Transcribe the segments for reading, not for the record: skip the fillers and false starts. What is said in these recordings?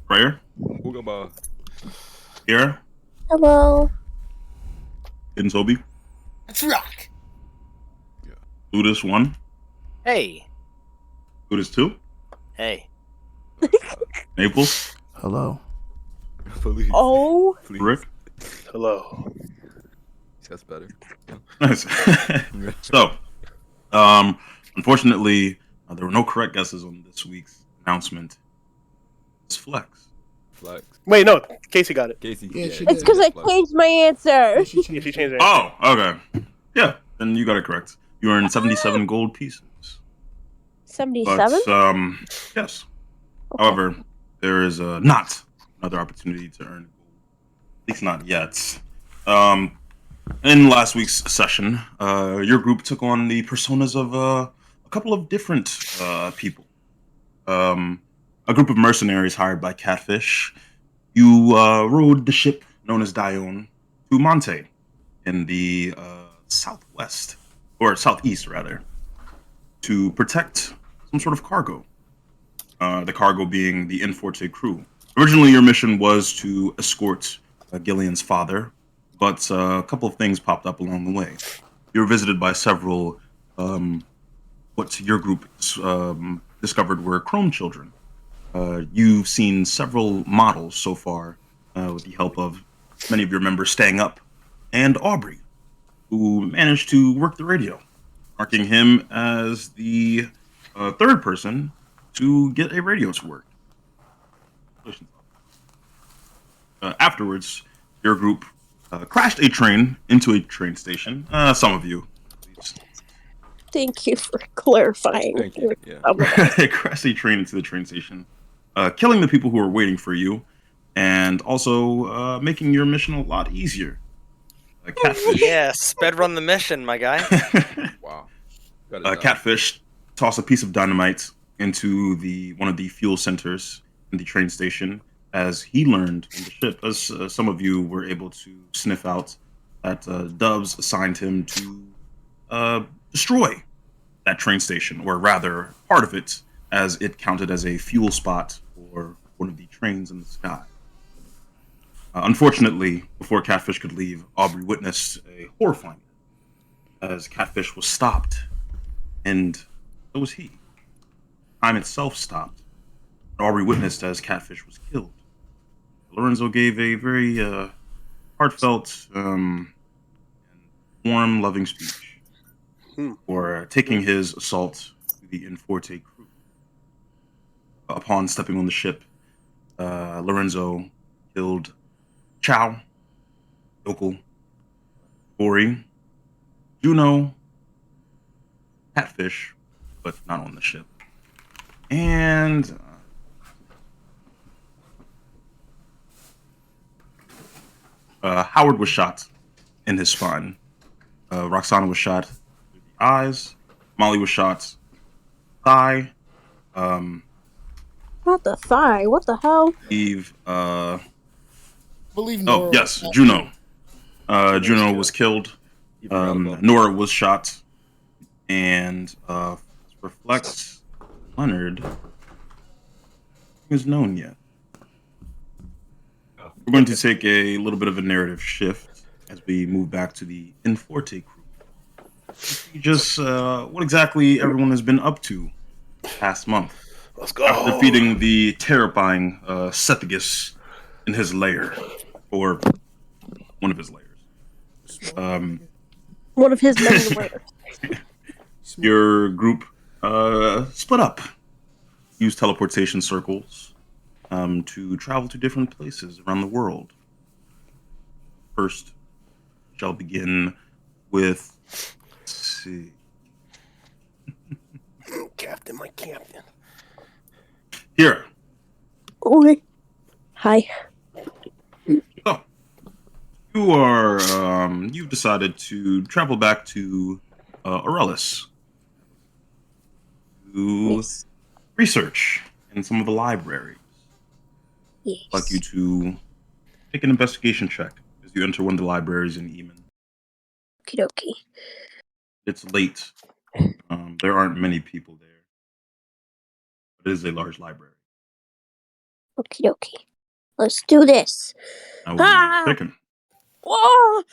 Prayer, Boogaba. Kira, Hello. Hidden Toby, Let's rock. Ludus 1, Hey. Ludus 2, Hey. Naples, Hello. Please. Oh. Please. Rick. Hello. That's better. Nice. So, unfortunately, there were no correct guesses on this week's announcement. It's Flex. Flex. Wait, no. Casey got it. Casey. Yeah, she It's did. because I Flex. changed my answer. Yeah, she Yeah, changed she it. changed it. Oh, okay. Yeah, then you got it correct. You earned 77 gold pieces. 77? But, yes. Okay. However, there is not another opportunity to earn gold. At least not yet. In last week's session, your group took on the personas of a couple of different people. A group of mercenaries hired by Catfish. You rode the ship known as Dione to Monte in the southwest, or southeast rather, to protect some sort of cargo. The cargo being the Inforte crew. Originally, your mission was to escort Gillian's father, but a couple of things popped up along the way. You were visited by several, what your group discovered were chrome children. You've seen several models so far with the help of many of your members staying up, and Aubrey, who managed to work the radio, marking him as the third person to get a radio to work. Afterwards, your group crashed a train into a train station. Some of you, at least. Thank you for clarifying. Thank you. Yeah. Crashed a train into the train station, killing the people who were waiting for you, and also making your mission a lot easier. Catfish. Yeah, sped run the mission, my guy. Wow. Got it done. Catfish tossed a piece of dynamite into one of the fuel centers in the train station, as he learned on the ship, as some of you were able to sniff out that Dubs assigned him to destroy that train station, or rather, part of it, as it counted as a fuel spot for one of the trains in the sky. Unfortunately, before Catfish could leave, Aubrey witnessed a horrifying as Catfish was stopped, and so was he. Time itself stopped. Aubrey witnessed as Catfish was killed. Lorenzo gave a very heartfelt and warm, loving speech for taking his assault to the Inforte crew. Upon stepping on the ship, Lorenzo killed Chow, Yokel, Ori, Juno, Catfish, but not on the ship. And Howard was shot in his spine. Roxana was shot through the eyes. Molly was shot thigh. Not the thigh. What the hell? Eve. Believe Oh Nora. yes, Juno. Juno was killed. Nora was shot, and for Flex, Leonard is known yet. We're going to take a little bit of a narrative shift as we move back to the Inforte crew. Just what exactly everyone has been up to past month. Let's go. After defeating the terrifying Sethagus in his lair, or one of his lairs. One of his many words. Your group split up, used teleportation circles to travel to different places around the world. First, shall begin with. Let's see. Captain, my captain. Here. Okay. Hi. So, you are. You've decided to travel back to Aurelis to Yes. research in some of the libraries. Yes. I'd like you to take an investigation check as you enter one of the libraries in Eamon. Okie dokie. It's late. There aren't many people there. But it is a large library. Okie dokie. Let's do this. I will Ah! be picking. Whoa!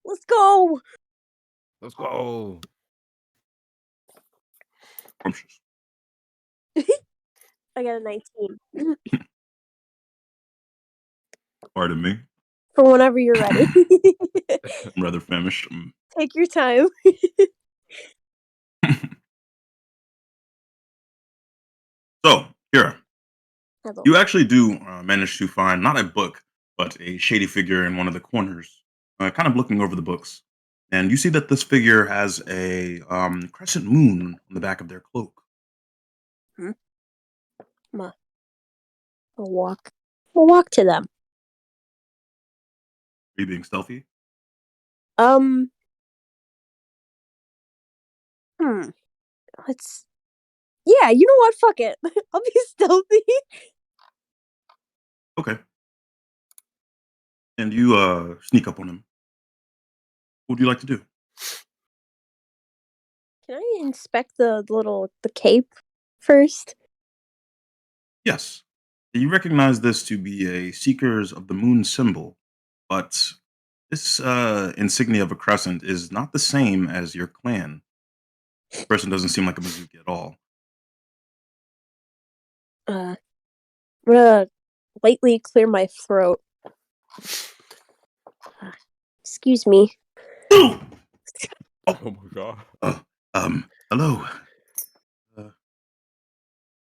Let's go! Let's go. Scrumptious. I got a 19. Pardon me. For whenever you're ready. I'm rather famished. Take your time. So, Kira, Hello. you actually do manage to find not a book, but a shady figure in one of the corners, kind of looking over the books. And you see that this figure has a crescent moon on the back of their cloak. I'll walk. We'll walk to them. Are you being stealthy? Um. Hmm. Let's. Yeah, you know what? Fuck it. I'll be stealthy. Okay. And you sneak up on him. What would you like to do? Can I inspect the cape first? Yes. You recognize this to be a Seekers of the Moon symbol, but this insignia of a crescent is not the same as your clan. This person doesn't seem like a Mizuki at all. I'm gonna lightly clear my throat. Excuse me. Oh my god. Hello.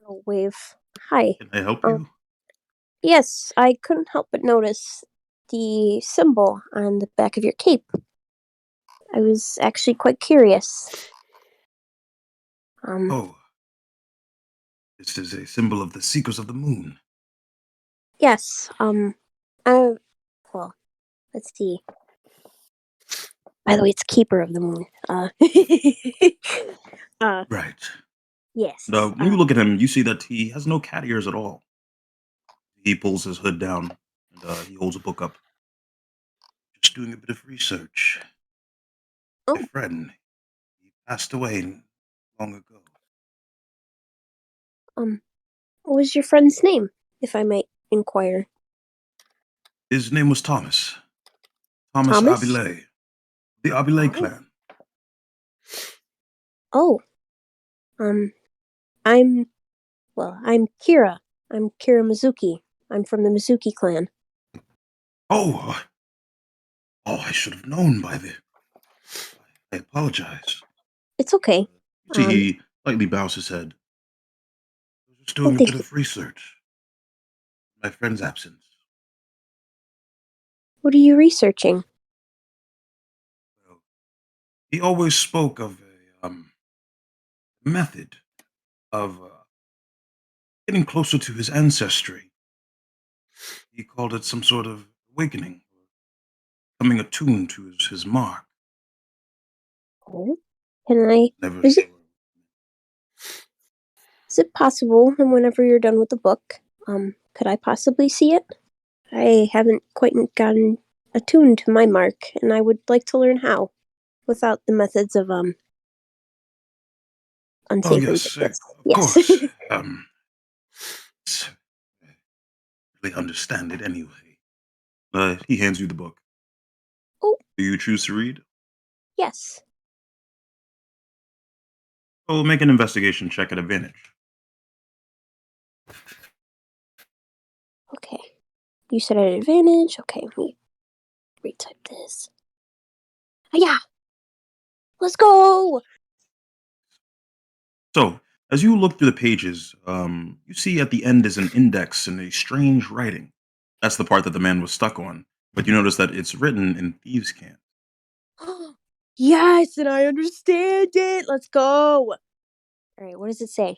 I'll wave. Hi. Can I help Oh. you? Yes, I couldn't help but notice the symbol on the back of your cape. I was actually quite curious. Oh, this is a symbol of the Seekers of the Moon. Yes, well, let's see. By the way, it's Keeper of the Moon. Right. Yes. Now, when you look at him, you see that he has no cat ears at all. He pulls his hood down and he holds a book up. Just doing a bit of research. Oh. My friend, he passed away long ago. What was your friend's name, if I might inquire? His name was Thomas. Thomas Thomas? Abile. The Abile Oh. clan. Oh. I'm Kira. I'm Kira Mizuki. I'm from the Mizuki clan. Oh, I should have known by the. I apologize. It's okay. You see, he lightly bows his head. I was just doing a thank bit of research. My friend's absence. What are you researching? Well, he always spoke of a method of getting closer to his ancestry. He called it some sort of awakening, coming attuned to his mark. Oh, can I? Never Is sure. it possible? And whenever you're done with the book, could I possibly see it? I haven't quite gotten attuned to my mark, and I would like to learn how, without the methods of Oh unsavory yes, business. of Yes. course. S- Really understand it anyway. He hands you the book. Oh, Do you choose to read? yes. Oh, make an investigation check at advantage. Okay. You said at advantage. Okay, let me retype this. Yeah. Let's go. So, as you look through the pages, you see at the end is an index in a strange writing. That's the part that the man was stuck on. But you notice that it's written in thieves' cant. Yes, and I understand it. Let's go. All right, what does it say?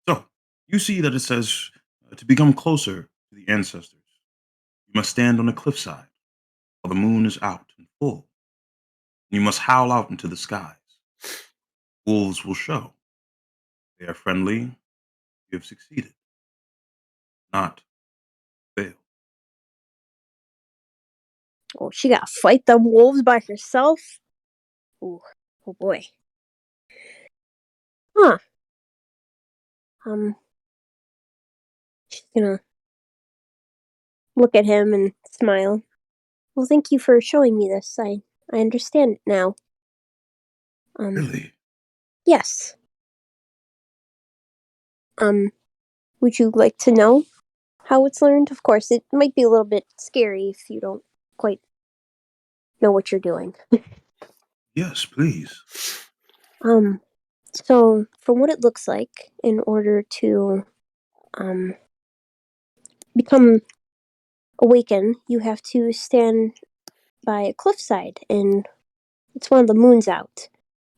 So, you see that it says to become closer to the ancestors, you must stand on a cliffside while the moon is out and full. You must howl out into the skies. Wolves will show. They are friendly. You have succeeded. Not fail. Oh, she gotta fight them wolves by herself? Ooh, oh boy. Huh. She's gonna look at him and smile. Well, thank you for showing me this. I understand it now. Really? Yes. Would you like to know how it's learned? Of course, it might be a little bit scary if you don't quite know what you're doing. Yes, please. So from what it looks like, in order to become awaken, you have to stand by a cliffside, and it's one of the moons out,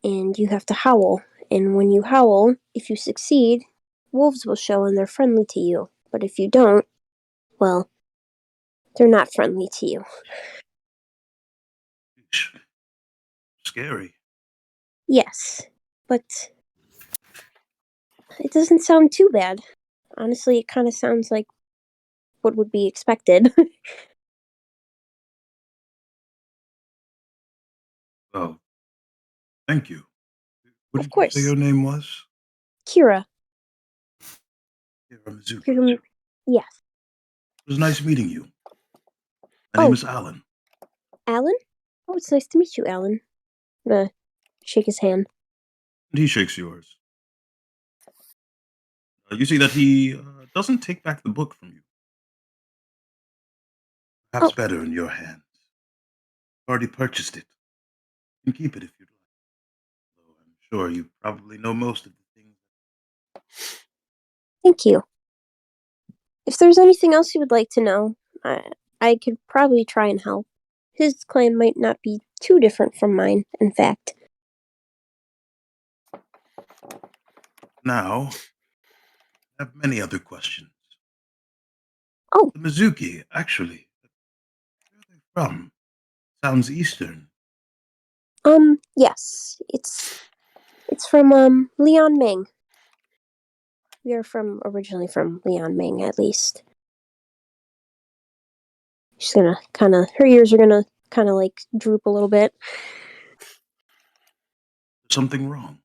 and you have to howl. And when you howl, if you succeed, wolves will show and they're friendly to you. But if you don't, well, they're not friendly to you. Scary. Yes, but it doesn't sound too bad. Honestly, it kind of sounds like what would be expected. Oh, thank you. What Of did you say course. your name was? Kira. Tiramisu. Kira. Yes. It was nice meeting you. My name Oh, is Alan. Alan? Oh, it's nice to meet you, Alan. I'm gonna shake his hand. And he shakes yours. You see that he doesn't take back the book from you. Perhaps Oh, better in your hands. Already purchased it. You can keep it if you'd like. Though I'm sure you probably know most of the things. thank you. If there's anything else you would like to know, I could probably try and help. His clan might not be too different from mine, in fact. Now, I have many other questions. Oh, The Mizuki, actually. Where are they from? Sounds Eastern. yes. It's from, Leon Ming. We are originally from Leon Ming, at least. She's gonna her ears are gonna like droop a little bit. Something wrong.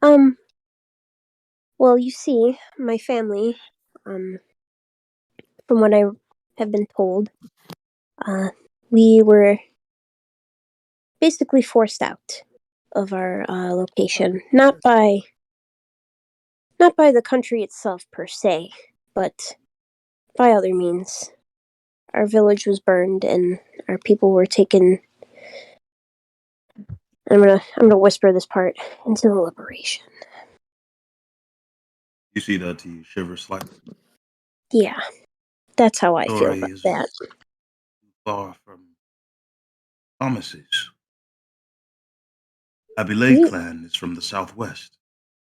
Um, well, you see, my family, from what I have been told, we were basically forced out of our location, not by the country itself per se, but by other means. Our village was burned, and our people were taken. I'm gonna whisper this part into the liberation. You see that he shivers slightly. Yeah, that's how I feel Story about is that. far from promises. Abilene We, clan is from the southwest,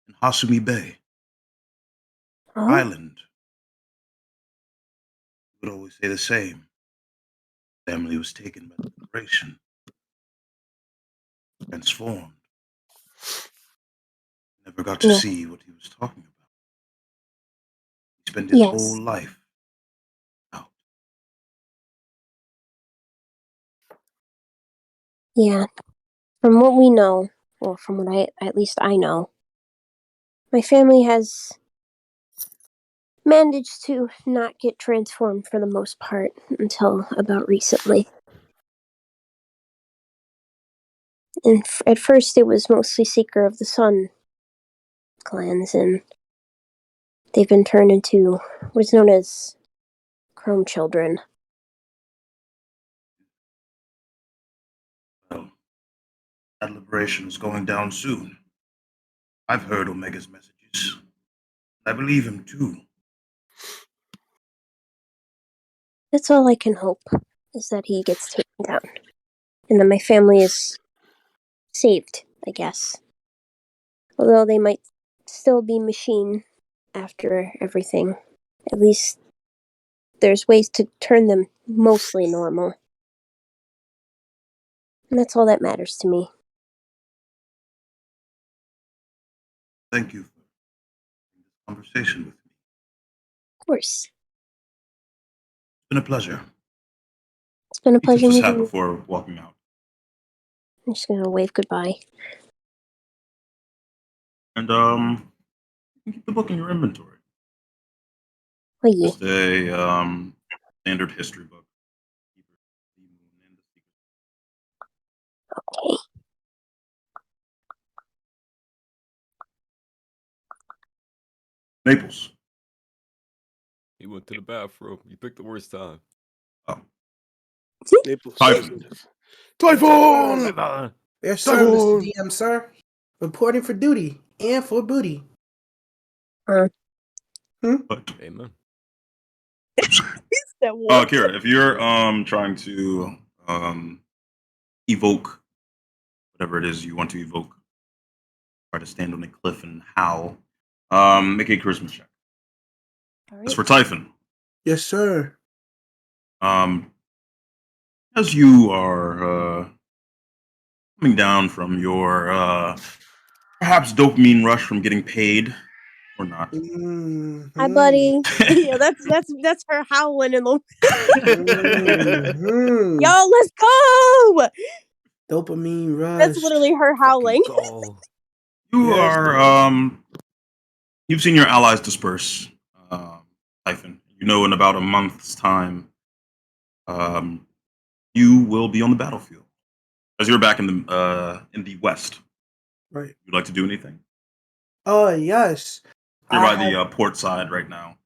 in Hasumi Bay oh, Island. Would always say the same. Family was taken by the liberation, transformed. Never got to yeah, see what he was talking about. He spent his whole yes, life out. yeah. From what we know, or from what at least I know, my family has managed to not get transformed for the most part until about recently. And at first, it was mostly Seeker of the Sun clans, and they've been turned into what is known as Chrome Children. Well, that liberation is going down soon. I've heard Omega's messages. I believe him too. That's all I can hope, is that he gets taken down. And that my family is saved, I guess. Although they might still be machine after everything. At least there's ways to turn them mostly normal. And that's all that matters to me. Thank you for having this conversation with me. Of course. It's been a pleasure. It's been a He tips pleasure his hat meeting you. before walking out. I'm just gonna wave goodbye. And you can keep the book in your inventory. Oh yeah. Just a standard history book. Okay. Naples. He went to the bathroom. You picked the worst time. Oh, Naples. Typhon. Typhoon! Yes, sir, Mr. Typhoon! DM, sir. Reporting for duty and for booty. But Amen. That what? Kira, if you're trying to evoke whatever it is you want to evoke, try to stand on a cliff and howl, make a charisma check. All As right. for Typhon, Yes, sir. as you are coming down from your perhaps dopamine rush from getting paid or not. Hi, buddy. Yeah, that's her howling in the. Mhm. Yo, let's go! Dopamine rush. That's literally her howling. Fucking go. You Yes, are you've seen your allies disperse, Typhon. You know in about a month's time, you will be on the battlefield. As you're back in the west. right. You'd like to do anything? Yes. You're I by have, the port side right now.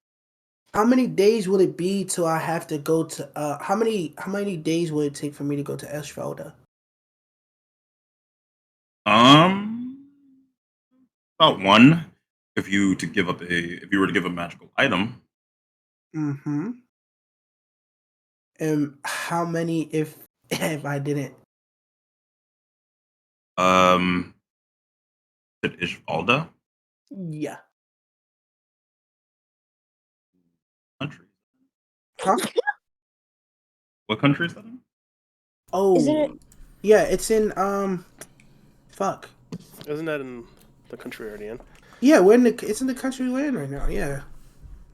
how many days will it be till I have to go to how many days will it take for me to go to Esfelda? About one. If you were to give a magical item, Mm-hmm. And how many if if I didn't? is it Ishvalda Yeah. country? Huh? What country is that in? Oh, Isn't it? yeah, it's in fuck. Isn't that in the country already in? Yeah, it's in the country we're in right now. Yeah.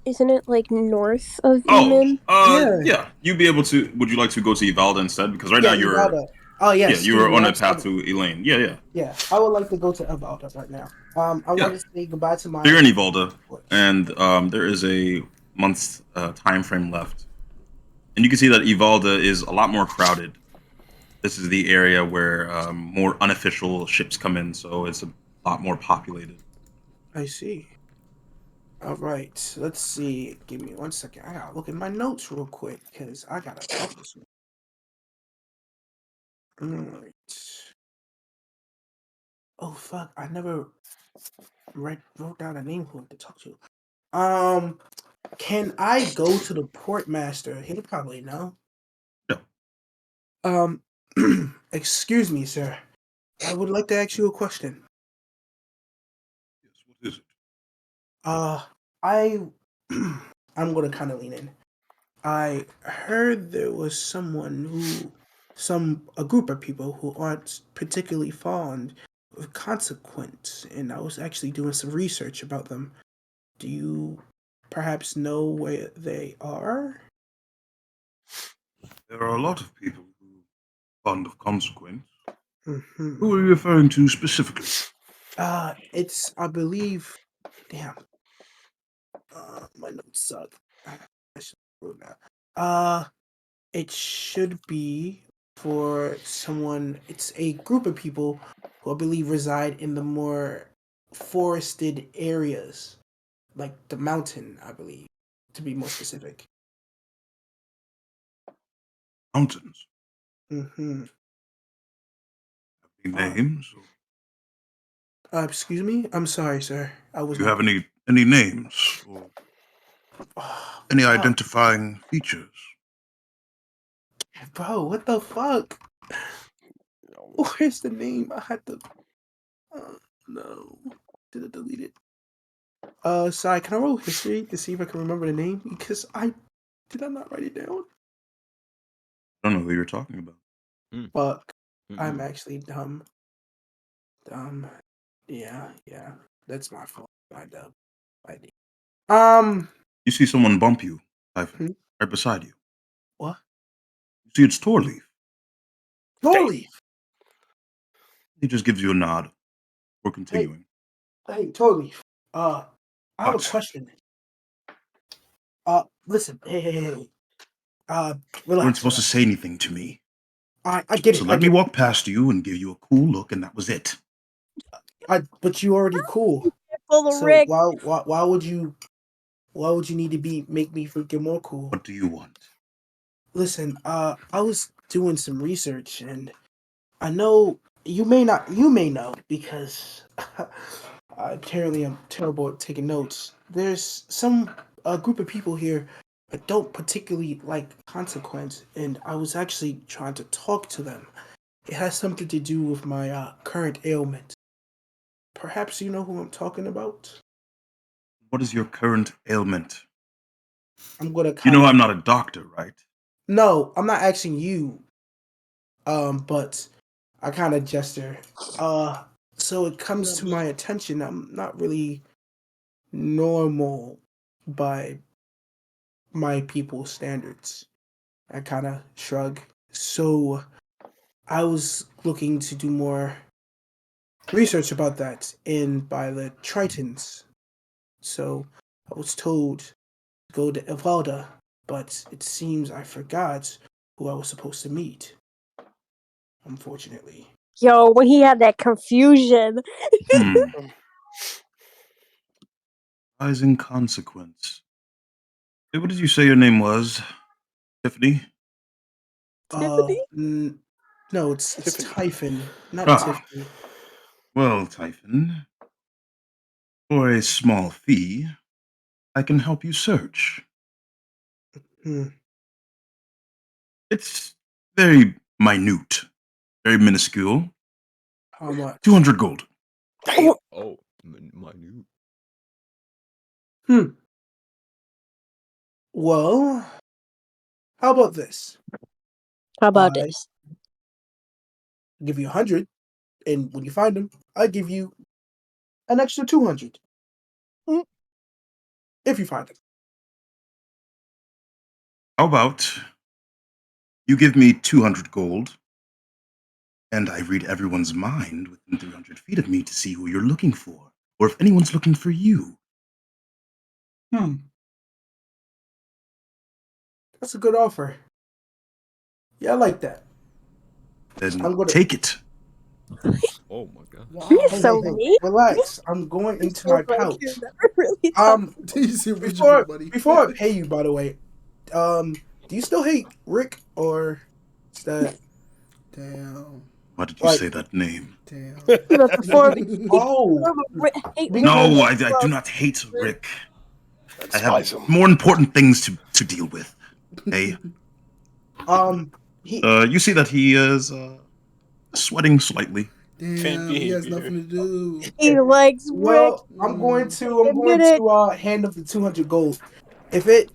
Isn't it like north of Oh, Eamon? Yeah. yeah. You'd be able to. Would you like to go to Ivalda instead? Because right now Yeah, Evalda. Oh yes, yeah, you excuse are me. on I'm a path sorry. to Elaine. Yeah, yeah. Yeah, I would like to go to Evalda right now. I Yeah. want to say goodbye to my. So you're in Ivalda, and there is a month's time frame left, and you can see that Ivalda is a lot more crowded. This is the area where more unofficial ships come in, so it's a lot more populated. I see. All right, let's see. Give me 1 second. I gotta look at my notes real quick because I gotta talk to someone. All right. Oh fuck! I never wrote down a name who I have to talk to. Can I go to the port master? He'll probably know. No. Excuse me, sir. I would like to ask you a question. Yes, what is it? I I'm gonna kind of lean in. I heard there was a group of people who aren't particularly fond of consequence, and I was actually doing some research about them. Do you perhaps know where they are? There are a lot of people who are fond of consequence. Mm-hmm. Who are you referring to specifically? It's I believe. Damn. My notes suck. I should wrote now. It should be for someone. It's a group of people who I believe reside in the more forested areas, like the mountain. I believe, to be more specific. Mountains. Mm-hmm. Any names? Excuse me. I'm sorry, sir. I was Do you not. have any names or any Fuck. identifying features? Bro, what the fuck? Where's the name? I had to. No. Did it delete it? Sorry. Can I roll history to see if I can remember the name? Because did I not write it down? I don't know who you're talking about. Fuck. I'm Mm-mm. actually dumb. Yeah. That's my fault. My dumb. I did. You see someone bump you, Ivan, Hmm? right beside you. What? You see it's Torleaf. Torleaf. He just gives you a nod. We're continuing. Hey, Torleaf. I have a What? question. Listen, hey. You Relax. weren't supposed to relax. say anything to me. I get So it. let me walk past you and give you a cool look, and that was it. But you already cool. Full of So Rick. why would you need to make me freaking more cool? What do you want? Listen, I was doing some research, and I know you may know because apparently I'm terrible at taking notes. There's some group of people here that don't particularly like consequence, and I was actually trying to talk to them. It has something to do with my current ailment. Perhaps you know who I'm talking about. What is your current ailment? I'm gonna You kind know of. I'm not a doctor, right? No, I'm not asking you. But I kind of gesture. So it comes to my attention. I'm not really normal by my people's standards. I kind of shrug. So I was looking to do more research about that and by the Tritons. So I was told to go to Evalda, but it seems I forgot who I was supposed to meet. Unfortunately. Yo, when he had that confusion. Hmm. Rising consequence. Hey, what did you say your name was? Tiffany? Tiffany? No, it's Tiffany. Typhon, not Ah, Tiffany. well, Typhon, for a small fee, I can help you search. Hmm. It's very minute, very minuscule. How much? 200 gold. Damn. Oh, minute. Hmm. Well, how about this? How about I this? give you 100, and when you find them, I give you an extra 200. Mm. If you find them. How about you give me 200 gold, and I read everyone's mind within 300 feet of me to see who you're looking for, or if anyone's looking for you. That's a good offer. Yeah, I like that. Then I'm gonna. take it. Oh my god. He's Hey, so hey, hey, mean. relax. I'm going into my Feels like pouch. you're never really talking. Before I pay you, by the way, do you still hate Rick, or is that Damn. Why did you like say that name? Damn. But before oh hate Rick No, because I do not hate Rick. I I have despise him. more important things to deal with. Hey, he you see that he is sweating slightly. Damn. He has nothing to do. he likes Rick. well, I'm going Admit it. to hand up the 200 gold. If it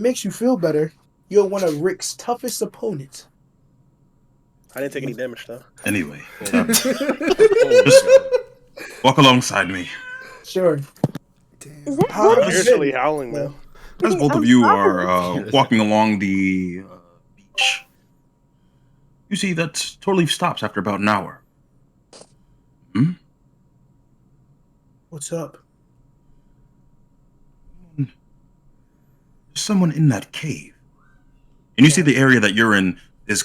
makes you feel better, you're one of Rick's toughest opponents. I didn't take any damage though. Anyway, Oh, uh, oh just my god. walk alongside me. Sure. Is Damn. that Ah, what I'm it As, irritably howling, man. as Hey, both of I'm you sorry. are walking along the beach, you see that Torleaf stops after about an hour. Hmm? What's up? There's someone in that cave. And you see the area that you're in is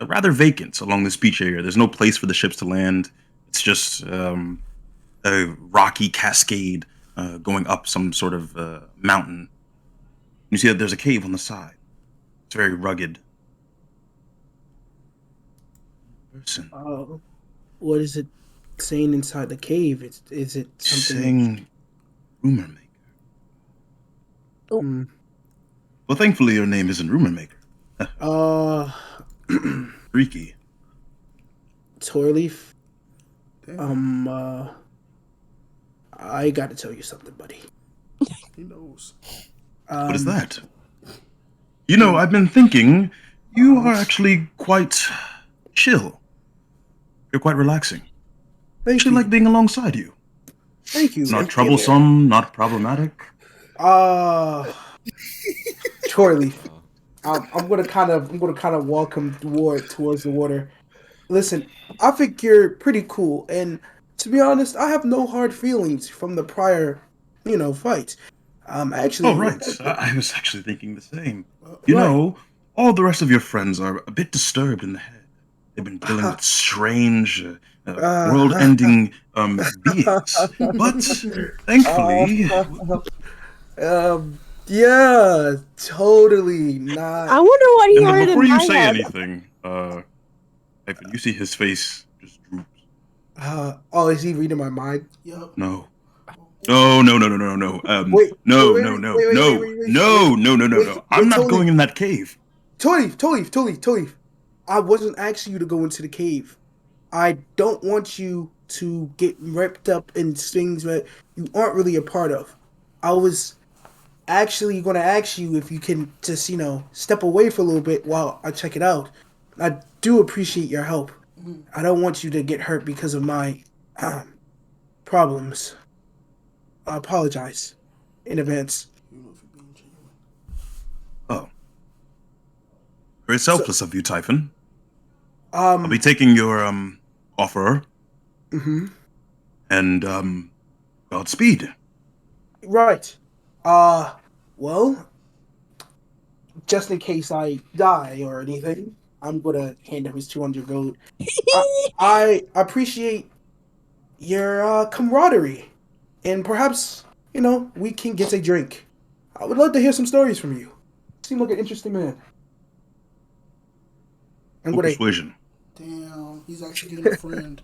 rather vacant along this beach area. There's no place for the ships to land. It's just a rocky cascade going up some sort of mountain. You see that there's a cave on the side. It's very rugged. Person What is it saying inside the cave? Is it something that? saying rumor maker. Hmm. Well, thankfully your name isn't rumor maker. Uh, Freaky. Torleaf. Damn. I got to tell you something, buddy. He knows. What is Um, that? You know, I've been thinking you are actually quite chill. You're quite relaxing. I thank actually you. like being alongside you. Thank you. Not empty in troublesome, not problematic. Torleaf. Wow. I'm gonna kind of walk him towards the water. Listen, I think you're pretty cool, and to be honest, I have no hard feelings from the prior, fight. Actually, Oh, right. I was actually thinking the same. Uh, You Right. know, all the rest of your friends are a bit disturbed in the head. They've been dealing with strange, world-ending beings. But thankfully, yeah, totally not. I wonder what he and heard before in you my say head. anything, Ivan, you see his face just droops. Oh, is he reading my mind? Yup. No. No, no, no, no, no, no. Wait, No, wait, no, wait, no, wait, wait, wait, no, wait, wait, no, no, no, no, wait, no. wait, I'm not totally. going in that cave. Tolif. I wasn't asking you to go into the cave. I don't want you to get wrapped up in things that you aren't really a part of. I was actually going to ask you if you can just, step away for a little bit while I check it out. I do appreciate your help. I don't want you to get hurt because of my problems. I apologize in advance. You know if you're being genuine. Oh. Very selfless of you, Typhon. Um, I'll be taking your offer mhm. and Godspeed. Right. Well, just in case I die or anything, I'm gonna hand him his 200 gold. I appreciate your camaraderie, and perhaps we can get a drink. I would love to hear some stories from you. You seem like an interesting man. I'm Full gonna. persuasion. Damn, he's actually getting a friend.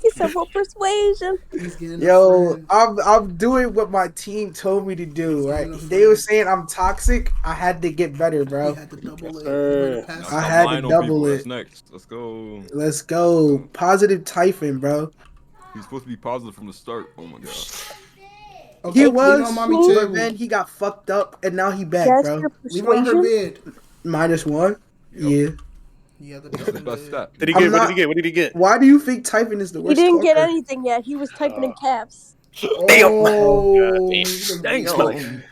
He said, "Well, persuasion." He's getting a Yo, friend. I'm doing what my team told me to do. He's Right? getting a They were friend. saying I'm toxic. I had to get better, He bro. had to double it. sir. You ready to pass Now I stop it? had to lying on double people. it. That's next. Let's go. Let's go. Positive Typhon, bro. He's supposed to be positive from the start. Oh my god. Okay, He leave it was, on mommy but table. then he got fucked up, and now he back, That's bro. your Leave it on her persuasion. bed. -1. Yeah. Yeah, the That's the double best it. stat. Did he I'm get? What did not- he get? What did he get? Why do you think Typhon is the He worst didn't get talker? anything yet. He was typing in caps. Damn. Oh, Damn. the Damn. voice Like, line.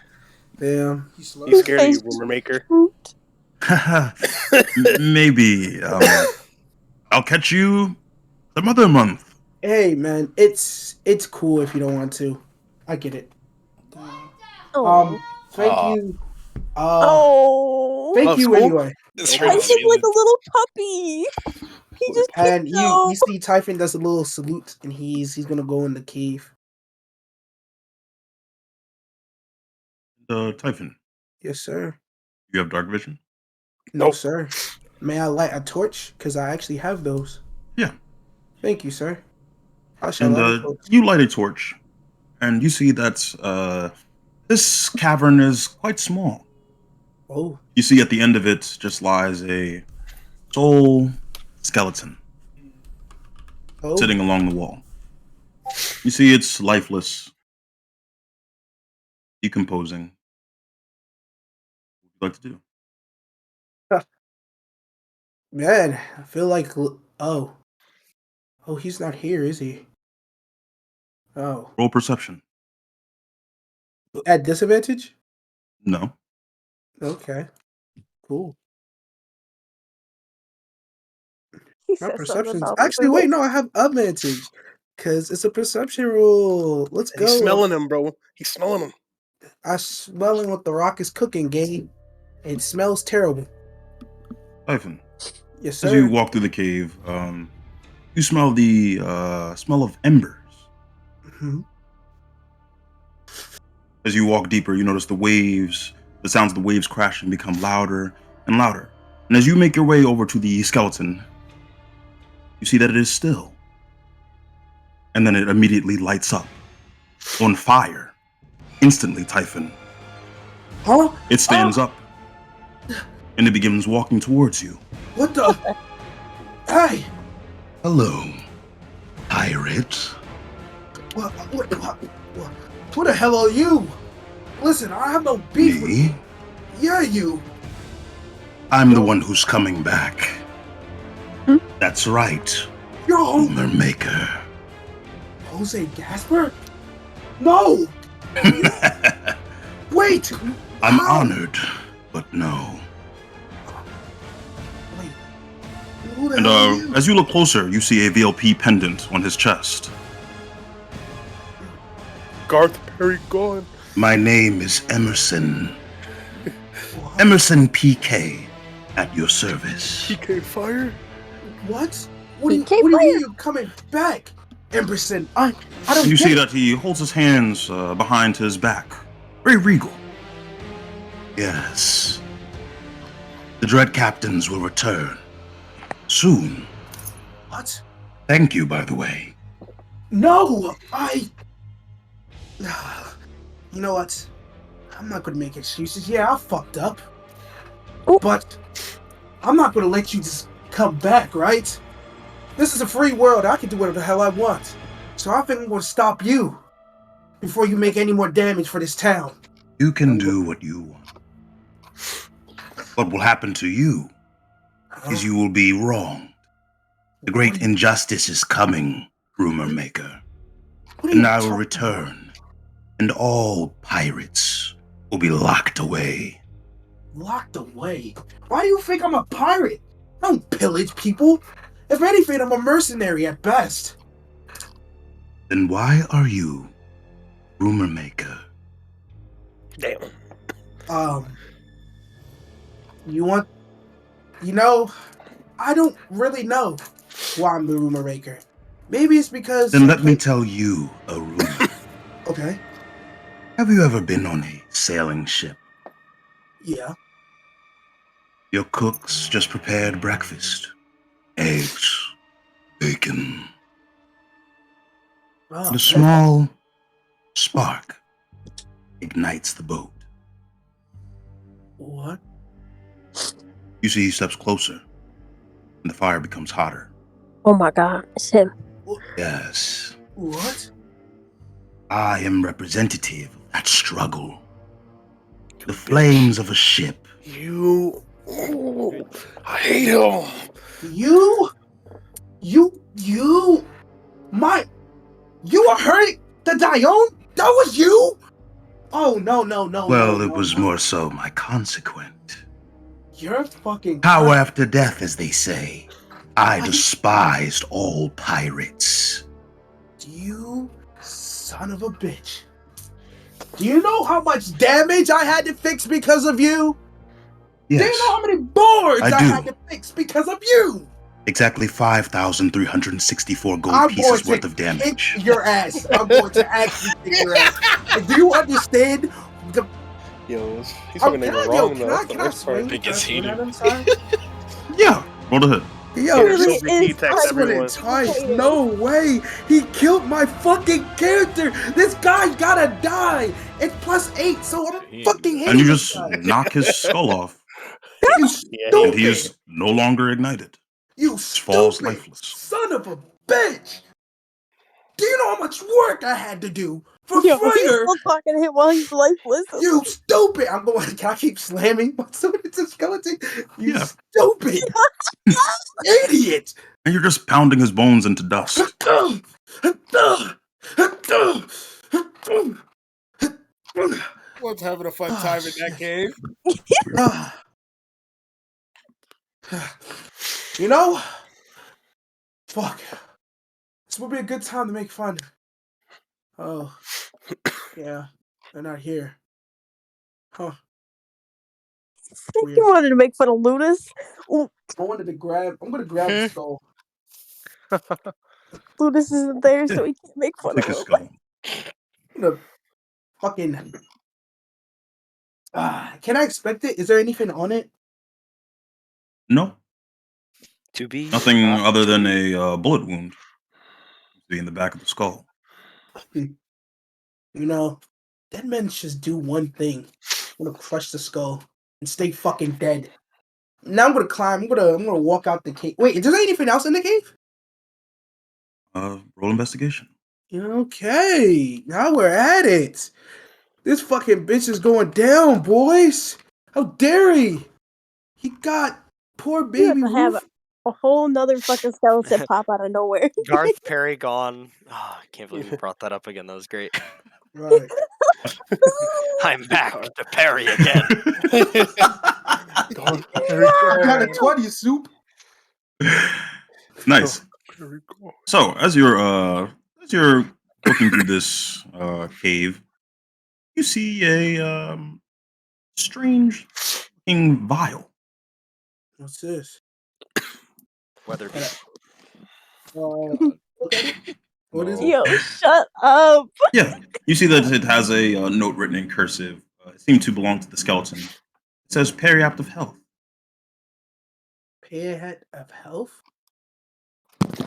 Damn. He's slow. he's scared of you, Face rumor maker. pooped. Maybe. I'll catch you some other month. Hey, man, it's cool if you don't want to. I get it. Damn. Oh, Thank Aw. you. oh. Thank Love you school? anyway. It's Typhon's hurting my like a feelings. little puppy. He just And can't go. you see Typhon does a little salute, and he's gonna go in the cave. Typhon, Yes, sir. you have dark vision? No, Nope. sir. May I light a torch? Because I actually have those. Yeah. Thank you, sir. I shall And light a torch. you light a torch, and you see that this cavern is quite small. Oh, You see at the end of it just lies a sole skeleton oh. sitting along the wall. You see it's lifeless, decomposing. What would you like to do? Man, I feel like oh, he's not here, is he? Oh, Roll perception. at disadvantage? No. Okay, cool. He My says something perception's about actually wait, no, I have advantage because it's a perception roll. Let's go. He's smelling him, bro. He's smelling him. I smelling what the rock is cooking, game. It smells terrible. Typhon, Yes, as you sir. walk through the cave, you smell the smell of embers. Mhm. As you walk deeper, you notice the sounds of the waves crashing become louder and louder. And as you make your way over to the skeleton, you see that it is still. And then it immediately lights up, on fire. Instantly, Typhon. Huh? It stands up, and it begins walking towards you. What the? Hey! Hello, pirate. What? Who the hell are you? Listen, I have no beef with you. Me? Yeah, you. I'm the one who's coming back. Hmm? That's right, You're Rumor Maker. Jose Gasper? No! Wait! I'm How? honored, but no. Wait. Who the And hell are you? as you look closer, you see a VLP pendant on his chest. Garth Perry gone. My name is Emerson. Emerson PK, at your service. PK fire? What? What do you, PK what do you fire? mean you're coming back? Emerson, I don't And you get see it. that he holds his hands behind his back. Very regal. Yes. The Dread Captains will return. Soon. What? Thank you, by the way. No, You know what? I'm not gonna make excuses. Yeah, I fucked up. Oh. But I'm not gonna let you just come back, right? This is a free world. I can do whatever the hell I want. So I think I'm gonna stop you before you make any more damage for this town. You can do what you want. What will happen to you is you will be wronged. The great injustice is coming, Rumor Maker. What are you And I will talking return, and all pirates will be locked away. about? Locked away? Why do you think I'm a pirate? I don't pillage people. If anything, I'm a mercenary at best. Then why are you, Rumor Maker? Damn. I don't really know why I'm the rumor maker. Maybe it's because. Then let me tell you a rumor. Okay. Have you ever been on a sailing ship? Yeah. Your cooks just prepared breakfast. Eggs, bacon, Oh, and a small spark ignites the boat. What? You see he steps closer, and the fire becomes hotter. Oh my god, it's him. Yes, What? I am representative of that struggle. The flames of a ship. You. Oh, I hate him. You are hurting the Dione? That was you? Oh no. Well, no, it was no. more so my consequent. You're fucking Power after death, as they say. I despised all pirates. You son of a bitch. Do you know how much damage I had to fix because of you? Yes, Do you know how many boards I I do. had to fix because of you? Exactly 5,364 gold I'm pieces going worth to of damage. kick your ass. I'm going to actually kick your ass. Do you understand? Yo, he's talking Can even I, wrong, though. can That's I the swing? worst part. It gets Can I swing heated. at him? Sorry. Yeah, roll the hit. Yo, Really so is he text I swear everyone. to twice. No way. He killed my fucking character. This guy gotta die. It's +8, so I'm He ain't fucking do that. hating And you this just guy. knock his skull off, You Yeah, and he stupid. is no longer ignited. You Just falls stupid lifeless. son of a bitch. Do you know how much work I had to do for Yo, he's fire? still talking to him while he's lifeless. You stupid. I'm going. Can I keep slamming my sword into skeleton? You Yeah. stupid idiot. And you're just pounding his bones into dust. was having a fun Oh, time in that shit. cave. You know, fuck. This would be a good time to make fun. Oh, yeah, they're not here. Huh? You wanted to make fun of Ludus? Ooh, I'm gonna grab the skull. Ludus isn't there, so he can't make fun Take of his him. skull. I'm gonna fucking. Can I expect it? Is there anything on it? No, To be. nothing not other to than be. a bullet wound. See in the back of the skull. You know, dead men just do one thing. I'm gonna crush the skull and stay fucking dead. Now I'm gonna climb. I'm gonna walk out the cave. Wait, is there anything else in the cave? Roll investigation. Okay, now we're at it. This fucking bitch is going down, boys. How dare he? He got poor You baby have to have Ruth. a whole nother fucking skeleton pop out of nowhere. Garth Perry gone. Oh, I can't believe you brought that up again. That was great. Right. I'm back to Perry again. I got a 20 soup. Nice. So as you're looking through this cave, you see a strange-looking vial. What's this? Weather Can I, beat. look at it? What is No. it? Yo, shut up. Yeah, you see that it has a note written in cursive. It seemed to belong to the skeleton. It says periaptive health. Pearhead of health?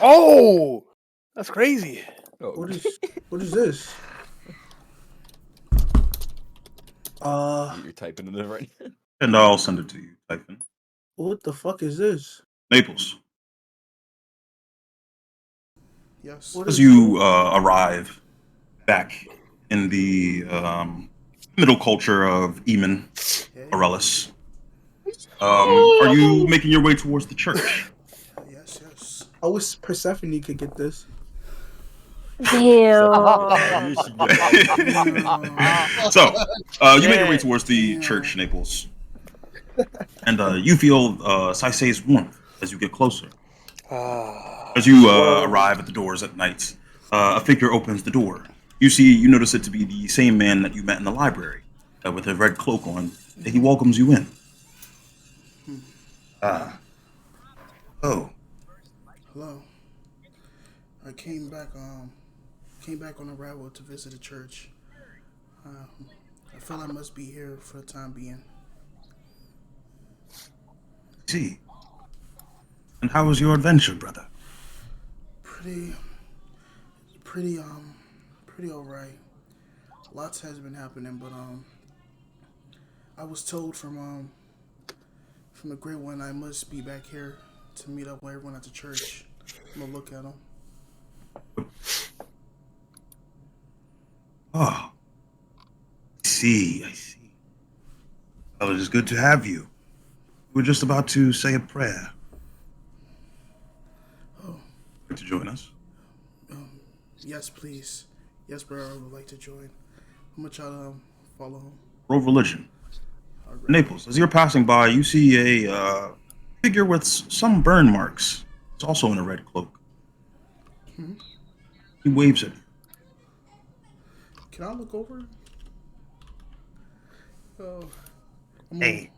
Oh, that's crazy. Oh, What is this? you're typing in there right now. And I'll send it to you, Typhon. What the fuck is this? Naples. Yes. What As is you arrive back in the middle culture of Eamon, Okay. Aurelis, are you making your way towards the church? Yes, yes. I wish Persephone could get this. Damn. You should get So, you make your way Yeah. towards the Damn. church, Naples, and you feel Saisei's warmth as you get closer. As you arrive at the doors at night, a figure opens the door. You notice it to be the same man that you met in the library, with a red cloak on. And he welcomes you in. Oh, Hello. I came back on a railroad to visit a church. I felt I must be here for the time being. see. And how was your adventure, brother? Pretty pretty pretty alright. Lots has been happening, but I was told from the Great One I must be back here to meet up with everyone at the church. I'm gonna look at them. Oh, I see. Well, it is good to have you. We were just about to say a prayer. Oh, Like to join us? yes, please. Yes, bro, I would like to join. I'm gonna try to follow him. Roll religion. Alright. Naples, as you're passing by, you see a figure with some burn marks. It's also in a red cloak. He waves at you. Can I look over? Oh, Hey,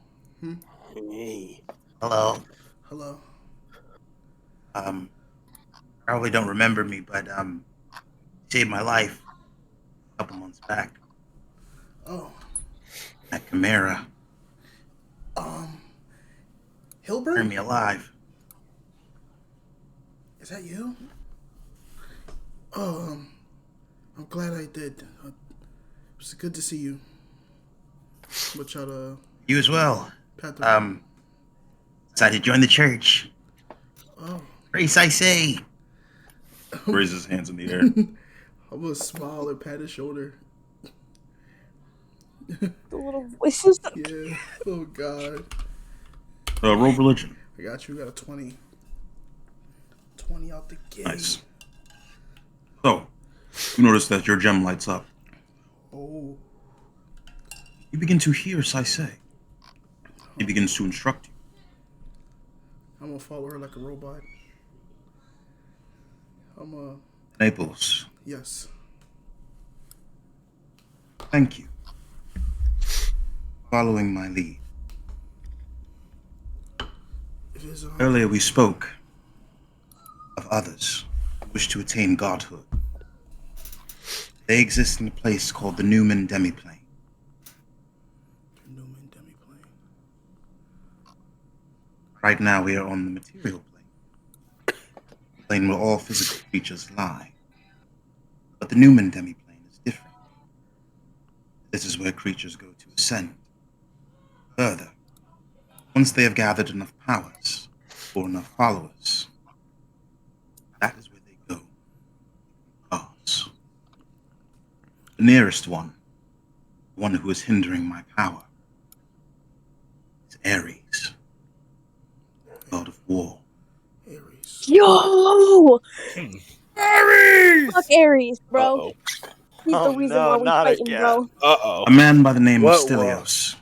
Hey. hello. hello. Probably don't remember me, but saved my life a couple months back. Oh, That Chimera Hilbert? turned me alive. Is that you? Oh, I'm glad I did. It was good to see you. I'm gonna try to You as well. pat the. Decided to join the church. Oh, Grace, I say. Raises his hands in the air. I'm gonna smile and pat his shoulder. The little voices. Yeah. Oh God. Roll religion. I got you. We got a 20. 20 out the gate. Nice. So, you notice that your gem lights up. Oh. You begin to hear Saisei. He begins to instruct you. I'm gonna follow her like a robot. Naples, Yes. thank you. Following my lead. It is Earlier we spoke of others who wish to attain godhood. They exist in a place called the Newman Demiplane. Newman Demiplane. Right now we are on the material plane. The plane where all physical creatures lie. But the Newman Demiplane is different. This is where creatures go to ascend. Further, once they have gathered enough powers, or enough followers, that is where they go. Pass. The nearest one, the one who is hindering my power, is Ares, god of war. Aries. Yo! Aries! Fuck Ares, bro. Uh-oh. He's the Oh, reason no, why we not fighting, again. bro. Uh-oh. A man by the name of What Stelios.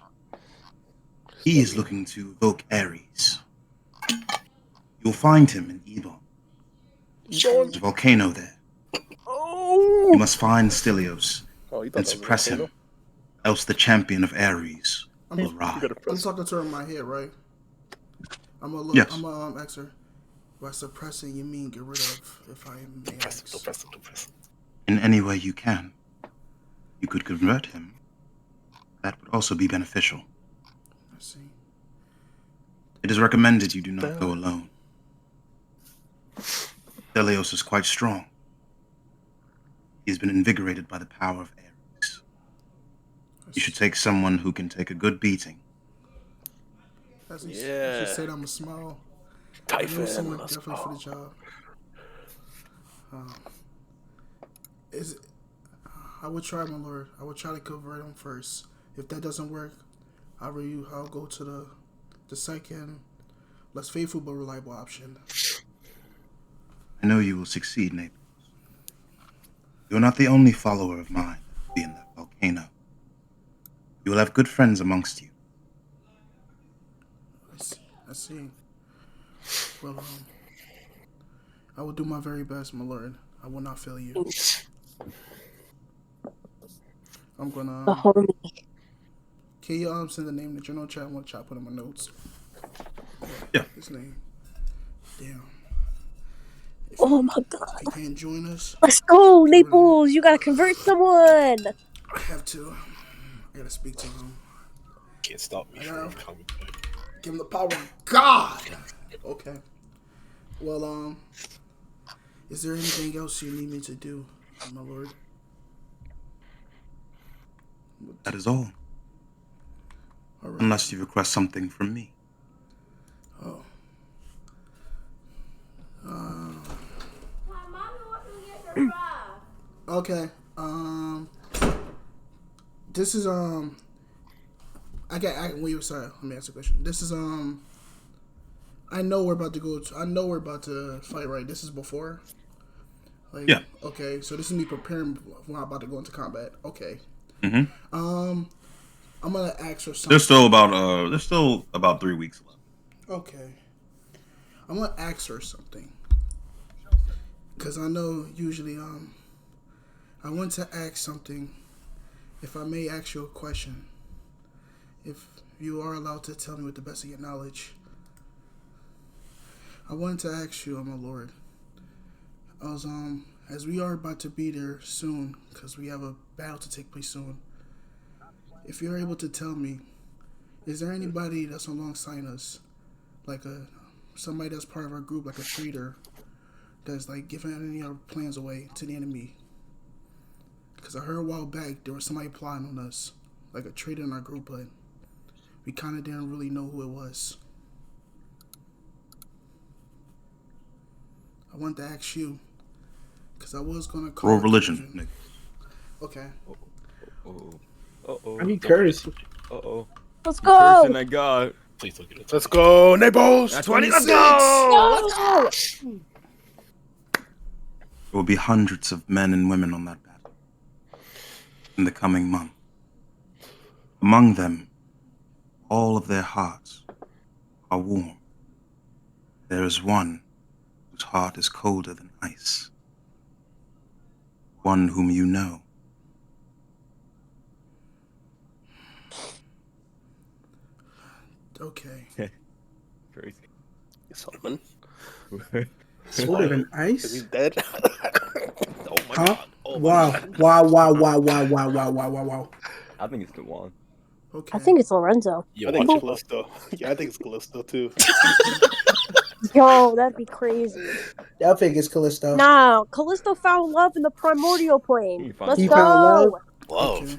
He is looking to evoke Ares. You'll find him in Ebon. There's a volcano there. Oh! You must find Stelios Oh, you thought and that was a suppress him. volcano? else the champion of Ares I'm, will You arrive. gotta I'm press. talking to her in my head, right? I'm gonna look. Yes. I'm gonna ask her. By suppressing, you mean get rid of? If I may Press it, ask. don't press it, don't press it. In any way you can. You could convert him. That would also be beneficial. I see. It is recommended you do not go alone. Delios is quite strong. He has been invigorated by the power of Ares. You should take someone who can take a good beating. As he Yeah. said, I'm a small. I know Typhon. someone let's definitely for go. the job. Is I would try, my lord. I would try to convert him first. If that doesn't work, I'll go to the second, less faithful but reliable option. I know you will succeed, Naples. You are not the only follower of mine that will be in that volcano. You will have good friends amongst you. I see. Well, I will do my very best, my lord. I will not fail you. I'm gonna. The homie. Can you send the name in the journal chat? I want to put in my notes. Yeah. His name. Damn. Oh my god. If he can't join us, Let's go, Naples. You gotta convert someone. I have to. I gotta speak to him. Can't stop me from coming back. Give him the power of God. Okay. Well, is there anything else you need me to do, my lord? That is all. All right. Unless you request something from me. Oh. Okay. This is wait, sorry. Let me ask a question. This is I know we're about to fight, right? This is before. Like, Yeah. Okay, so this is me preparing when I'm about to go into combat. Okay. Mm-hmm. I'm gonna ask her something. There's still about 3 weeks left. Okay. I'm gonna ask her something. Cause I know usually I want to ask something. If I may ask you a question. If you are allowed to tell me with the best of your knowledge. I wanted to ask you, my lord. I was as we are about to be there soon, because we have a battle to take place soon. If you're able to tell me, is there anybody that's alongside us, like somebody that's part of our group, like a traitor, that's like giving any of our plans away to the enemy? Because I heard a while back there was somebody plotting on us, like a traitor in our group, but we kind of didn't really know who it was. I wanted to ask you, because I was going to call Roll it religion, confusion. Nick. Okay. Uh-oh. I need curse. Uh-oh. Let's You go. cursing that God. Please don't get it. Let's go, Naples! That's 20. 26. Go. There will be hundreds of men and women on that battle in the coming month. Among them, all of their hearts are warm. There is one whose heart is colder than ice. One whom you know. Okay. Crazy. Solomon? Colder than Is he ice? dead? Oh my Huh? god. Oh my Wow. god. Wow. I think it's the one. Okay. I think it's Lorenzo. I think it's Callisto. Yeah, I think it's Callisto too. Yo, that'd be crazy. I think it's Callisto. Nah, Callisto found love in the primordial plane. He found Let's He love. found love? go. Love.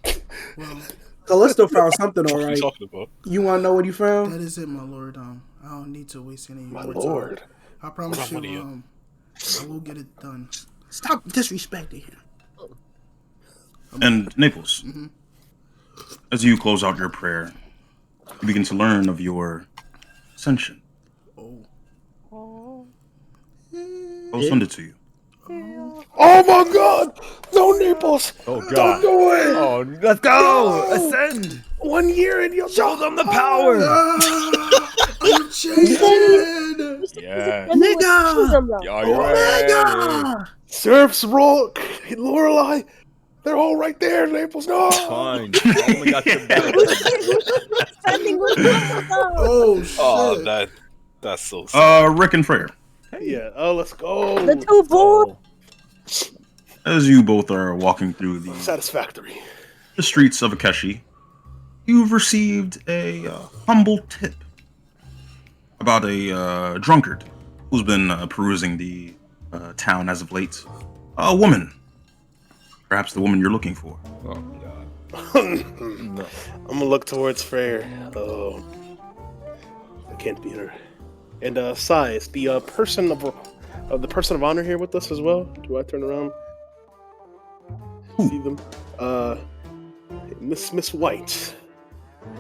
Okay. Well, Callisto found something, What are you alright. talking about? You want to know what he found? that is it, my lord. I don't need to waste any My more lord. time. I promise What about you, you? I will get it done. Stop disrespecting him. And Naples, Mhm. as you close out your prayer, you begin to learn of your ascension. Oh. I'll send it to you. Oh my god! No, Naples! Oh, Don't God. do it! Oh, let's go! No! Ascend! 1 year and you'll Show them the power! I'm changing. Yeah. Nigga! Them, though. Are you ready? Nigga! Surf's rock! Lorelai! They're all right there, Naples. No. Fine. I only got your back. Who's sending with us? Oh shit! Oh, that's so sad. Rick and Freyr, Yeah. Oh, let's go. The two boys. as you both are walking through Satisfactory. the streets of Akeshi, you've received a humble tip about a drunkard who's been perusing the town as of late. A woman. Perhaps the woman you're looking for. Oh God. I'm gonna look towards Freyr. Oh, I can't be her. And Sai, is the person of honor here with us as well? Do I turn around? Who? See them? Miss White.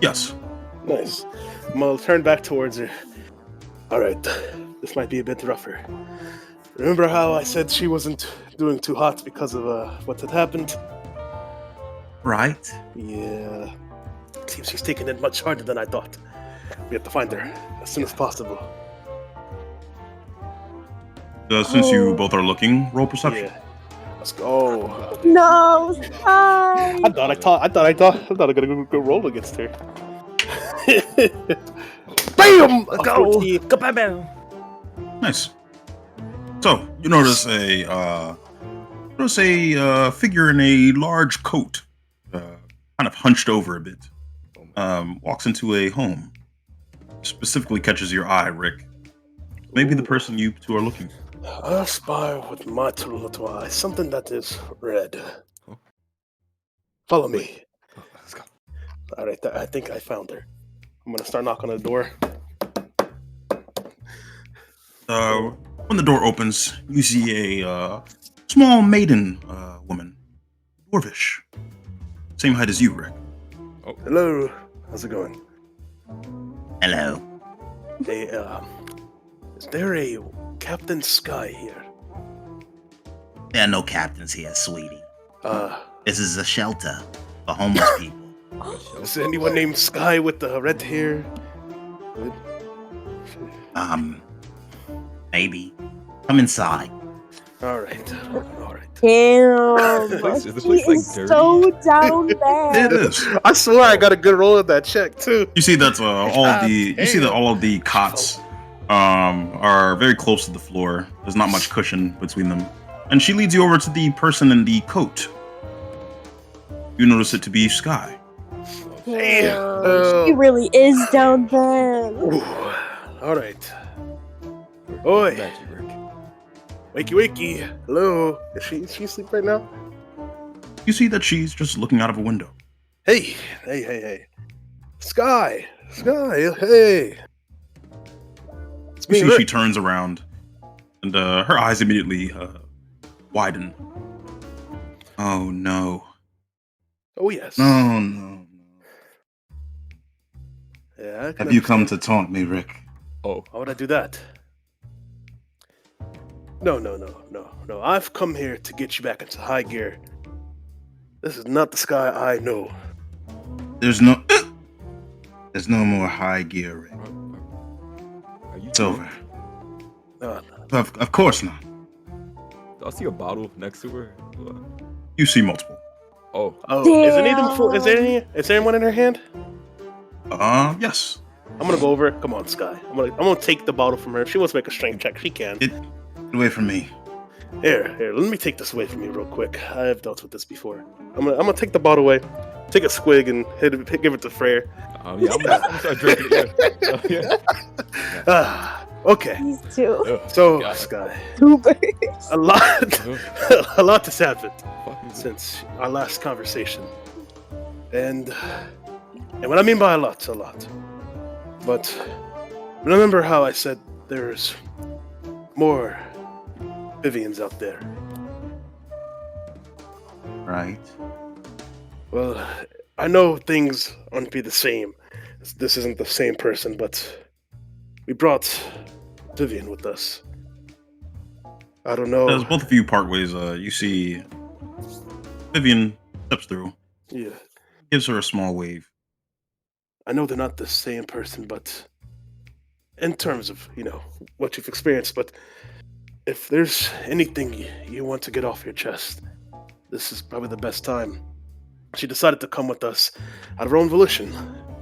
Yes. Nice. I'm gonna turn back towards her. All right, this might be a bit rougher. Remember how I said she wasn't doing too hot because of what had happened? Right. Yeah. Seems she's taking it much harder than I thought. We have to find her as soon as possible. Since you both are looking, roll perception. Yeah. Let's go. No, Sky. I thought I got a good roll against her. Bam! Let's go. 14. Nice. So you notice a figure in a large coat, kind of hunched over a bit, walks into a home. Specifically catches your eye, Rick. Maybe the person you two are looking for. I spy with my two little eyes something that is red. Follow me. Let's go. All right, I think I found her. I'm gonna start knocking on the door. When the door opens, you see a small maiden woman, dwarvish, same height as you, Rick. Hello. How's it going? Hello. Hey, is there a Captain Sky here? There are no captains here, sweetie. Uh, This is a shelter for homeless people. is there anyone named Sky with the red hair? Maybe. Come inside. All right. Damn. The place She like is dirty. so down bad. It is. I swear I got a good roll of that check too. You see that all of the cots are very close to the floor. There's not much cushion between them. And she leads you over to the person in the coat. You notice it to be Sky. Damn. She really is down bad. Ooh. All right. Oi. Magic, Rick. Wakey. Hello. Is she asleep right now? You see that she's just looking out of a window. Hey. Sky. Hey. It's You me, see Rick. she turns around, and her eyes immediately widen. Oh no. Oh, yes. No. Yeah, I can Have you come understand. to taunt me, Rick? Oh, Why would I do that? No. I've come here to get you back into high gear. This is not the Sky I know. There's no more high gear, Rick. are you? It's over. No. Of course not. Do I see a bottle next to her? You see multiple. Oh, Oh, is any of them full? Is there anyone in her hand? Yes. I'm gonna go over. Come on, Sky. I'm gonna take the bottle from her. If she wants to make a strength check, she can. Get away from me. Here. Let me take this away from you real quick. I have dealt with this before. I'm gonna take the bottle away, take a swig, and give it to Freyr. yeah, I'm gonna start drinking it. Yeah. Okay. These two. So, Got it. Sky, Tubers. a lot has happened Fuck me. since our last conversation, and what I mean by a lot's a lot. But remember how I said there's more Vivians out there? Right. Well, I know things aren't be the same. This isn't the same person, but we brought Vivian with us. I don't know. As both of you part ways, you see Vivian steps through, Yeah, gives her a small wave. I know they're not the same person, but in terms of, what you've experienced, but if there's anything you want to get off your chest, this is probably the best time. She decided to come with us out of her own volition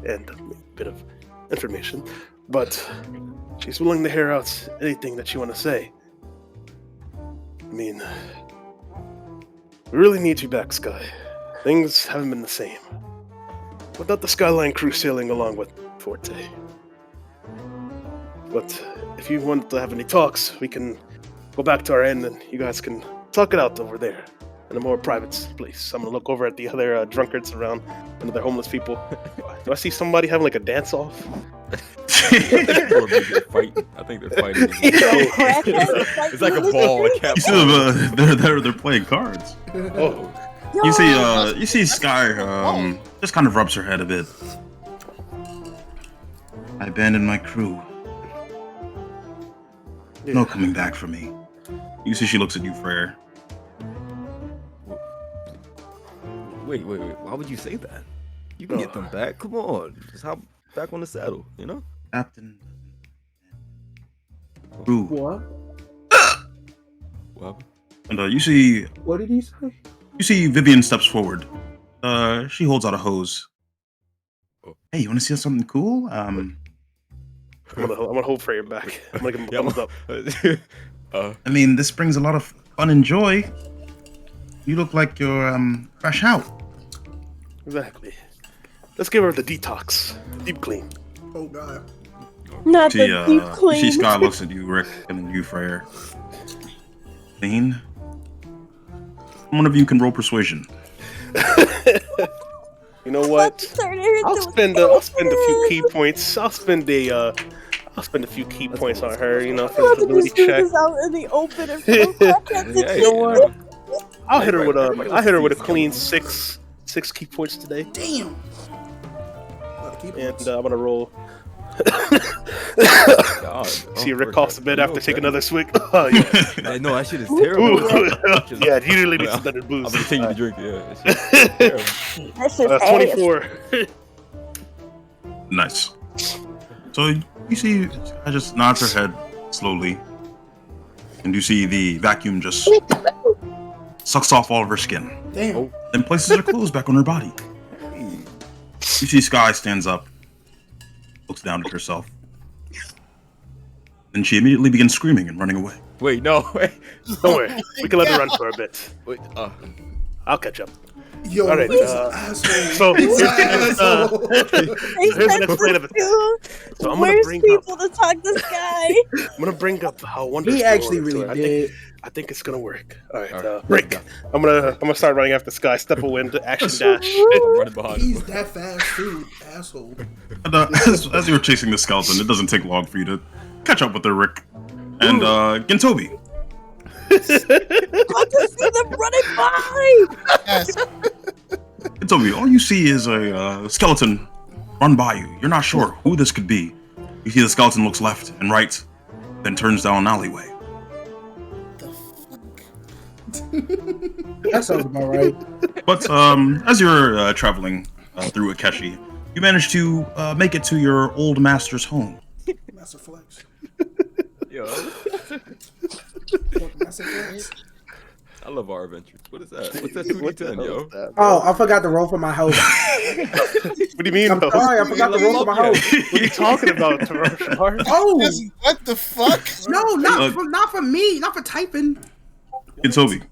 and a bit of information, but she's willing to hear out anything that you want to say. I mean, we really need you back, Sky. Things haven't been the same. Without the Skyline crew sailing along with Forte. But if you want to have any talks, we can go back to our end and you guys can talk it out over there in a more private place. I'm gonna look over at the other drunkards around and other homeless people. Do I see somebody having like a dance off? Or maybe they're fighting. I think they're fighting. It's like a ball. A cat You see ball. them, they're playing cards. Oh, You see Sky just kind of rubs her head a bit. I abandoned my crew. No coming back for me. You see she looks at you, Frere. Wait. Why would you say that? You can get them back. Come on. Just hop back on the saddle, you know? Captain. Crew. What? Well, And you see What did he say? Vivian steps forward. She holds out a hose. Oh. Hey, you want to see something cool? I'm gonna hold Freya back. I'm gonna give him a yeah, thumbs up. I mean, this brings a lot of fun and joy. You look like you're fresh out. Exactly. Let's give her the detox. Deep clean. Oh God. Not See, the deep you see clean. Sky looks at you, Rick, and you, Frere. Clean. One of you can roll persuasion. You know what? I'll spend a few key points. I'll spend a few key points on her, you know, for the ability check. out in the open and yeah, you know what? I'll hit her with a clean six key points today. Damn. Keep And I'm gonna roll. God. See Rick off the bed after taking another swig. Oh yeah. Man, no, that shit is terrible. Just- Yeah, you really need I'm some better booze. gonna continue to drink. Yeah, that shit is terrible. 24. Nice. So you see, I just nods her head slowly, and you see the vacuum just sucks off all of her skin, Damn. then places her clothes back on her body. You see Sky stands up, looks down at herself, then she immediately begins screaming and running away. Wait, no, wait. Don't worry, we can let her run for a bit. Wait, I'll catch up. Yo, All right, he's an asshole. So He's here's an asshole. the next plan of it. So I'm gonna Worst bring people to talk this guy. I'm gonna bring up how wonderful He actually it was. really I did. think it's gonna work. All right, All right. Rick. I'm gonna start running after Sky. Step away into action dash. I'm running behind He's him. that fast too, asshole. And, as you were chasing the skeleton, it doesn't take long for you to catch up with her, Rick. And Gintobi. I just see them running by. Yes. Gintobi, all you see is a skeleton run by you. You're not sure who this could be. You see the skeleton looks left and right, then turns down an alleyway. That sounds about right. But as you're traveling through Akeshi, you manage to make it to your old master's home. Master Flex. Yo, Fuck, Master Flex. I love our adventures. What is that? What's that 2d10, yo? Oh, I forgot to roll for my host. What do you mean? I'm though? sorry, I forgot to roll for my host. What are you talking about, Tarosh? Oh What the fuck? no, not for me, not for typing. Gintobi,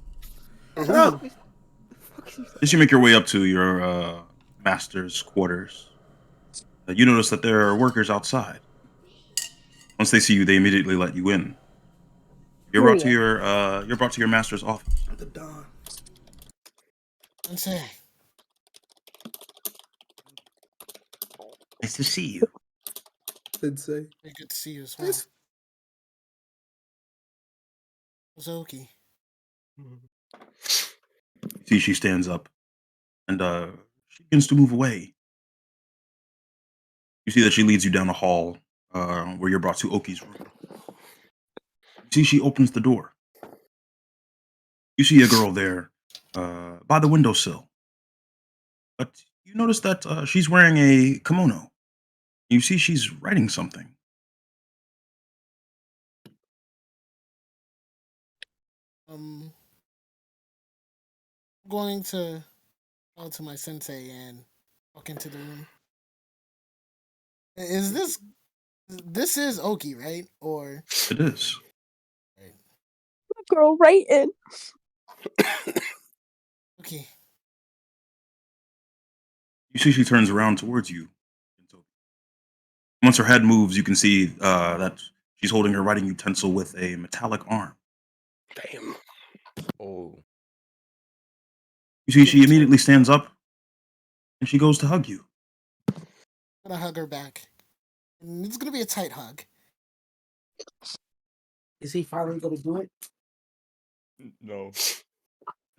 No. as you make your way up to your master's quarters, you notice that there are workers outside. Once they see you, they immediately let you in. You're brought to your master's office. The Don. Nice to see you. Did say. Good to see you as well. Zoki. See, she stands up, and she begins to move away. You see that she leads you down a hall where you're brought to Oki's room. You see, she opens the door. You see a girl there by the windowsill. But you notice that she's wearing a kimono. You see she's writing something. going to go to my sensei and walk into the room. Is this is Oki, right? Or It is. Girl, right in. okay. You see she turns around towards you. Once her head moves, you can see that she's holding her writing utensil with a metallic arm. Damn. Oh. You see she immediately stands up and she goes to hug you. I'm gonna hug her back. And it's gonna be a tight hug. Is he finally gonna do it? No.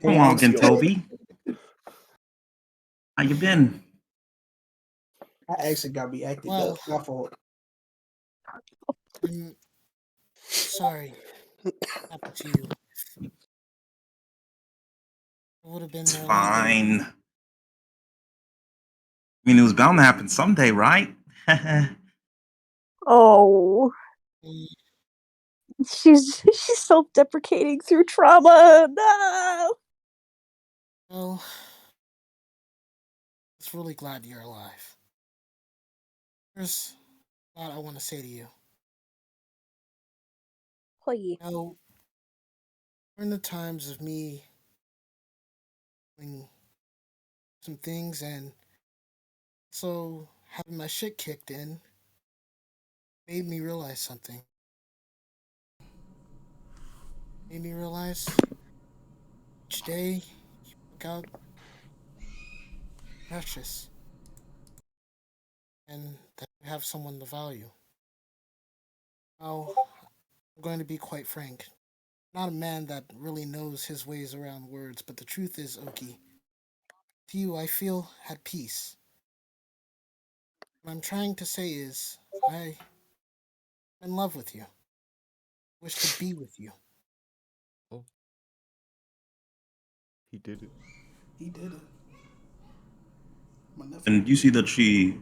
Come on, Gintobi. How you been? I actually got me acting Well- up. My fault. I'm sorry. Happened to you. It would have been It's no fine. I mean, it was bound to happen someday, right? Oh, Mm, she's self-deprecating through trauma. No. Well, I'm just really glad you're alive. There's a lot I want to say to you. Hoy. Now, during the times of me doing some things and so having my shit kicked in made me realize something. Made me realize each day you look out precious and that you have someone to value. Now, I'm going to be quite frank. Not a man that really knows his ways around words, but the truth is, Oki, to you I feel at peace. What I'm trying to say is, I'm in love with you. Wish to be with you. Oh. He did it. He did it. My nephew. And you see that she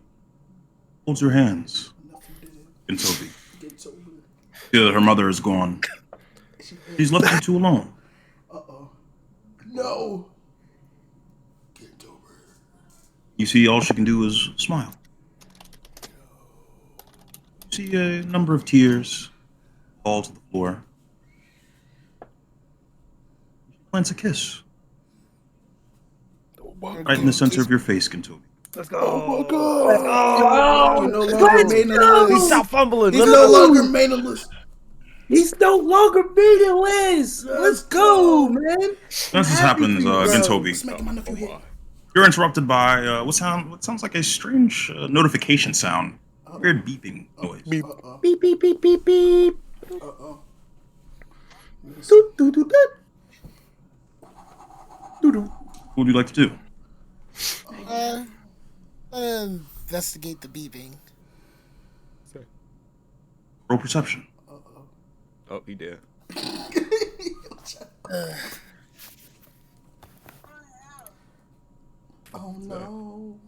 holds your hands My nephew did it. in Toby. Get sober. Her mother is gone. She's left you two alone. Uh-oh. No. Get sober. You see all she can do is smile. You see a number of tears fall to the floor. She plants a kiss right in the center of your face, Gintobi. Let's go. Oh my god. Let's go. You're no longer made on the He list. stopped fumbling. He's Let's no go. longer made on the list. He's no longer meaningless. Let's go, man. As this happens, Gintobi, Smacking my nephew hit. you're interrupted by what sounds like a strange notification sound. Weird beeping noise. Uh-oh. Beep beep beep beep beep. Uh-oh. Doot doot doot doot. What would you like to do? Investigate the beeping. Roll perception. Oh, he did. Oh no.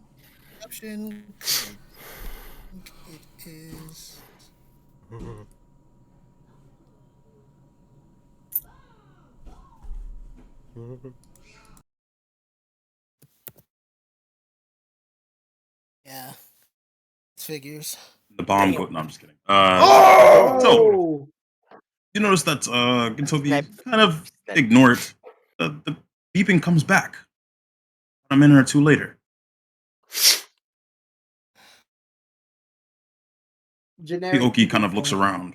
Option. It is. Yeah. Figures. The bomb goes. No, I'm just kidding. Oh! So you notice that Gintobi kind of ignore it. The beeping comes back a minute or two later. Generic. Oki kind of looks around.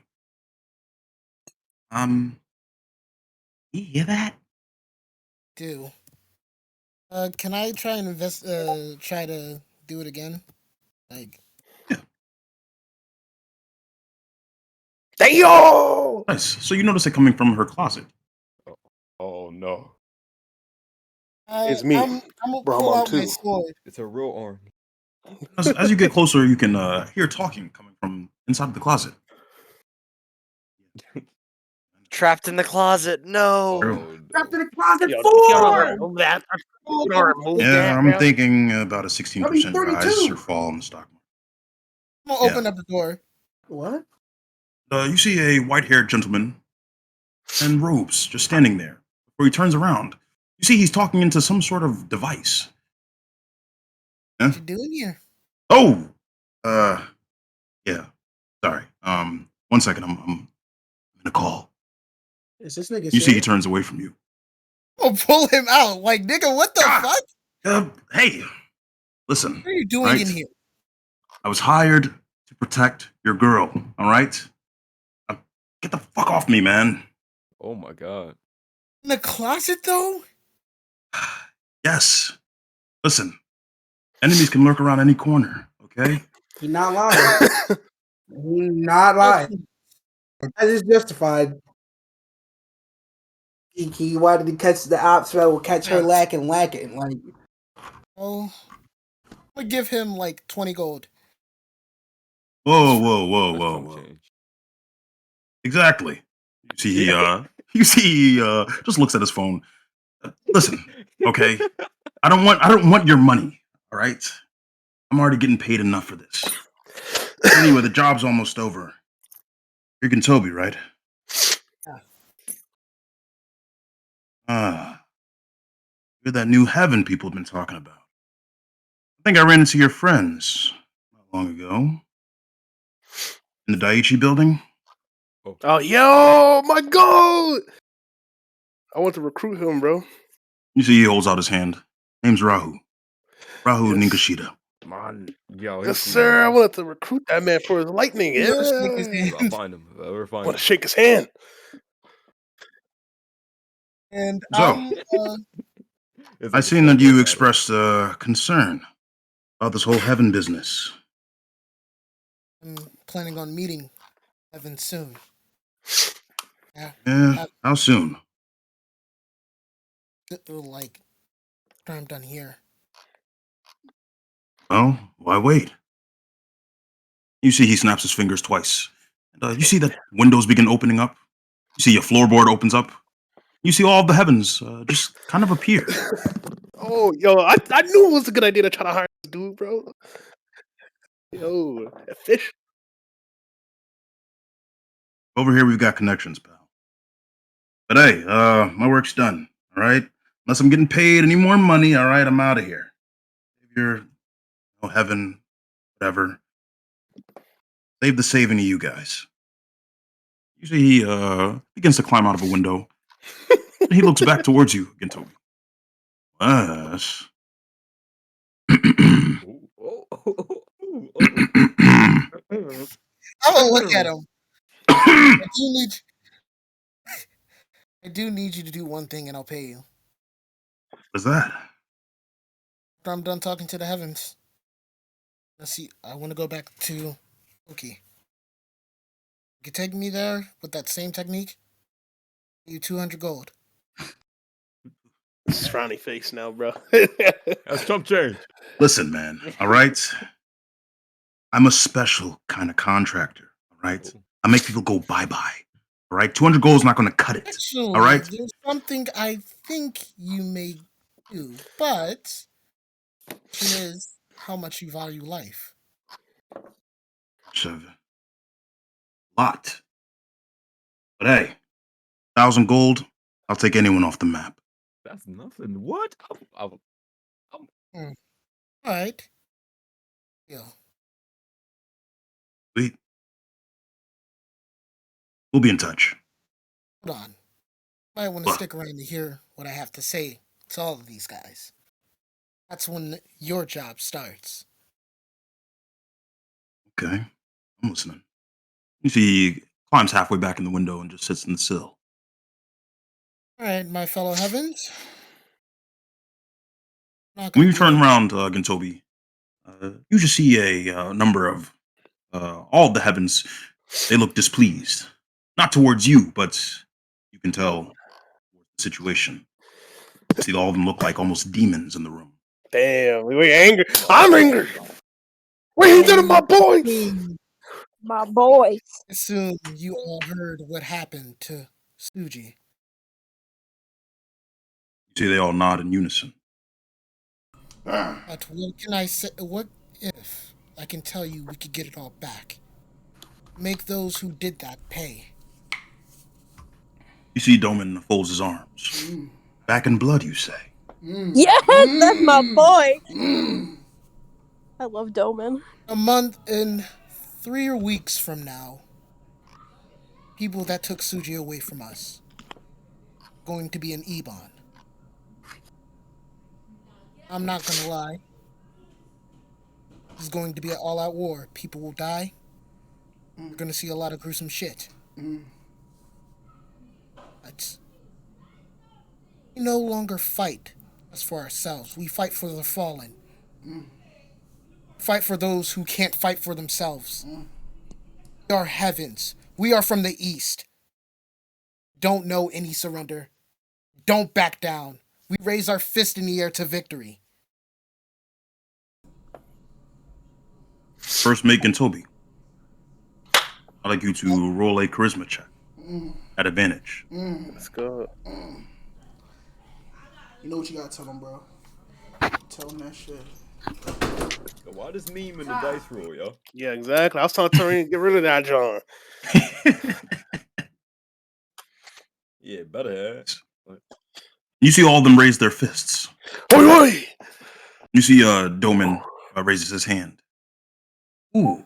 You hear that? Do. Can I try and try to do it again? Like. Damn! Nice. So you notice it coming from her closet. Oh no. It's me. I'm gonna Bro, I'm pull on out my two. sword. It's a real arm. As you get closer, you can hear talking coming from inside the closet. Trapped in the closet. No. Oh, Trapped in no. the closet Yo, four. remove that. You don't remove Yeah, that, I'm bro. thinking about a 16% 32. rise or fall in the stock market. I'm gonna open up the door. What? You see a white-haired gentleman in robes just standing there. Before he turns around, You see, he's talking into some sort of device. Huh? What you doing here? Oh, yeah. Sorry. 1 second. I'm in a call. Is this nigga You see, he serious? turns away from you. Oh, pull him out. Like, nigga, what the Ah! fuck? Hey, listen. What are you doing right? in here? I was hired to protect your girl. All right. Now, get the fuck off me, man. Oh my god. In the closet, though? Yes. Listen. Enemies can lurk around any corner. Okay. He not lying. He not lying. That is justified. He wanted to catch the ops that will catch her lacking. Like, Oh, I'm gonna give him like 20 gold. Whoa, whoa, whoa, That's whoa, chump whoa. change. Exactly. You see, he just looks at his phone. Listen, okay. I don't want your money. All right. I'm already getting paid enough for this. Anyway, the job's almost over. You're Toby, right? Yeah. Ah, you're that new heaven people have been talking about. I think I ran into your friends not long ago in the Daiichi building. Oh, yo, my gold! I want to recruit him, bro. You see, he holds out his hand. Name's Rahu. Rahu Yes. Ningashita. Man, yo, Yes, sir. I wanted to recruit that man for his lightning. You Yeah. gotta shake his hand. I'll find him. We're I fine. want to shake his hand. And So, I seen that you expressed concern about this whole heaven business. I'm planning on meeting Evan soon. Yeah, how soon? Like, after I'm done here. Well, why wait? You see, he snaps his fingers twice. And, you see that windows begin opening up. You see a floorboard opens up. You see all the heavens just kind of appear. Oh, yo, I knew it was a good idea to try to hire this dude, bro. Yo, that fish. Over here, we've got connections, pal. But hey, my work's done. All right. Unless I'm getting paid any more money, all right, I'm out of here. If you're, heaven, whatever. Save the saving of you guys. You see, he begins to climb out of a window. He looks back towards you, Gintobi. Yes. I'm gonna look at him. I do need you to do one thing, and I'll pay you. What's that? After I'm done talking to the heavens. Let's see. I want to go back to Oki. You can take me there with that same technique. You 200 gold. This is frowny face now, bro. That's chump change. Listen, man, all right? I'm a special kind of contractor, all right? I make people go bye-bye, all right? 200 gold is not going to cut it, Actually, all right? there's something I think you may do, but the question is how much you value life. Lot. But hey, 1,000 gold, I'll take anyone off the map. That's nothing. What? All right. Yeah. Sweet. We'll be in touch. Hold on. Might want to stick around to hear what I have to say to all of these guys. That's when your job starts. Okay, I'm listening. You see, he climbs halfway back in the window and just sits in the sill. All right, my fellow heavens. When you turn around, Gintobi, you just see a number of all of the heavens. They look displeased. Not towards you, but you can tell the situation. See, all of them look like almost demons in the room. Damn, we angry. I'm angry. What he did to my boys? My boys. Assume you all heard what happened to Suji. You see, they all nod in unison. But what can I say? What if I can tell you we could get it all back? Make those who did that pay. You see Doman folds his arms. Back in blood, you say? Yes, that's my boy. I love Doman. A month and 3 weeks from now, people that took Suji away from us going to be an Ebon. I'm not gonna lie. This is going to be an all-out war. People will die. You're gonna see a lot of gruesome shit. But we no longer fight us for ourselves. We fight for the fallen. Fight for those who can't fight for themselves. We are heavens. We are from the east. Don't know any surrender. Don't back down. We raise our fist in the air to victory. First mate and Toby. I'd like you to roll a charisma check at advantage. Let's go. You know what you gotta tell them, bro. Tell them that shit. Why does meme in the dice roll, yo? Yeah, exactly. I was talking to her and get rid of that, John. Yeah, better. You see all of them raise their fists. Oi, oi! You see Doman raises his hand. Ooh,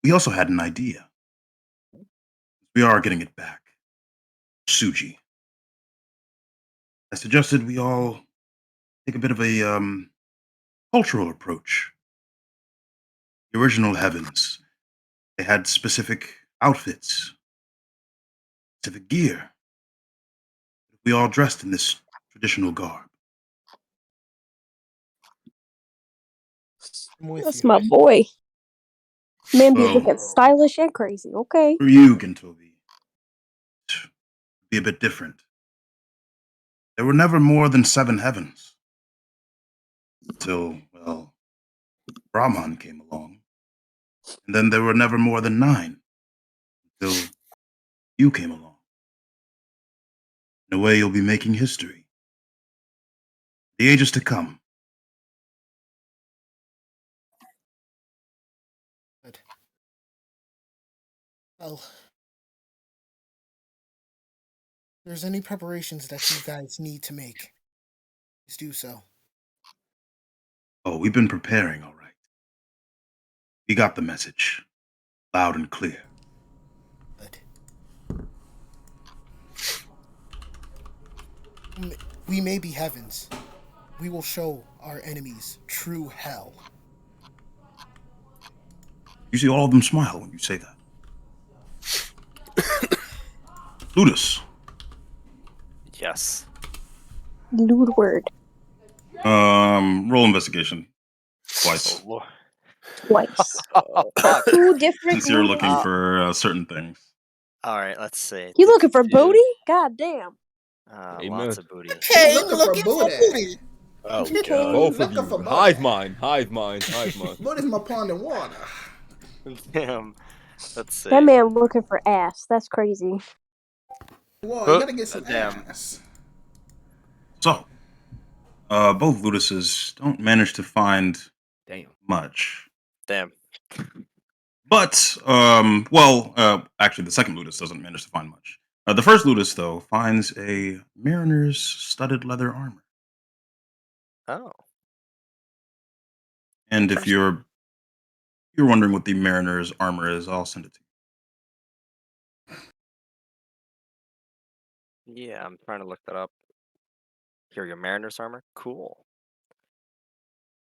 we also had an idea. We are getting it back. Suji. I suggested we all take a bit of a cultural approach. The original heavens, they had specific outfits, specific gear. We all dressed in this traditional garb. I'm with That's you. my boy. Man be Well- looking stylish and crazy. Okay. For you, Gintobi, be a bit different. There were never more than 7 heavens. Until, well, Brahman came along. And then there were never more than 9. Until you came along. In a way, you'll be making history. The ages to come. Good. Well, if there's any preparations that you guys need to make, please do so. Oh, we've been preparing, all right. We got the message. Loud and clear. Good. We may be heavens. We will show our enemies true hell. You see all of them smile when you say that. Ludus. Yes. Lewd word. Roll investigation. Oh, Twice. Lord. Twice. Oh, fuck. 2 different. Since you're looking movies. for certain things. All right, let's see. You looking for Yeah. booty? God damn. Amen. Lots of booty. Okay, Looking for booty. Oh, Okay. God. Both of Looking for you. both. Hive mind. Hive mind. Hive mind. What is my pond in water? Damn. Let's see. That man looking for ass. That's crazy. Whoa, you gotta get some Damn. ass. So, both Luduses don't manage to find Damn. much. Damn. But, actually, the second Ludus doesn't manage to find much. The first Ludus, though, finds a mariner's studded leather armor. Oh. And if you're wondering what the mariner's armor is, I'll send it to you. Yeah, I'm trying to look that up. Here, your mariner's armor. Cool.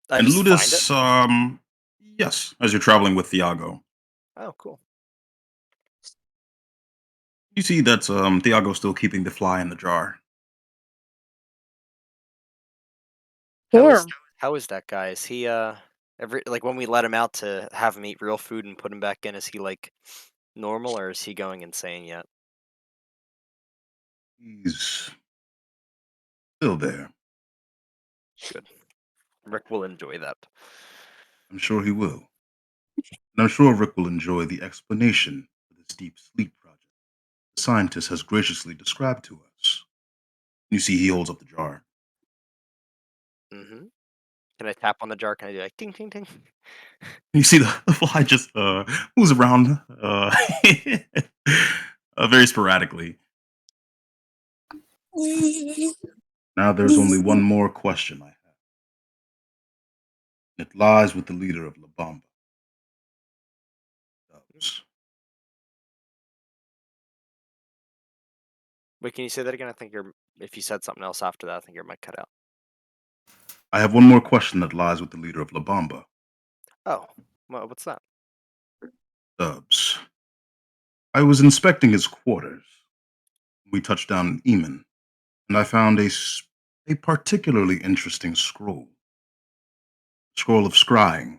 I And just find Ludus, it? yes, as you're traveling with Thiago, Oh, cool. you see that Thiago's still keeping the fly in the jar. Damn. How is that guy? Is he every like when we let him out to have him eat real food and put him back in, is he like normal or is he going insane yet? He's still there. Good. Rick will enjoy that. I'm sure he will. And I'm sure Rick will enjoy the explanation for this deep sleep project the scientist has graciously described to us. You see, he holds up the jar. Mm-hmm. Can I tap on the jar? Can I do like ting ting ting? You see the fly just moves around very sporadically. Now there's only one more question I have. It lies with the leader of La Bamba. Dubs. Wait, can you say that again? I think if you said something else after that, I think your mic cut out. I have one more question that lies with the leader of La Bamba. Oh, what's that? Dubs. I was inspecting his quarters. We touched down in Eamon, and I found a particularly interesting scroll. Scroll of scrying.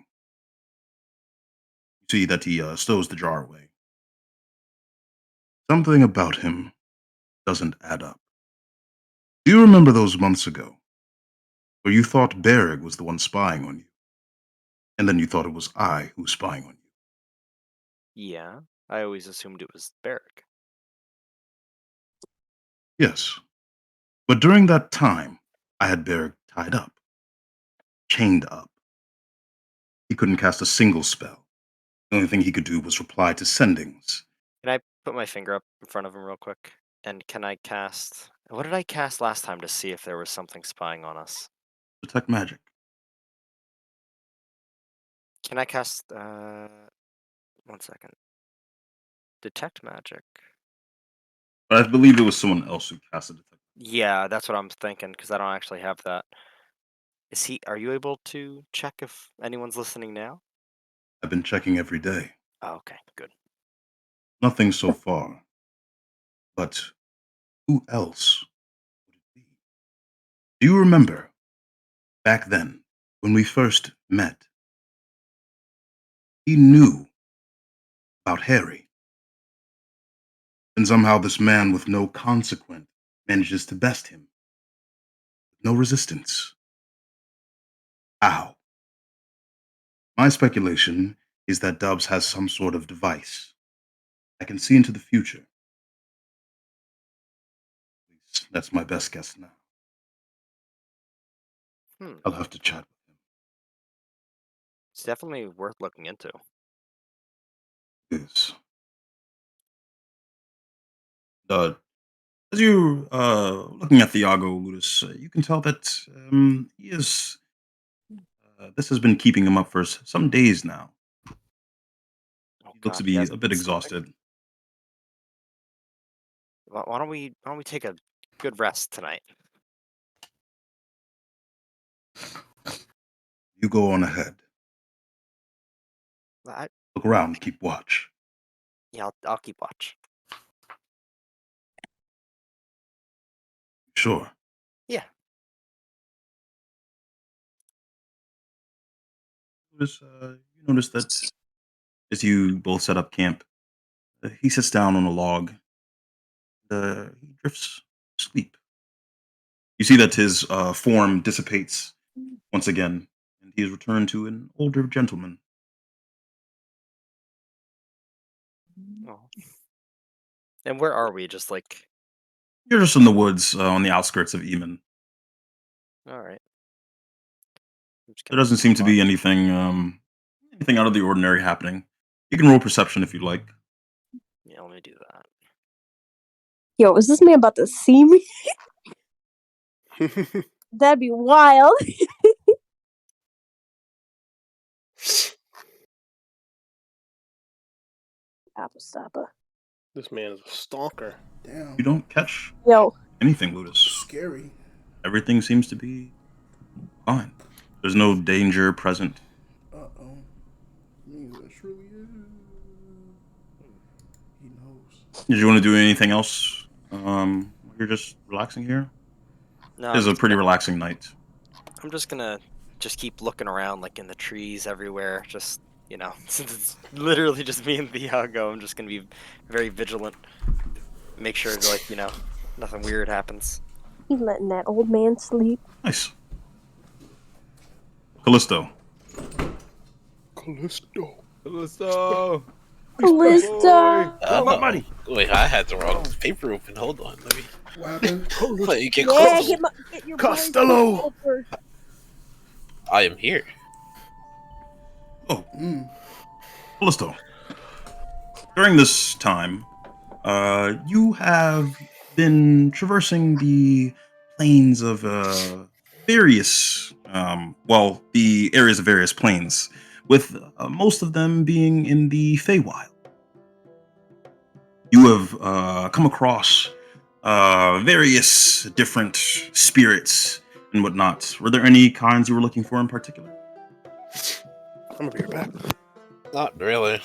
You see that he stows the jar away. Something about him doesn't add up. Do you remember those months ago where you thought Berrig was the one spying on you, and then you thought it was I who was spying on you? Yeah, I always assumed it was Barrick. Yes. But during that time, I had Berrig tied up, chained up. He couldn't cast a single spell. The only thing he could do was reply to sendings. Can I put my finger up in front of him real quick? And can I cast... What did I cast last time to see if there was something spying on us? Detect magic. Can I cast... 1 second. Detect magic. But I believe it was someone else who casted detect. Yeah, that's what I'm thinking, because I don't actually have that. Are you able to check if anyone's listening now? I've been checking every day. Oh, okay, good. Nothing so far. But who else would it be? Do you remember back then when we first met? He knew about Harry. And somehow this man with no consequence manages to best him. No resistance. How? My speculation is that Dubs has some sort of device that can see into the future. At least that's my best guess now. I'll have to chat with him. It's definitely worth looking into. It is. As you're looking at Thiago Ludus, you can tell that he is. This has been keeping him up for some days now. Oh, He looks to God, be he a hasn't bit been sleeping? exhausted. Why don't we take a good rest tonight? You go on ahead. I, Look around, keep watch. yeah, I'll keep watch. Sure. Yeah. You notice that as you both set up camp, he sits down on a log. He drifts asleep. You see that his form dissipates once again, and he is returned to an older gentleman. Oh. And where are we? Just like... You're just in the woods on the outskirts of Eamon. All right. There doesn't seem to be anything out of the ordinary happening. You can roll perception if you'd like. Yeah, let me do that. Yo, is this man about to see me? That'd be wild. Apple stopper. This man is a stalker. Damn. You don't catch Yo, anything, Ludus. Scary. Everything seems to be fine. There's no danger present. Uh-oh. Means that surely is. He knows. Did you want to do anything else? You're just relaxing here? No, It is a pretty relaxing night. I'm just gonna keep looking around, like in the trees everywhere. Just, since it's literally just me and Thiago, I'm just gonna be very vigilant. Make sure, like, nothing weird happens. he's letting that old man sleep. Nice. Callisto. Callisto. Callisto! Callisto! My money. Wait, I had the wrong paper open. Hold on, let me. What happened? Wait, you get Yeah, close. get your Costello! boys over. I am here. Oh, Callisto. During this time, you have been traversing the planes of various, the areas of various planes, with most of them being in the Feywild. You have come across various different spirits and whatnot. Were there any kinds you were looking for in particular? I'm gonna be right back. Not really.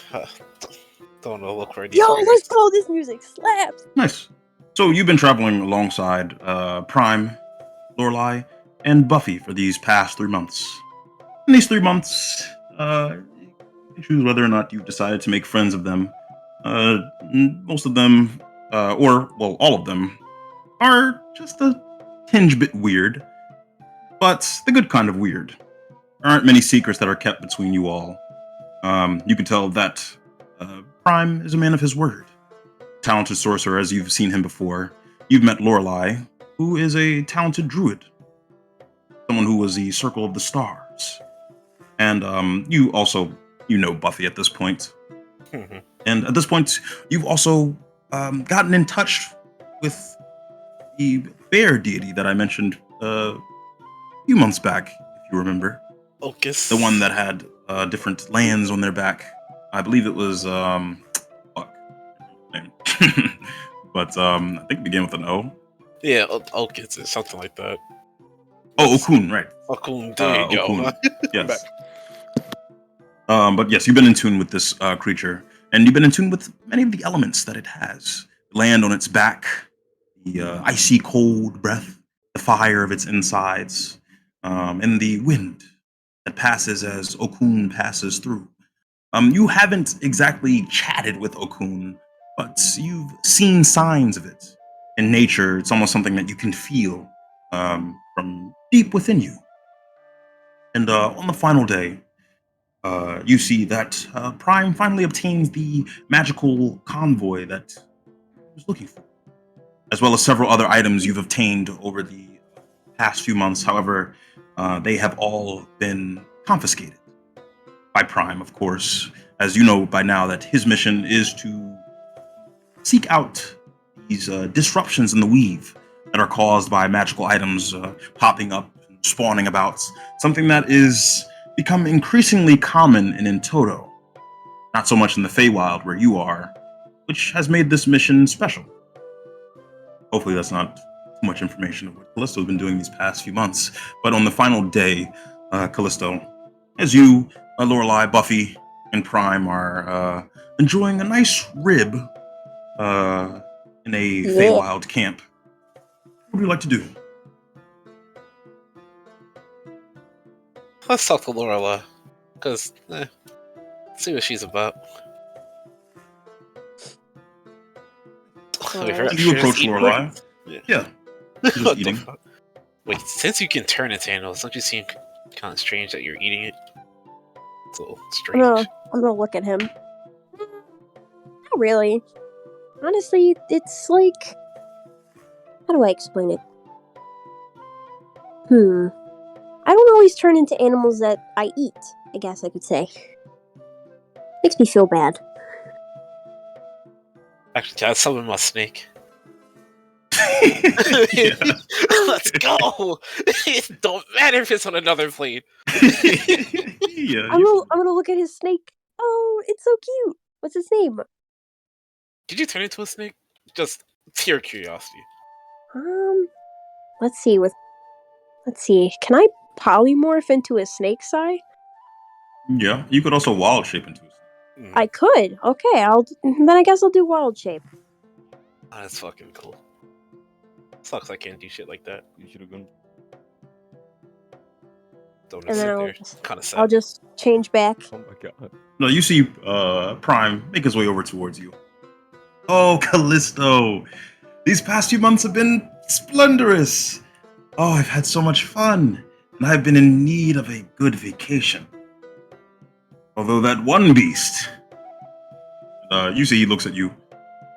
Don't know. Look for any. Yo, spirits. let's go! This music slaps! Nice. So you've been traveling alongside Prime, Lorelei, and Buffy for these past 3 months. In these 3 months, you can choose whether or not you've decided to make friends of them. Most of them, all of them, are just a tinge bit weird, but the good kind of weird. There aren't many secrets that are kept between you all. You can tell that Prime is a man of his word. Talented sorcerer, as you've seen him before. You've met Lorelei, who is a talented druid. Someone who was the Circle of the Stars. And you know Buffy at this point. Mhm. And at this point, you've also gotten in touch with the bear deity that I mentioned a few months back, if you remember. Focus. The one that had different lands on their back. I believe it was fuck. Name. But I think it began with an O. Yeah, Okins or something like that. Oh, Okun, right. Okun, there you go. Okun. Yes. But yes, you've been in tune with this creature, and you've been in tune with many of the elements that it has. Land on its back, the icy cold breath, the fire of its insides, and the wind that passes as Okun passes through. You haven't exactly chatted with Okun, but you've seen signs of it. In nature, it's almost something that you can feel from deep within you. And on the final day, you see that Prime finally obtains the magical convoy that he was looking for, as well as several other items you've obtained over the past few months. However, they have all been confiscated by Prime, of course, as you know by now that his mission is to seek out these disruptions in the weave that are caused by magical items popping up and spawning about, something that is become increasingly common in Toto, not so much in the Feywild where you are, which has made this mission special. Hopefully that's not too much information of what Callisto's been doing these past few months, but on the final day, Callisto, as you, Lorelei, Buffy, and Prime are enjoying a nice rib in a Feywild camp, what would you like to do? Let's talk to Lorelei, because see what she's about. Wait, You approach Lorelei. Yeah. Just What the eating. fuck? Wait, since you can turn into animals, don't you seem kind of strange that you're eating it? It's a little strange. I'm gonna look at him. Not really. Honestly, it's like... How do I explain it? I don't always turn into animals that I eat, I guess I could say. Makes me feel bad. Actually, can I summon my snake? Yeah. Let's go! It don't matter if it's on another plane. Yeah. I'm gonna look at his snake. Oh, it's so cute. What's his name? Did you turn into a snake? Just pure curiosity. Let's see. Can I polymorph into a snake's eye? Yeah. You could also wild shape into a snake. I could. Okay, then I guess I'll do wild shape. Oh, that's fucking cool. Sucks I can't do shit like that. You should have gone. Don't And sit then there. Kind of sad. I'll just change back. Oh my god. No, you see Prime make his way over towards you. Oh, Callisto! These past few months have been splendorous! Oh, I've had so much fun, and I've been in need of a good vacation. Although that one beast... you see he looks at you,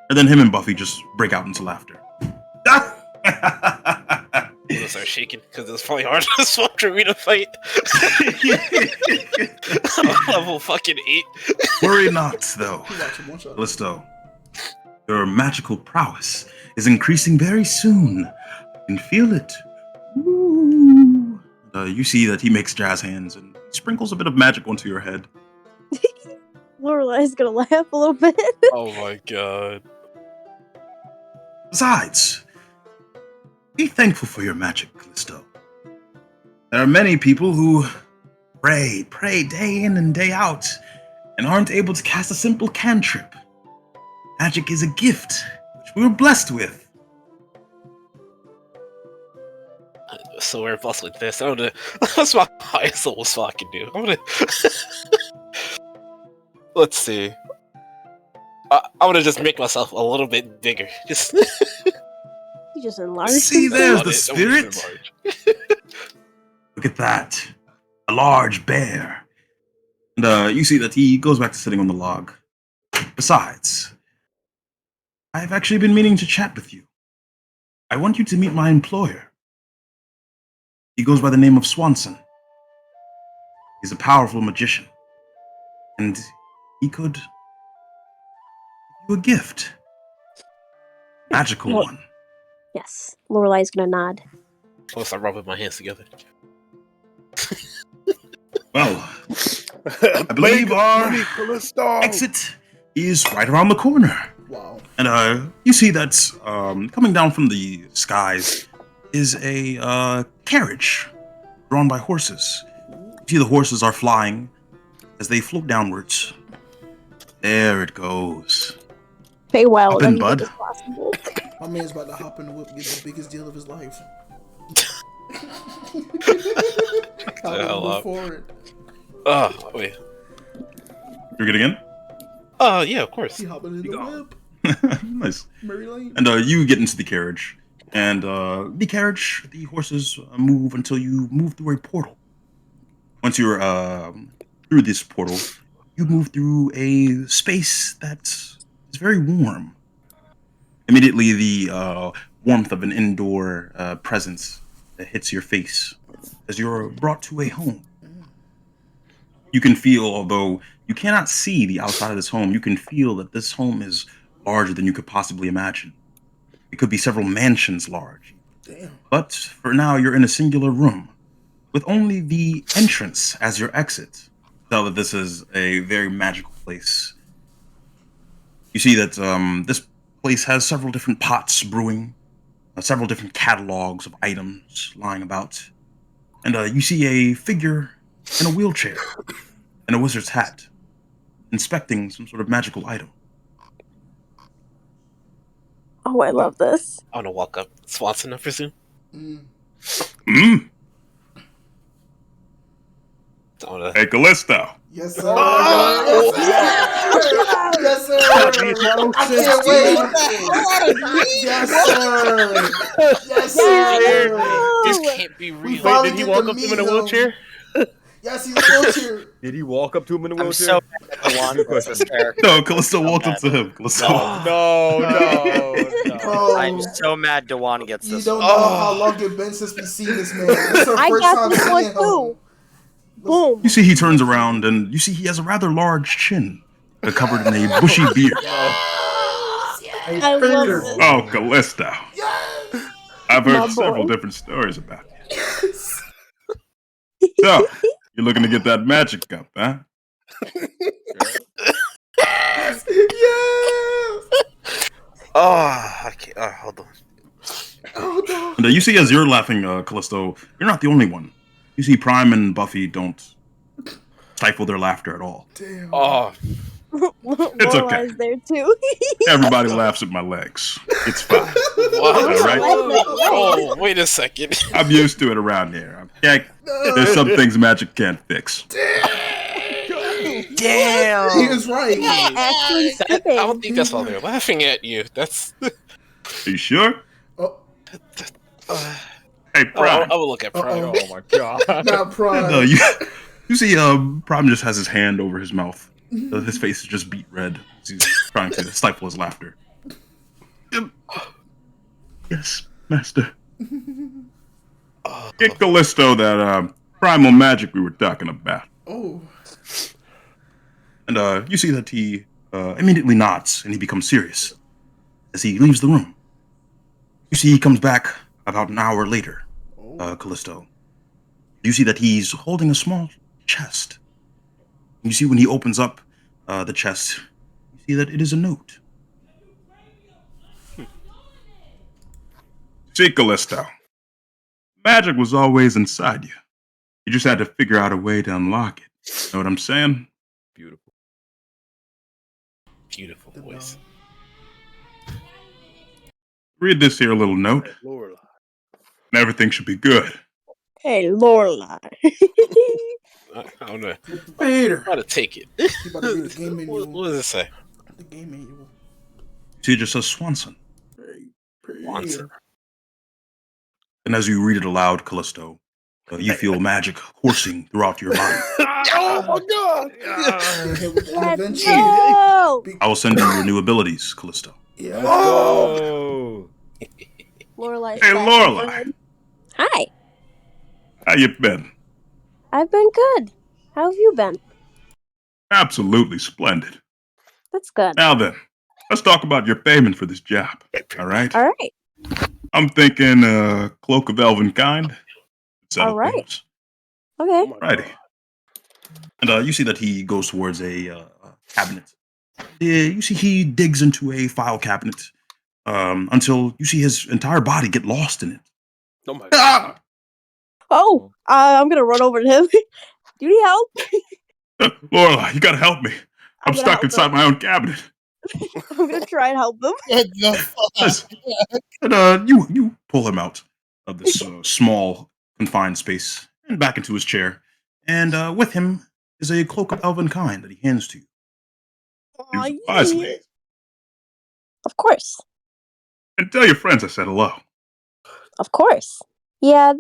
and then him and Buffy just break out into laughter. I'm gonna start shaking because it's probably hard as fuck for me to fight. I'm level fucking 8. Worry not, though. You watch him one shot. Callisto, your magical prowess is increasing very soon. can feel it. Ooh. You see that he makes jazz hands and sprinkles a bit of magic onto your head. Lorelai's gonna laugh a little bit. Oh my god. Besides, be thankful for your magic, Callisto. There are many people who pray day in and day out, and aren't able to cast a simple cantrip. Magic is a gift, which we were blessed with. So we're blessed with this. I'm gonna. That's my highest level spot I can do. I'm gonna. Let's see. I'm gonna just make myself a little bit bigger. Just. You just enlarged See, himself. there's the spirit. Look at that. A large bear. And you see that he goes back to sitting on the log. Besides, I've actually been meaning to chat with you. I want you to meet my employer. He goes by the name of Swanson. He's a powerful magician. And he could give you a gift. Magical Well- one. Yes, Lorelai's gonna nod. Plus, I'm rubbing my hands together. Well, I believe our exit is right around the corner. Wow. And you see that coming down from the skies is a carriage drawn by horses. You see the horses are flying as they float downwards. There it goes. Pay well, Hop in, anything bud. is possible. My man's about to hop in the whip and get the biggest deal of his life. How The hell move up. forward. Oh, wait. You're good again? Yeah, of course. He hopping in the whip. Nice. Mary Lane. And you get into the carriage. And the horses move until you move through a portal. Once you're through this portal, you move through a space that is very warm. Immediately, the warmth of an indoor presence hits your face as you're brought to a home. You can feel, although you cannot see the outside of this home, you can feel that this home is larger than you could possibly imagine. It could be several mansions large. Damn. But for now, you're in a singular room with only the entrance as your exit. Tell that this is a very magical place. You see that this place has several different pots brewing, several different catalogs of items lying about. And you see a figure in a wheelchair and a wizard's hat, inspecting some sort of magical item. Oh, I love this. I'm gonna walk up. Swanson, I presume? Mm. Mm. I'm gonna... Hey, Callisto. Yes, sir. Oh, Yes, sir. I can't wait. Yes, sir. Yes, sir. This can't be We real. finally Did he get walk to up to him meet in a wheelchair? Yes, he's in a wheelchair. Did he walk up to him in a I'm wheelchair? so mad at Dewan with this character. No, Callisto walked up to him. Callisto. No. Bro, I'm so mad Dewan gets you this don't one. know how long it's been since we seen this man. This is our I first got time this one seeing him. too. Boom. You see he turns around and you see he has a rather large chin, covered in a bushy beard. I love this. Oh, Callisto. Yes. I've My heard boy. several different stories about you. So, you're looking to get that magic up, huh? Yes. Oh, I can't. Hold on. Oh no. And you see as you're laughing, Callisto, you're not the only one. You see Prime and Buffy don't stifle their laughter at all. Damn. Oh, It's okay. Lorelai's there too. Everybody laughs at my legs. It's fine. what? All right. Oh, wait a second. I'm used to it around here. Okay? There's some things magic can't fix. Damn. He is right. Actually, I don't think that's why they're laughing at you. That's. Are you sure? Oh, Hey, Prime. I will look at Prime. Uh-oh. Oh my god. not pride. No, you see, Prime just has his hand over his mouth. His face is just beet red. He's trying to stifle his laughter. Yes, Master. Get Callisto that primal magic we were talking about. Oh. And you see that he immediately nods and he becomes serious as he leaves the room. You see he comes back about an hour later, Oh. Callisto, you see that he's holding a small chest. You see when he opens up the chest, you see that it is a note. See, Callisto, magic was always inside you. You just had to figure out a way to unlock it. Know what I'm saying? Beautiful. Beautiful The voice. Read this here little note, Lorelai. and everything should be good. Hey, Lorelai. I don't know Peter. how to take it. You about to read the game manual. What does it say? The game manual. See, it just says Swanson. Hey, Peter. Swanson. And as you read it aloud, Callisto, you feel magic coursing throughout your body. Oh my god! Get hit with the Let's intervention. go! I will send you your new abilities, Callisto. Yeah. Let's go. Lorelai. Hey, Lorelai, Hi. how you been? I've been good. How have you been? Absolutely splendid. That's good. Now then, let's talk about your payment for this job. All right? All right. I'm thinking cloak of elven kind. Settle All right. things. Okay. Oh my Righty. God. And you see that he goes towards a cabinet. You see he digs into a file cabinet until you see his entire body get lost in it. Oh my god. Ah! Oh, I'm gonna run over to him. Do you need help? Lorelai, you gotta help me. I'm gonna stuck help inside him. my own cabinet. I'm gonna try and help him. What the fuck? Yes. And you pull him out of this small confined space and back into his chair. And with him is a cloak of elven kind that he hands to you. Aw, Use it wisely. yeah. Of course. And tell your friends I said hello. Of course. Yeah,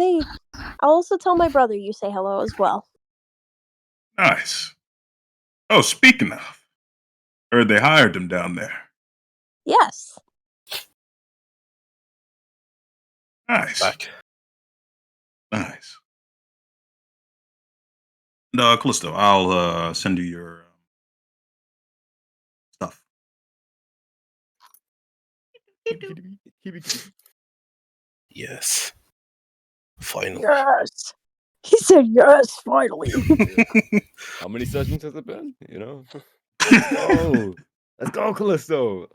I'll also tell my brother you say hello as well. Nice. Oh, speaking of, heard they hired him down there. Yes. Nice. Back. Nice. And Callisto, I'll send you your stuff. Yes. Finally. Yes. He said yes, finally. How many sessions has it been? You know? Oh, let's go, Callisto.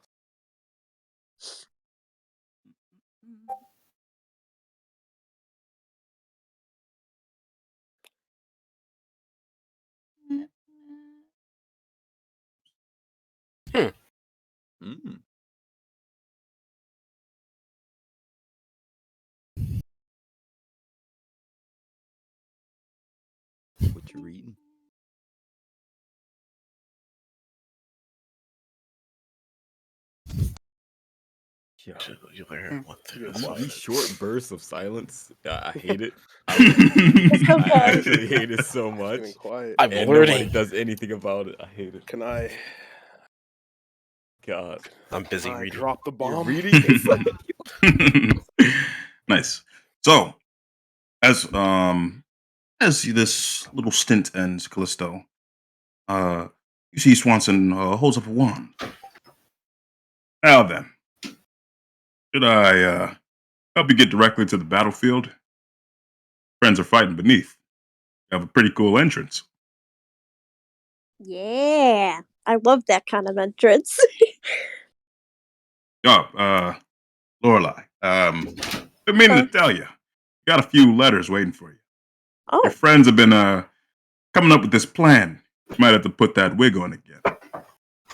Mm. What you reading? Yeah. You learn one thing. These short bursts of silence, I hate it. It's I okay. actually hate it so Getting much. quiet. I'm And nobody learning. does anything about it. I hate it. Can I God. I'm busy reading. drop the You're bomb? reading? It's like, Nice. So, as this little stint ends, Callisto, you see Swanson holds up a wand. Now then, should I help you get directly to the battlefield? Friends are fighting beneath. You have a pretty cool entrance. Yeah. I love that kind of entrance. Oh, Lorelai, been meaning to tell you. Got a few letters waiting for you. Oh, Your friends have been coming up with this plan. You might have to put that wig on again.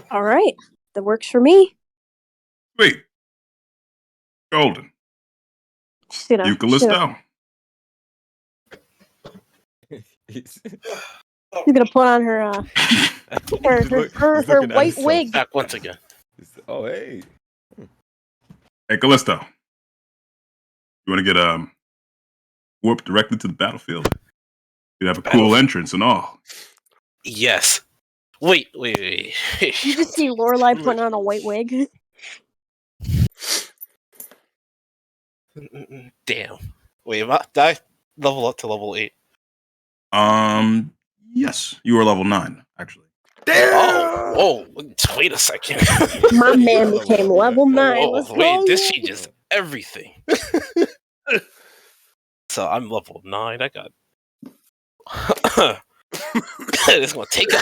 all right. That works for me. Sweet. Golden. She's gonna, You, Callisto? he's put on her her looking at white himself. wig. Back once again. Oh, hey. Hey, Callisto. You want to get warped directly to the battlefield? You have a cool entrance and all. Yes. Wait. You just see Lorelai putting on a white wig. Damn. Wait, did I level up to level 8? Yes, you are level 9, actually. Oh, wait a second. My man became level 9. Whoa, Let's wait, go. this changes everything. So I'm level 9. I got. It's gonna take a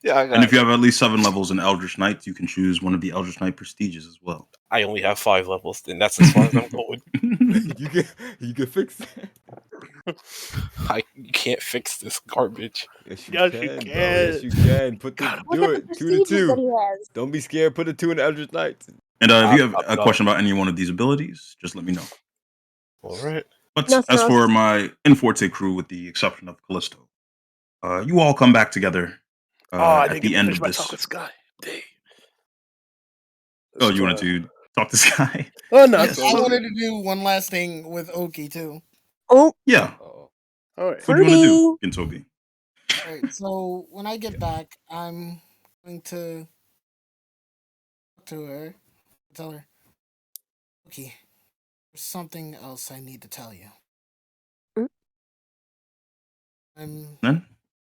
yeah, I And got. if you have at least 7 levels in Eldritch Knight, you can choose one of the Eldritch Knight prestiges as well. I only have 5 levels, and that's as far as I'm going. You can fix that. You can't fix this garbage. Yes, Yes, you bro. can. Yes, you can. Put the God. Look do at the it. 2 to prestiges that 2. he has. Don't be scared. Put a 2 in the Eldritch Knights. And if you have I'm a done. question about any one of these abilities, just let me know. All right. But Nothing as for else. my Inforte crew, with the exception of Callisto, you all come back together I at didn't get the to end finish of my this. talk with Sky. Dang. Oh, you wanted to talk to this guy? Oh no, Yes, it's I all wanted good. to do one last thing with Oki too. Oh, Yeah. Oh, All right. What do you want to do, Fruity. Gintobi? All right, so when I get back, I'm going to talk to her, tell her, okay, there's something else I need to tell you. Mm. I'm Then?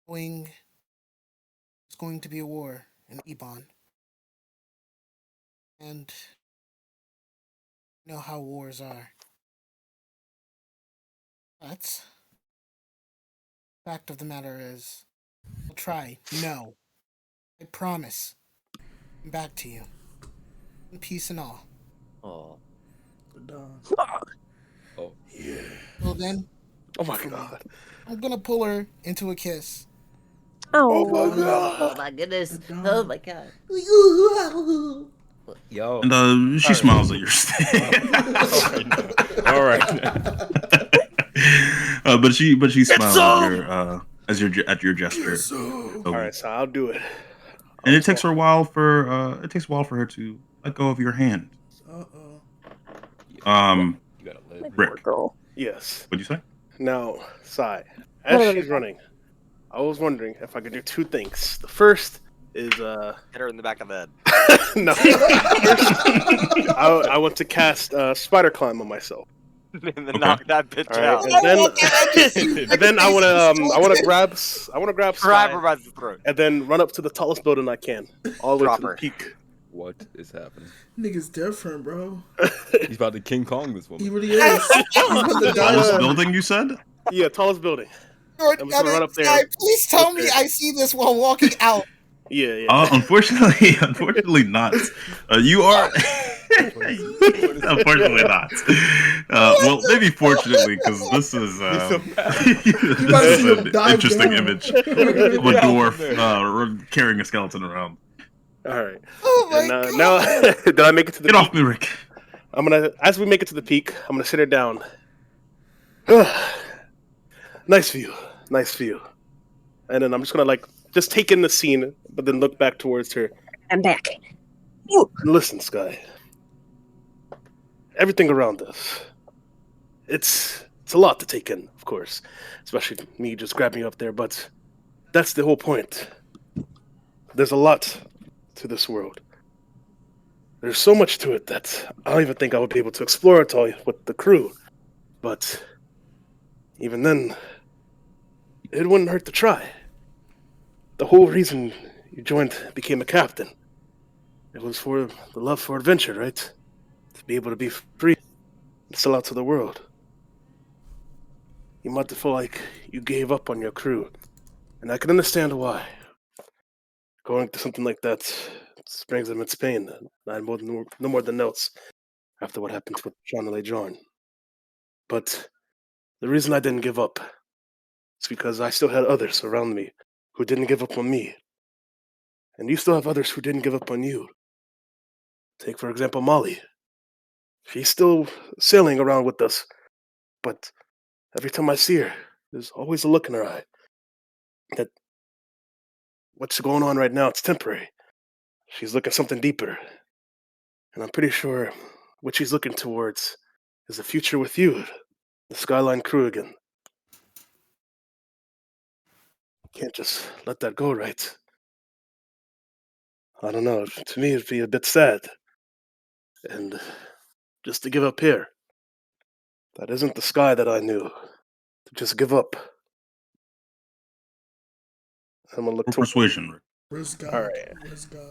going. There's going to be a war in Ebon, and you know how wars are. But fact of the matter is, I'll try. No, I promise. I'm back to you, in peace and all. oh, oh. Well then, Oh my for me. god. I'm gonna pull her into a kiss. Oh my Oh. god. my goodness. Done. Oh my god. Yo. And she All right. smiles at your stay. All right. But she smiles at some! your at your gesture. All Toby. right, so I'll do it. And I'll it takes her a while for her to let go of your hand. Uh-oh. Um, You gotta My live. poor Rick, girl. Yes. what'd you say? Now, Sai, What as about she's it? running, I was wondering if I could do 2 things. The first is Hit her in the back of the head. no. First, I want to cast Spider Climb on myself. And then Okay. knock that bitch All right, out. and then I want to grab Grab Sky her by the throat. and then run up to the tallest building I can, all the way Drop to the her. peak. What is happening? Nigga's different, bro. He's about to King Kong this He woman. really is. He's about to die. Tallest building, you said? Yeah, tallest building. Lord, I'm just gonna run up there. Sky, please tell Up me there. I see this while walking out. Yeah. Unfortunately not. You are. Unfortunately not. Well, maybe fortunately, because this is so bad. this about to is see him an dive interesting down. image of a Get down dwarf from there. carrying a skeleton around. All right. Oh my And god. now, did I make it to the Get peak? off me, Rick. I'm gonna, as we make it to the peak, I'm gonna sit her down. Nice view. And then I'm just gonna just take in the scene, but then look back towards her. I'm back. Listen, Sky. Everything around us. It's a lot to take in, of course, especially me just grabbing you up there. But that's the whole point. There's a lot to this world. There's so much to it that I don't even think I would be able to explore it all with the crew. But even then, it wouldn't hurt to try. The whole reason you became a captain, it was for the love for adventure, right? To be able to be free and sell out to the world. You might feel like you gave up on your crew, and I can understand why. Going to something like that brings them its pain, no more than else after what happened with John and John. But the reason I didn't give up is because I still had others around me who didn't give up on me. And you still have others who didn't give up on you. Take, for example, Molly. She's still sailing around with us, but every time I see her, there's always a look in her eye that what's going on right now, it's temporary. She's looking something deeper. And I'm pretty sure what she's looking towards is a future with you, the Skyline crew again. Can't just let that go, right? I don't know. To me, it'd be a bit sad. And just to give up here. That isn't the Sky that I knew. To just give up. I'm gonna look For to persuasion, Rick. Riz God. All right. Riz God.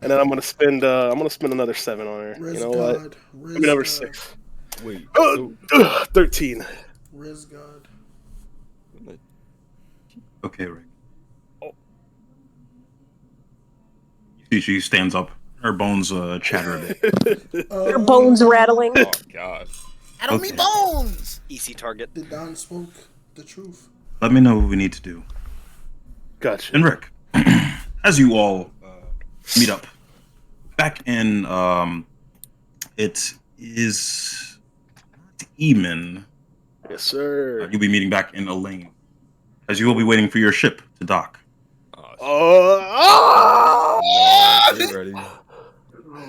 And then I'm gonna spend another 7 on her. Riz You know what? God. Riz Give me number God. 6. Wait. Oh, 13. Riz God. Okay, Rick. Oh. You see, she stands up. Her bones chatter a bit. Your bones rattling. Oh God. I don't mean Okay. bones. Easy target. The Don spoke the truth. Let me know what we need to do. Gotcha. And Rick, as you all meet up, back in it is Eamon. Yes, sir. You'll be meeting back in Elaine, as you will be waiting for your ship to dock. Oh, get ready.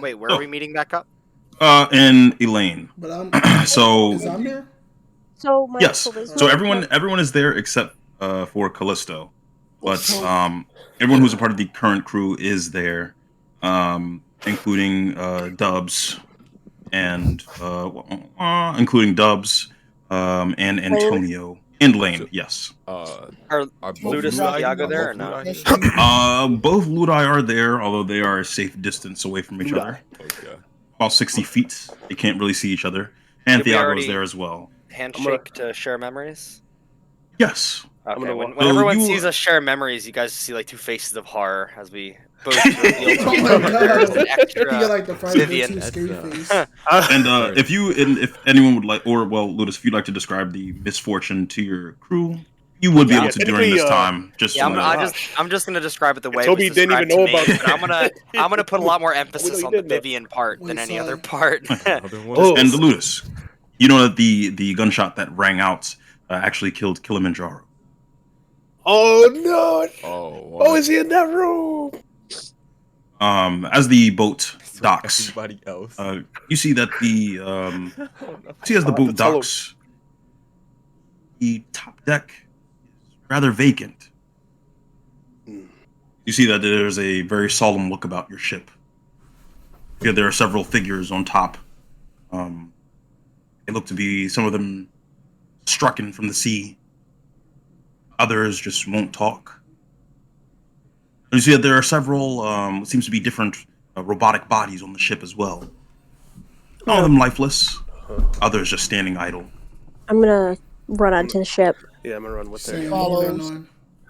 Wait, where are we meeting back up? In Elaine. But I'm. So Is I'm there? So my yes, charisma. so everyone is there except for Callisto, but everyone who's a part of the current crew is there, including Dubs and and Antonio and Lane. Yes. Are Are Ludus and Thiago there or not? Both Ludai are there, although they are a safe distance away from each other, Okay. about 60 feet. They can't really see each other, and Did we Thiago already- is there as well. Handshake to share memories? Yes. Okay, gonna when walk- everyone you- sees us share memories, you guys see like 2 faces of horror as we both reveal to Oh each my other there's God. an You extra got like the Friday Vivian. 13th scary That's, face. And Sorry. if anyone would like, or well, Ludus, if you'd like to describe the misfortune to your crew, you would be Yeah, able to during this time. Just Yeah, so that- I'm just gonna describe it the way Toby it was didn't even described know to me, about but I'm gonna put a lot more We emphasis know on he the did know. Vivian part than Wait, any other sorry. part. Another one. Oh. and the Ludus, you know that the gunshot that rang out actually killed Kilimanjaro. Oh no! Oh. Oh, is he in that room? As the boat docks, Everybody else. you see that the Oh, no. see as the I'll have boat to tell him. docks, the top deck is rather vacant. Hmm. You see that there's a very solemn look about your ship. Yeah, there are several figures on top. They look to be, some of them struck in from the sea. Others just won't talk. And you see that there are several, what seems to be different robotic bodies on the ship as well. All of them lifeless. Others just standing idle. I'm gonna run onto the ship. Yeah, I'm gonna run with Same her. follows. Oh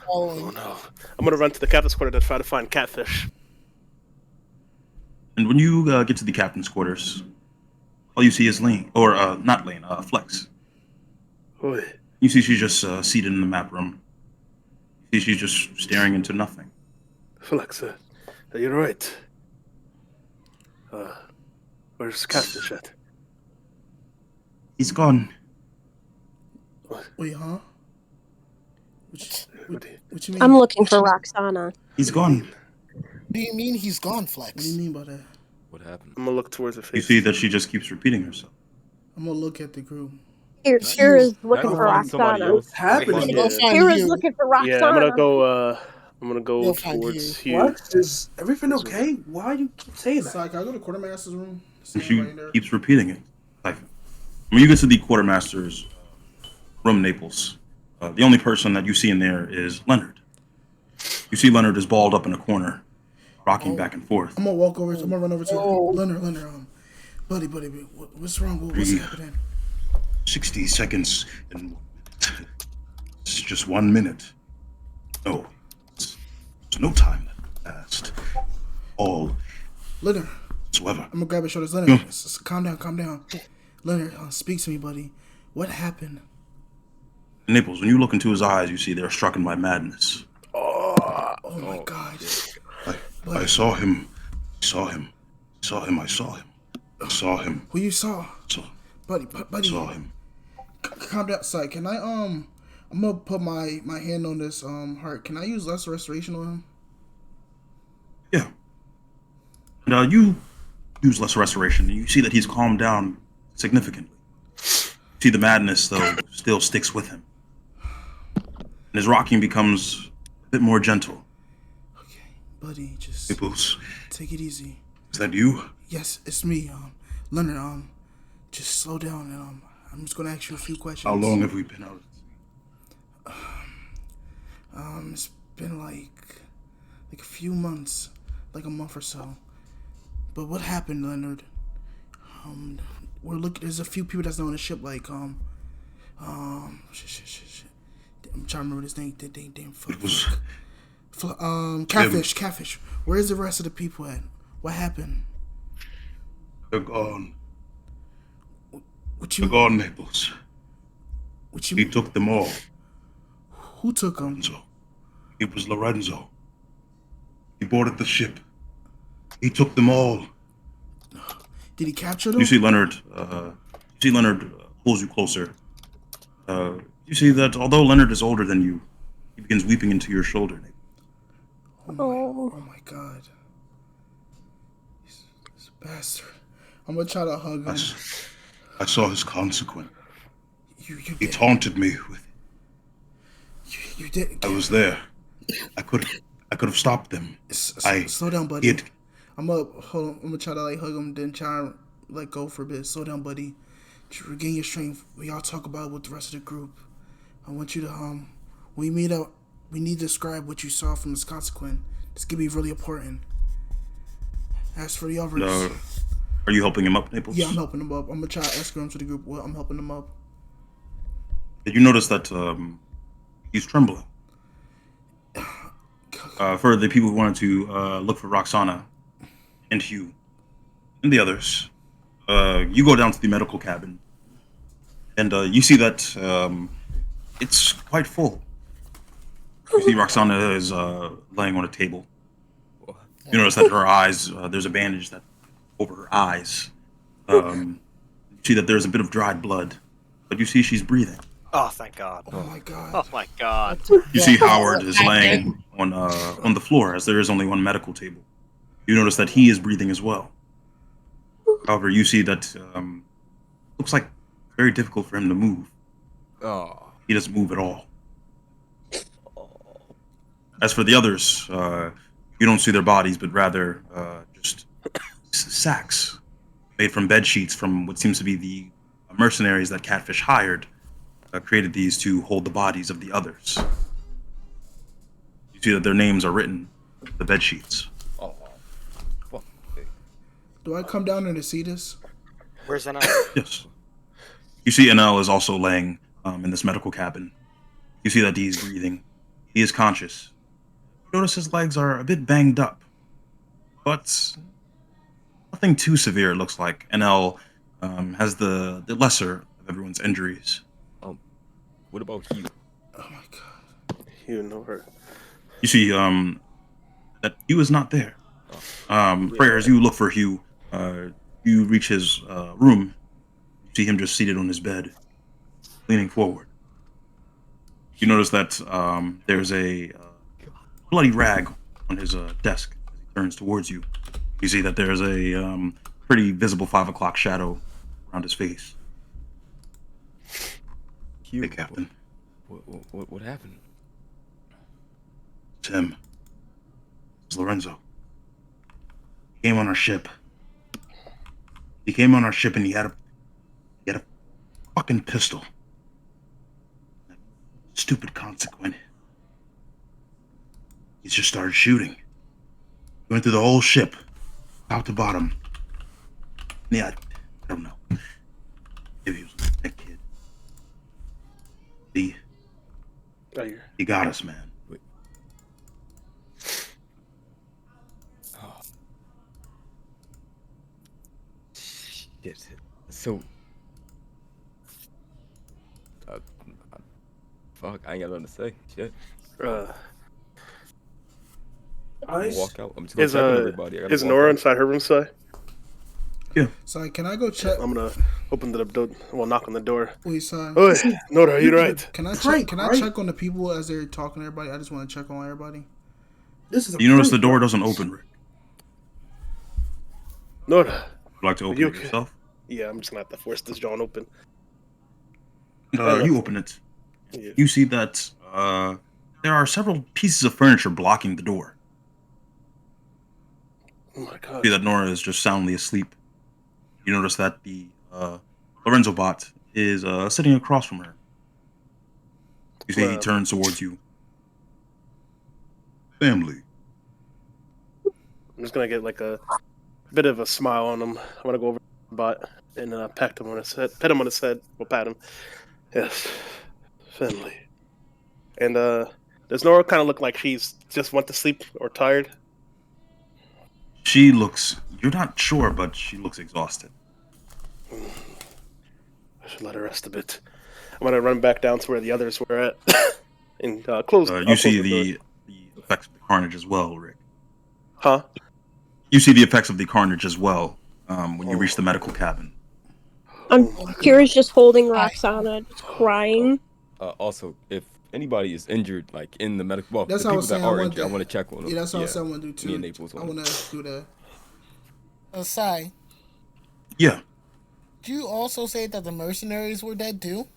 Following. no! I'm gonna run to the captain's quarter to try to find catfish. And when you get to the captain's quarters, all you see is Lane, or not Lane, Flex. Oi. You see she's just seated in the map room. You see she's just staring into nothing. Flexa, you're right. Where's catfish at? He's gone. Wait, huh? What you mean? I'm looking for Roxana. He's gone. What do you mean he's gone, Flex? What do you mean by that? What happened? I'm gonna look towards the face. You see that she just keeps repeating herself. I'm gonna look at the group. Here is looking Go for find somebody Roxana. else. What's happening? Yeah. Go find Here is you. looking for Roxana. Yeah, I'm gonna go We'll find towards you. Hugh. What? Is everything okay? Why you keep saying that? So, can I go to quartermaster's room? And Stand she right in there. keeps repeating it. Like, when you get to the quartermaster's room, Naples, the only person that you see in there is Leonard. You see Leonard is balled up in a corner, rocking back and forth. I'm gonna walk over. I'm gonna run over to Oh. Leonard. Buddy, what's wrong? What's Breathe. happening? 60 seconds and it's just 1 minute. No, it's no time that passed. All Leonard, whatsoever. I'm gonna grab his shoulders. Leonard, calm down. Leonard, speak to me, buddy. What happened? Naples, when you look into his eyes, you see they're struck by madness. Oh my God. I saw him. I saw him. I saw him. Who you saw? Buddy. Saw him. Calm down. Sorry, can I I'm gonna put my hand on this heart. Can I use lesser restoration on him? Yeah. And you use less restoration, and you see that he's calmed down significantly. See the madness, though, still sticks with him. And his rocking becomes a bit more gentle. Okay, buddy, just Naples, take it easy. is that you? Yes, it's me. Leonard, just slow down and I'm just gonna ask you a few questions. How long have we been out? It's been like like a few months, like a month or so. But what happened, Leonard? We're looking. There's a few people that's on the ship, like shit. I'm trying to remember this name. Damn. Fuck. It was Catfish. Where's the rest of the people at? What happened? they're gone. What They're you? gone, Naples. What He you? took them all. Who took them? Lorenzo. It was Lorenzo. He boarded the ship. He took them all. Did he capture them? You see Leonard. Pulls you closer. You see that although Leonard is older than you, he begins weeping into your shoulder. Oh my god. This bastard. I'm gonna try to hug him. I saw his consequence. You He did. taunted me with. You did. I was there. I could have stopped them. Slow down, buddy. It, I'm gonna try to like hug him, then try and let go for a bit. Slow down, buddy. To regain your strength. We all talk about it with the rest of the group. I want you to when we meet up, we need to describe what you saw from this consequence. This could be really important. As for the others, are you helping him up, Naples? yeah, I'm helping him up. I'm gonna try to escort him to the group. Well, I'm helping him up. Did you notice that he's trembling? For the people who wanted to look for Roxana and Hugh and the others, you go down to the medical cabin, and you see that it's quite full. You see Roxana is laying on a table. You notice that her eyes, there's a bandage that over her eyes. You see that there's a bit of dried blood, but you see she's breathing. Oh, thank God. Oh my god. Oh my God. You see Howard is laying on the floor, as there is only one medical table. You notice that he is breathing as well. However, you see that looks like very difficult for him to move. Oh. He doesn't move at all. As for the others, you don't see their bodies, but rather just sacks made from bed sheets from what seems to be the mercenaries that Catfish hired. Created these to hold the bodies of the others. You see that their names are written on the bed sheets. Oh. Fuck. Do I come down there to see this? Where's that? Yes. You see NL is also laying in this medical cabin. You see that he's breathing. He is conscious. You notice his legs are a bit banged up, but nothing too severe, it looks like. NL has the lesser of everyone's injuries. What about Hugh? Oh my god. You know her. You see that Hugh is not there. Prayer, as you look for Hugh, you reach his room. You see him just seated on his bed, leaning forward. You notice that there's a bloody rag on his desk as he turns towards you. You see that there's a pretty visible 5 o'clock shadow around his face. Hugh. Hey, Captain. What happened? It's him. It's Lorenzo. He came on our ship. He came on our ship and he had a fucking pistol. Stupid consequent. He just started shooting. He went through the whole ship, top to bottom. Yeah, I don't know. Maybe he was a kid. He got us, man. Wait. Oh. Shit. So. Fuck, I ain't got nothing to say. Shit. I'm gonna walk out. I'm just gonna check on everybody. I gotta Is walk Nora out. inside her room, Sai? Sorry, can I go check? I'm gonna open the door. Well, knock on the door. Wait, sorry. Oh, Nora, are you right? Can I Prank, check? Can I right? check on the people as they're talking to everybody? I just want to check on everybody. This is a You notice the prank, door bro. doesn't open, Rick. Nora. Would you like to open You it okay? yourself? Yeah, I'm just gonna have to force this John open. You open it. Yeah. You see that there are several pieces of furniture blocking the door. Oh my You god. see that Nora is just soundly asleep. You notice that the Lorenzo bot is sitting across from her. You see he turns towards you. Family, just gonna get like a bit of a smile on him. I'm gonna go over to the bot and pat him on his head. Pet him on his head. We'll pat him. Yes, Finley. And does Nora kind of look like she's just went to sleep or tired? She looks. You're not sure, but she looks exhausted. I should let her rest a bit. I'm gonna run back down to where the others were at and close. I'll You close see the door. the effects of the carnage as well, Rick. Huh? You see the effects of the carnage as well when you reach the medical cabin. Kira's just holding Roxana, just crying. Also, if anybody is injured, like in the medical, well, That's the how I people was that saying. are injured, I want to check on them. Yeah, that's how someone do too. Me and Naples I want want to do that. Asai, Yeah. did you also say that the mercenaries were dead too?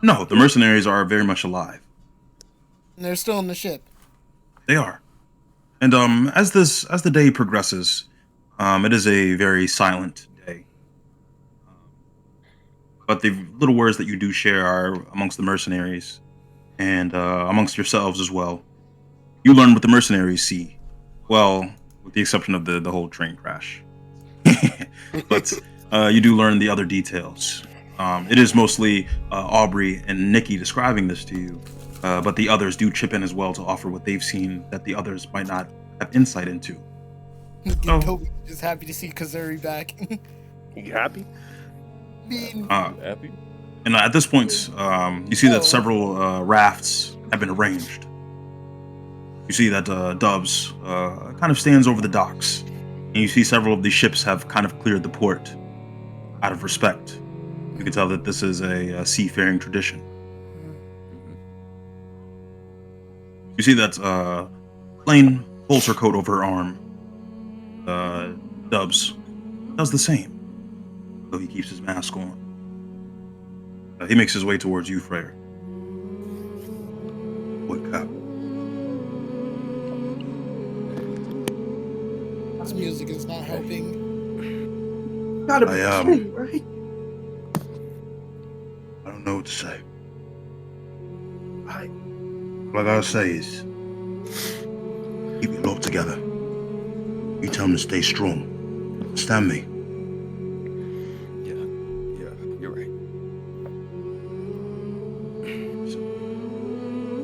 No, the mercenaries are very much alive. And they're still on the ship. They are. And as the day progresses, it is a very silent day. But the little words that you do share are amongst the mercenaries and amongst yourselves as well. You learn what the mercenaries see. Well, with the exception of the whole train crash. But you do learn the other details. It is mostly Aubrey and Nikki describing this to you, but the others do chip in as well to offer what they've seen that the others might not have insight into. Oh. Toby's just happy to see Kazuri back. You happy? Happy? And at this point, you see that several rafts have been arranged. You see that Dubs kind of stands over the docks, and you see several of the ships have kind of cleared the port out of respect. You can tell that this is a seafaring tradition. You see that Lane pulls her coat over her arm. Dubs does the same, though he keeps his mask on. He makes his way towards you, Freyr. Wake up. This music is not helping. Gotta be I, kidding, right? I don't know what to say. What I gotta say is, keep your lot together. You tell them to stay strong. Understand me? Yeah, you're right.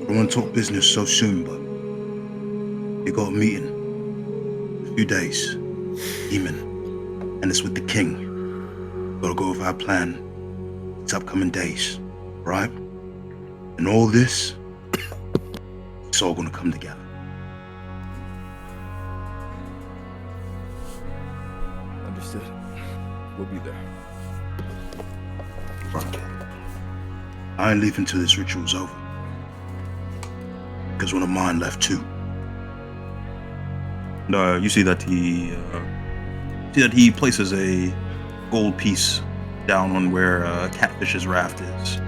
I don't want to talk business so soon, but you got a meeting. In a few days. Demon. And it's with the king. Gotta go over our plan. These upcoming days. Right? And all this, it's all gonna come together. Understood. We'll be there. Right. I ain't leaving till this ritual's over. Because one of mine left too. And you see that he places a gold piece down on where Catfish's raft is.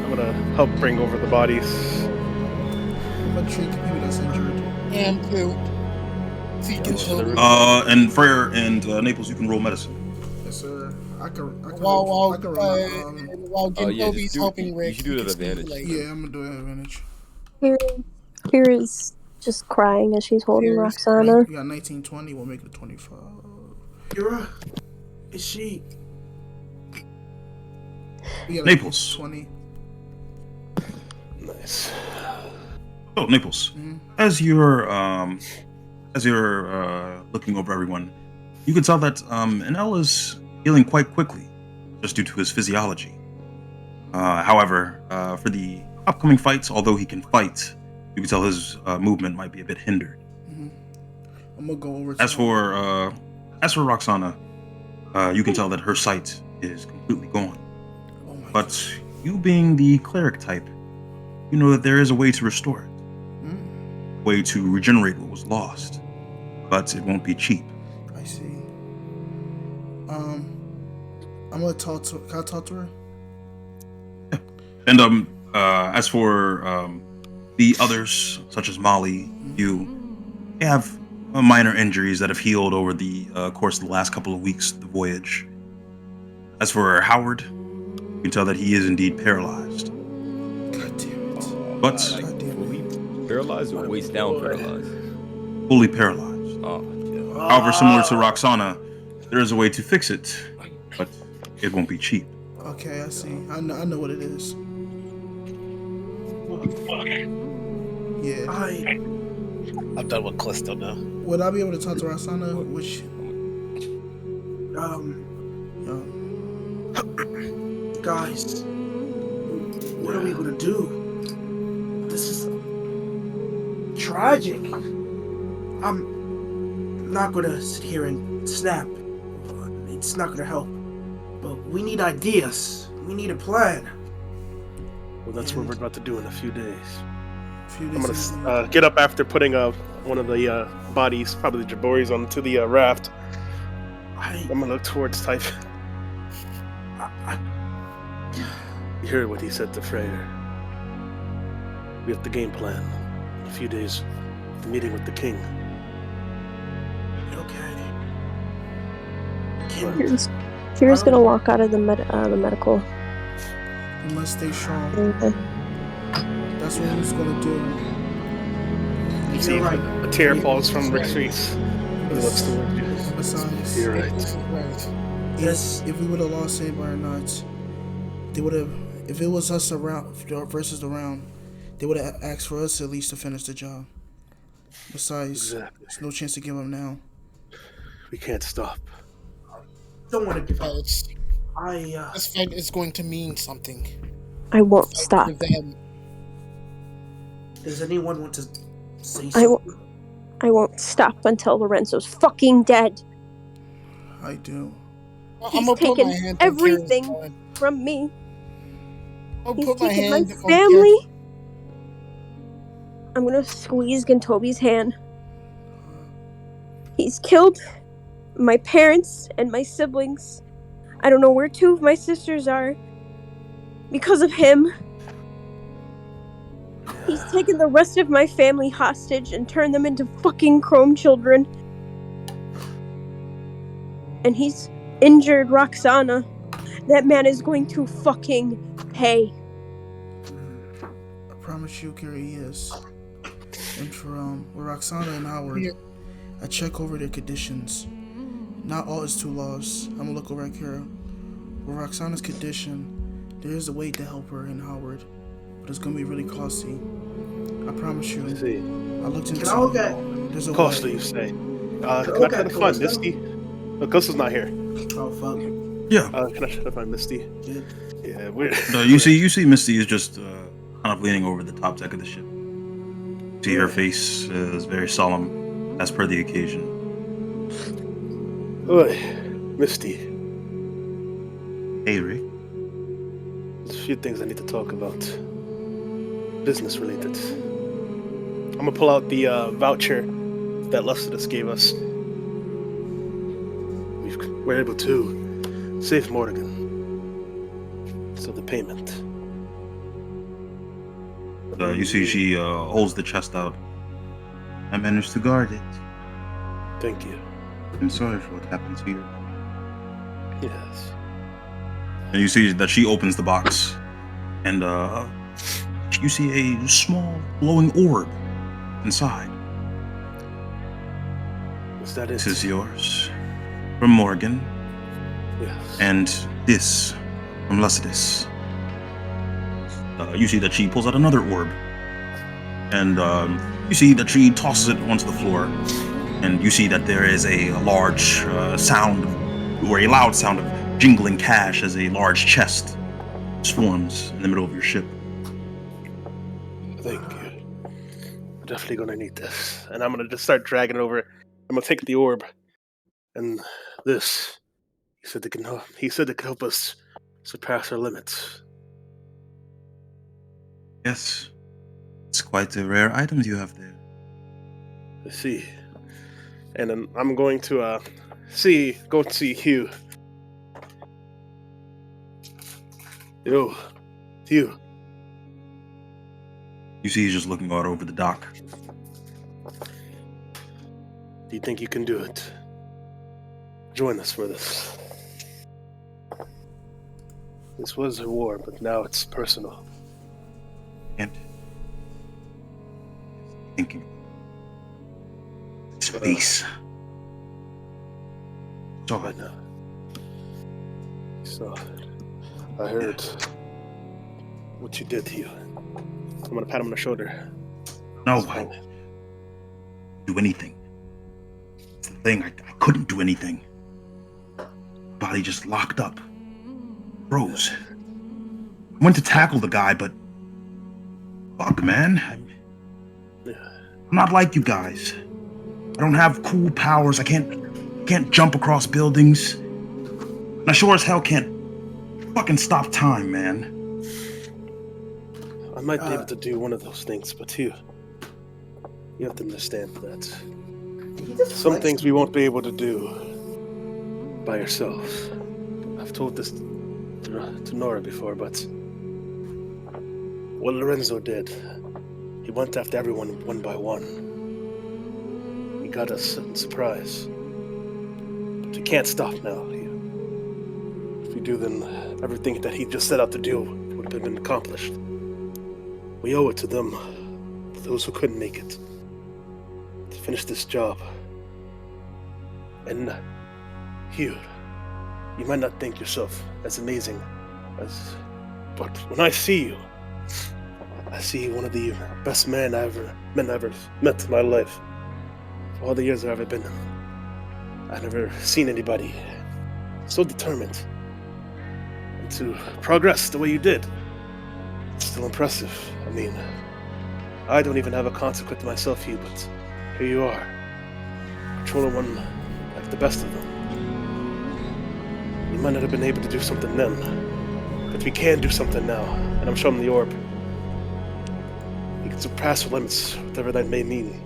I'm gonna help bring over the bodies. I'm gonna treat the people that's injured. And too. So you can still. And Freyr and Naples, you can roll medicine. Yes, sir. I can While roll Toby's helping You Rick. should do it can at speak advantage. later. Yeah, I'm gonna do it at advantage. Kira's just crying as she's holding Here's Roxana. We got 19, 20. We'll make it 25. Kira, is she? We got Naples. 20. Nice. Oh, Naples. Mhm. As you're looking over everyone, you can tell that Enel is healing quite quickly, just due to his physiology. However, for the upcoming fights, although he can fight, you can tell his movement might be a bit hindered. I'm gonna go over. To As for Roxana, you can tell that her sight is completely gone. oh my But you being the cleric type, you know that there is a way to restore it, a way to regenerate what was lost, but it won't be cheap. I see. I'm gonna talk to. Can I talk to her? And as for the others, such as Molly, they have minor injuries that have healed over the course of the last couple of weeks of the voyage. As for Howard, you can tell that he is indeed paralyzed. but God damn Fully it. paralyzed or waist down paralyzed? fully paralyzed. Oh, yeah. However, similar to Roxana, there is a way to fix it, but it won't be cheap. Okay, I see. I know what it is. Yeah. I'm done with Callisto now. Would I be able to talk to Rasana? Which, Guys, what are we gonna do? This is tragic. I'm not gonna sit here and snap. It's not gonna help. But we need ideas. We need a plan. Well, that's what we're about to do in a few days. I'm days gonna get up after putting one of the bodies, probably the Jaboris, onto the raft. I'm gonna look towards Type. You heard what he said to Freyr. We have the game plan. In a few days, the meeting with the king. Okay. Kira's gonna walk out of the medical. You must stay strong. Okay. That's what he's gonna do. You see a tear falls from Rick's face. He looks towards you. Besides, You're right. Yes. If we would have lost anybody or not, they would have. If it was us around versus the round, they would have asked for us at least to finish the job. Besides, there's no chance to give up now. We can't stop. Don't want to give up. This fight is going to mean something. I won't stop. To them. Does anyone want to say something? I won't stop until Lorenzo's fucking dead. I do. He's taken everything from me. He's taken my family. I'm gonna squeeze Gintobi's hand. He's killed my parents and my siblings. I don't know where two of my sisters are because of him. He's taken the rest of my family hostage and turned them into fucking chrome children. And he's injured Roxana. That man is going to fucking pay. I promise you, Kira, he is. And for with Roxana and Howard, I check over their conditions. Not all is too lost. I'm gonna look over at Kira. With Roxana's condition, there is a way to help her and Howard, but it's gonna be really costly. I promise you. I looked into it. There's a costly, way. you say? Can I try to find Misty? Oh, Callisto's not here. Oh fuck. Yeah. Can I try to find Misty? Yeah, weird. You see Misty is just kind of leaning over the top deck of the ship. See her face is very solemn, as per the occasion. Oi, Misty. Hey, Rick. There's a few things I need to talk about. Business related. I'm gonna pull out the voucher that Lucidus gave us. We're able to save Morrigan. So the payment. You see she holds the chest out. I managed to guard it. Thank you. I'm sorry for what happened to you. Yes. And you see that she opens the box, and you see a small glowing orb inside. Is that it? This is yours, from Morgan. Yes. And this, from Lucidus. You see that she pulls out another orb, and you see that she tosses it onto the floor, and you see that there is a large sound, or a loud sound of jingling cash as a large chest swarms in the middle of your ship. Thank you. We're definitely gonna need this. And I'm gonna just start dragging it over. I'm gonna take the orb. And this. He said it could help us surpass our limits. Yes. It's quite a rare item you have there. I see. And then I'm going to go see Hugh. Yo, Hugh. You see he's just looking out over the dock. Do you think you can do it? Join us for this. This was a war, but now it's personal. And thinking. His face. Saw it. So, I heard what you did to you. I'm gonna pat him on the shoulder. No, It's I fine. didn't do anything. It's the thing, I couldn't do anything. Body just locked up. Froze. I went to tackle the guy, but fuck, man. I'm not like you guys. I don't have cool powers. I can't jump across buildings. And I sure as hell can't fucking stop time, man. I might be able to do one of those things, but you have to understand that some things we won't be able to do by yourselves. I've told this to Nora before, but what Lorenzo did, he went after everyone one by one. He got us in surprise. But we can't stop now. If we do, then everything that he just set out to do would have been accomplished. We owe it to them, to those who couldn't make it, to finish this job. And Hugh, you might not think yourself as amazing as, but when I see you, I see one of the best men I ever met in my life. For all the years I've ever been, I've never seen anybody so determined and to progress the way you did. It's still impressive. I mean, I don't even have a consequence myself, Hugh, but here you are, controlling one like the best of them. You might not have been able to do something then, but we can do something now, and I'm showing the orb. We can surpass our limits, whatever that may mean.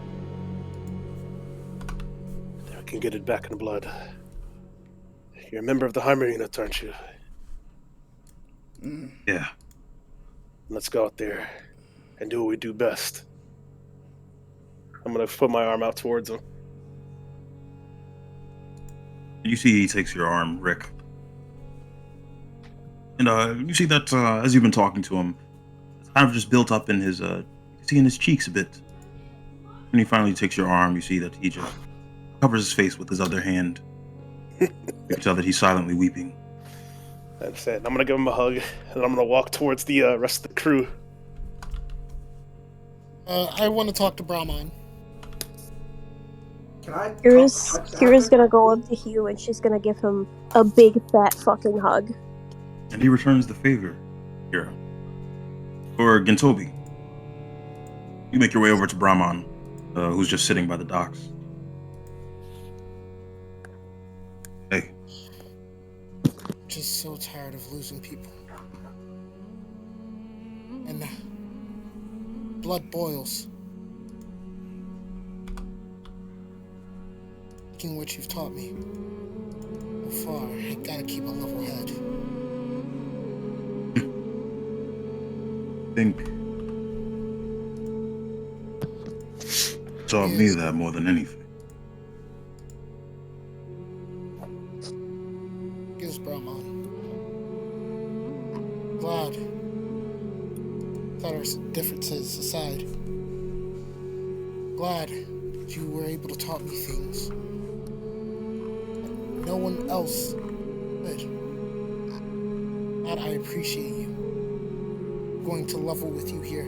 Then we can get it back in blood. You're a member of the Heimer unit, aren't you? Yeah. Let's go out there and do what we do best. I'm gonna put my arm out towards him. You see he takes your arm, Rick. And you see that as you've been talking to him, it's kind of just built up in his, you see in his cheeks a bit. When he finally takes your arm, you see that he just covers his face with his other hand. You can tell that he's silently weeping. That's it. I'm gonna give him a hug, and I'm gonna walk towards the rest of the crew. I want to talk to Brahman. Can I? Kira's gonna go up to Hugh and she's gonna give him a big fat fucking hug. And he returns the favor, Kira. Or Gintobi. You make your way over to Brahman, who's just sitting by the docks. Hey. Just so tired of losing people. And blood boils. Taking what you've taught me so far, I gotta keep a level head. I think taught me that more than anything. Yes, Brahman. Glad that our differences aside. Glad that you were able to taught me things that no one else could. Glad I appreciate you. I'm going to level with you here.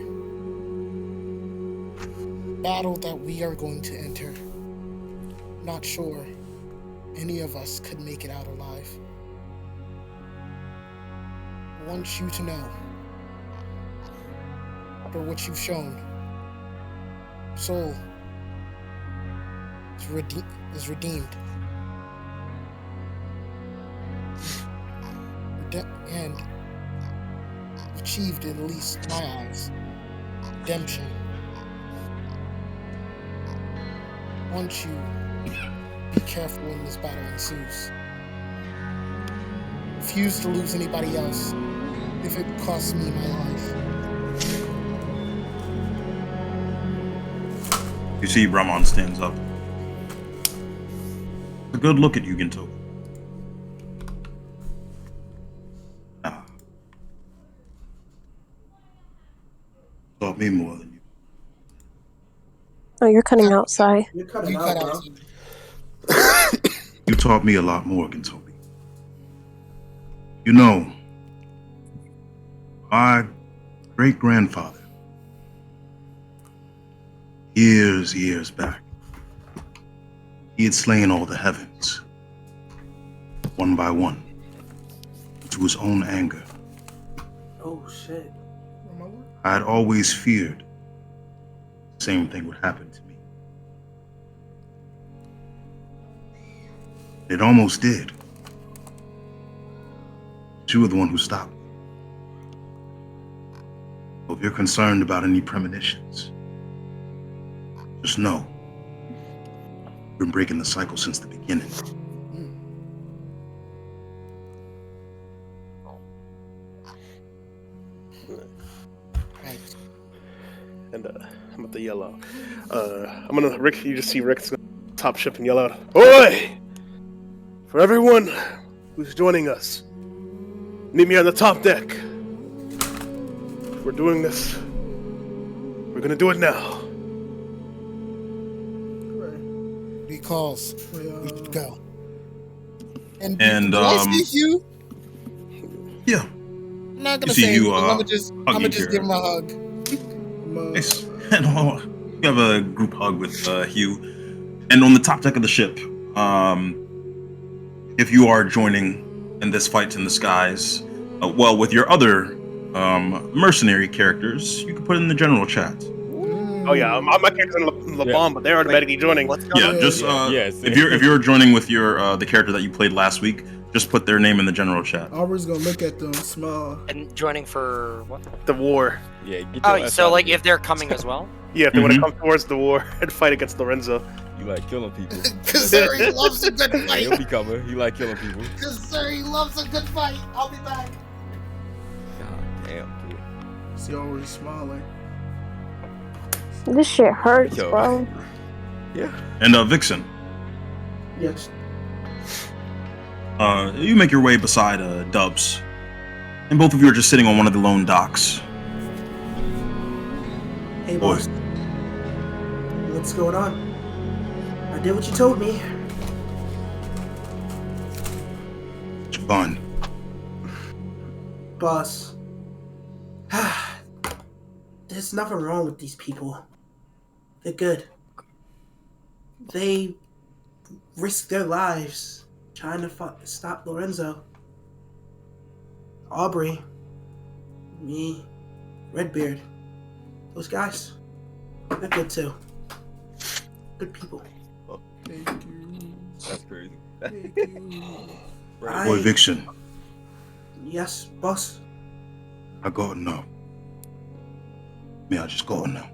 Battle that we are going to enter. Not sure any of us could make it out alive. I want you to know, after what you've shown, soul is redeemed. And achieved, in at least my eyes, redemption. I want you to be careful when this battle ensues. Refuse to lose anybody else if it costs me my life. You see Brahman stands up. A good look at you, Ginto. Ah. Taught me more than you. Oh, you're cutting out, Sai. You're cutting You out, cut bro. out. You taught me a lot more, Toby. You know, my great-grandfather, years back, he had slain all the heavens, one by one, to his own anger. Oh shit. I had always feared the same thing would happen to me. It almost did. But you were the one who stopped me. So if you're concerned about any premonitions, just know you've been breaking the cycle since the beginning. Right. And I'm about to yell out. Rick, you just see Rick's top ship and yell out, "Oi! For everyone who's joining us, meet me on the top deck. If we're doing this, we're gonna do it now." He calls. We should go. And And, do I see you? Yeah. I'm not gonna You see say you, anything. I'm gonna just hugging give him a hug. Nice. And you have a group hug with Hugh. And on the top deck of the ship, if you are joining in this fight in the skies, with your other mercenary characters, you can put it in the general chat. Oh yeah, my character's in the bomb, but they're automatically joining. What's going Yeah, on? just if you're joining with your the character that you played last week, just put their name in the general chat. Aubrey's gonna look at them, smile. And joining for what? The war. Yeah, get your Oh, ass so out like of here. if they're coming as well? Yeah, if they want to come towards the war and fight against Lorenzo. You like killing people. Cause Zuri loves a good Yeah, fight. he'll be coming. He like killing people. Cause Zuri loves a good fight. I'll be back. God damn, dude. See, always smiling. This shit hurts, Yo. bro. Yeah. And Vixen, Yes. you make your way beside Dubs, and both of you are just sitting on one of the lone docks. Hey, Boy. boss. What's going on? I did what you told me. Fun. Boss. There's nothing wrong with these people. They're good. They risk their lives trying to stop Lorenzo. Aubrey. Me. Redbeard. Those guys. They're good too. Good people. Thank you. That's crazy. Thank you. Boy, Vixen, Yes, boss. I gotta know. I just gotta know.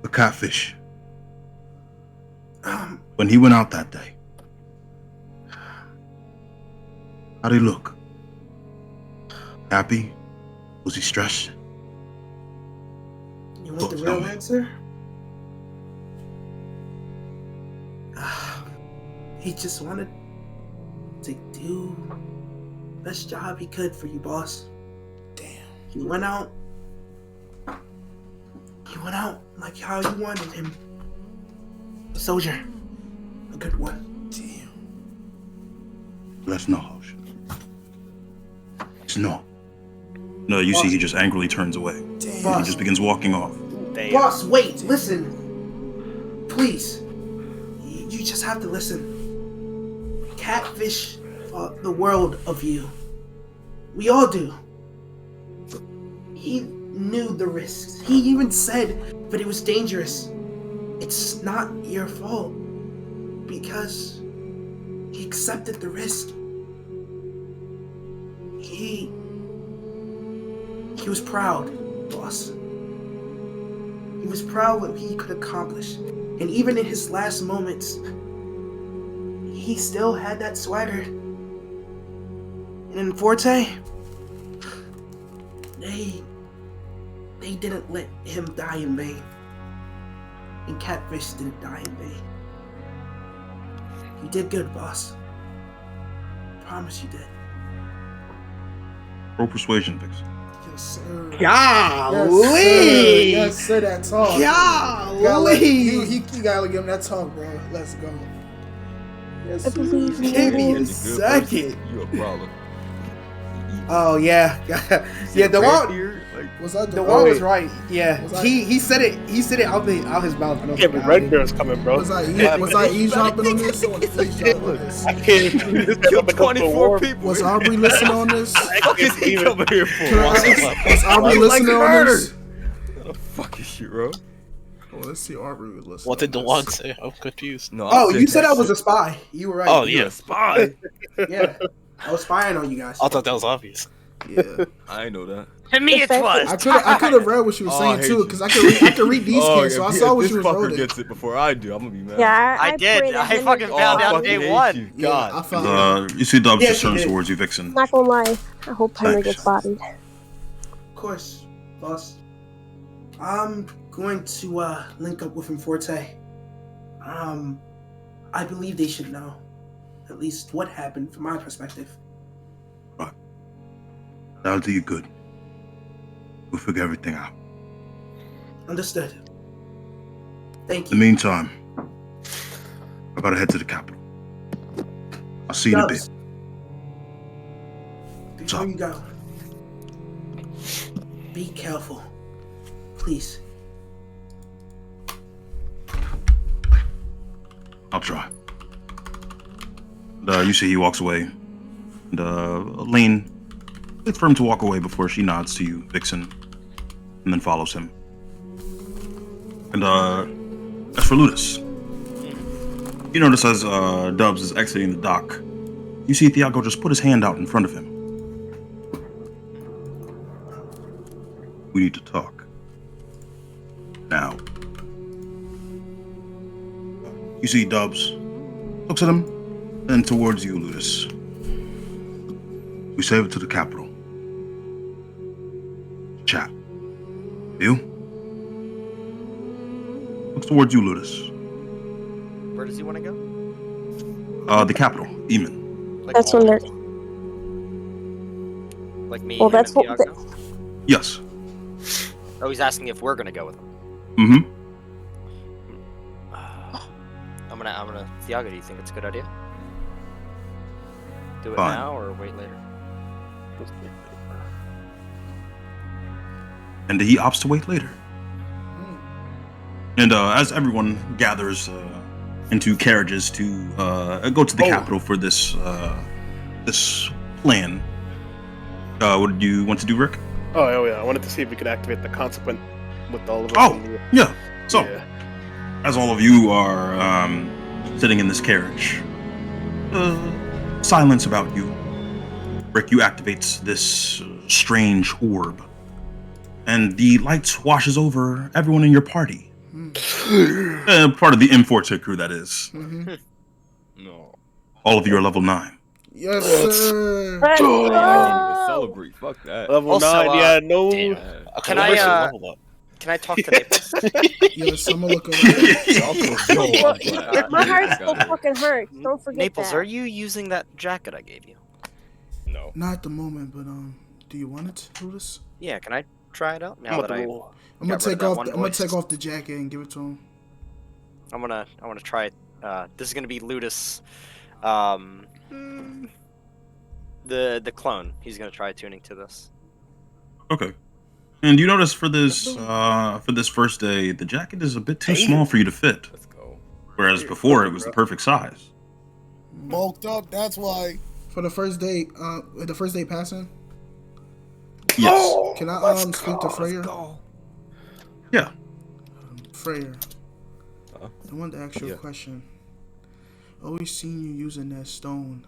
The catfish, when he went out that day, how'd he look? Happy? Was he stressed? You want the Tell real me. answer? He just wanted to do the best job he could for you, boss. Damn. He went out like how you wanted him. A soldier. A good one. Damn. That's not harsh. It's not. No, you see, he just angrily turns away. Damn. He Boss. just begins walking off. Damn. Boss, wait, listen. Please. You just have to listen. Catfish the world of you. We all do. He knew the risks. He even said that it was dangerous. It's not your fault. Because he accepted the risk. He was proud, boss. He was proud of what he could accomplish. And even in his last moments, he still had that swagger. And in Forte, they didn't let him die in vain. And Catfish didn't die in vain. You did good, boss. Promise you did. Roll persuasion, Vix. Yes, sir. Golly! Yes, sir. That talk. Golly! He gotta give him that talk, bro. Let's go. Yes, I sir. believe in Give me you. a second. You a problem. Oh yeah, yeah. The one, Was I the one wait. was right. Yeah, Was I- he said it. He said it out his mouth. And I was Yeah, like, but "Ah, Red Bear's coming, bro. Was I eavesdropping on this? I want to eavesdrop on this. I can't believe this guy Killed become the 24 war. people. Was Aubrey listening on this? Fuck is he coming here for? Can I- Was Aubrey He likes listening on murder. this? What the fuck is you, bro? Oh, let's see. Aubrey was listening. What did the on one this. say? I'm confused. No. Oh, you said I was a spy. You were right. Oh, You yeah. a spy. Yeah, I was spying on you guys. I thought that was obvious. Yeah. I ain't know that. To me, it was. I could have read what she was Oh, I saying hate too, you. because I could read these kids, so I saw what this she was fucker writing. gets it before I do. I'm gonna be mad. Yeah, I did. prayed I ahead fucking of- found out fucking day hate one. you. Yeah, I God. found You see Dubs Yeah, just she turns did. towards you, Vixen. Not gonna lie. I hope Henry Thanks. gets bodied. Of course, boss. I'm going to link up with him Forte. I believe they should know at least what happened from my perspective. That'll do you good. We'll figure everything out. Understood. Thank In the you. meantime, I gotta head to the capital. I'll see you in a bit. Dubs, before you go, be careful, please. I'll try. You see he walks away. And Lane waits for him to walk away before she nods to you, Vixen, and then follows him. And as for Ludus, you notice as Dubs is exiting the dock, you see Thiago just put his hand out in front of him. We need to talk. Now. You see Dubs looks at him, then towards you, Ludus. We save it to the capital. Chat. You? Looks towards you, Ludus. Where does he want to go? The capital, Eamon. Like That's all when of they're. us? Like me. Well, him, that's and what. Thiago? Yes. Oh, he's asking if we're gonna go with him. Mm-hmm. I'm gonna. Thiago, do you think it's a good idea? Do it Fine. now or wait later? And he opts to wait later. And as everyone gathers into carriages to go to the capital for this this plan, what do you want to do, Rick? Oh yeah, I wanted to see if we could activate the consequent with all of us. Oh, in the- yeah. So, yeah. as all of you are sitting in this carriage, silence about you. Rick, you activates this strange orb, and the light washes over everyone in your party. Part of the M4 crew, that is. No. All of you are level 9. Yes, sir. Let's I can't even go! celebrate. Fuck that. Level Also, 9, yeah, no. damn. Okay, Can well, I, we're still uh, leveled up. Can I talk to Naples? Yes, I'm gonna look around. Also, yo, I'm glad. My heart Got still it. fucking hurts. Don't forget Naples, that. are you using that jacket I gave you? No. Not at the moment, but do you want it, Ludus? Yeah, can I try it out now I'm that gonna I? roll. I'm gonna Got rid of take that off. one I'm gonna voice. take off the jacket and give it to him. I wanna try it. This is gonna be Ludus, the clone. He's gonna try tuning to this. Okay. And you notice for this first day, the jacket is a bit too small for you to fit. Let's go. Whereas before, it was the perfect size. Bulked up, that's why. For the first day, passing, Yes. can I speak to Freya? Yeah. Freya, Huh? I wanted to ask you Yeah. a question. Always seen you using that stone.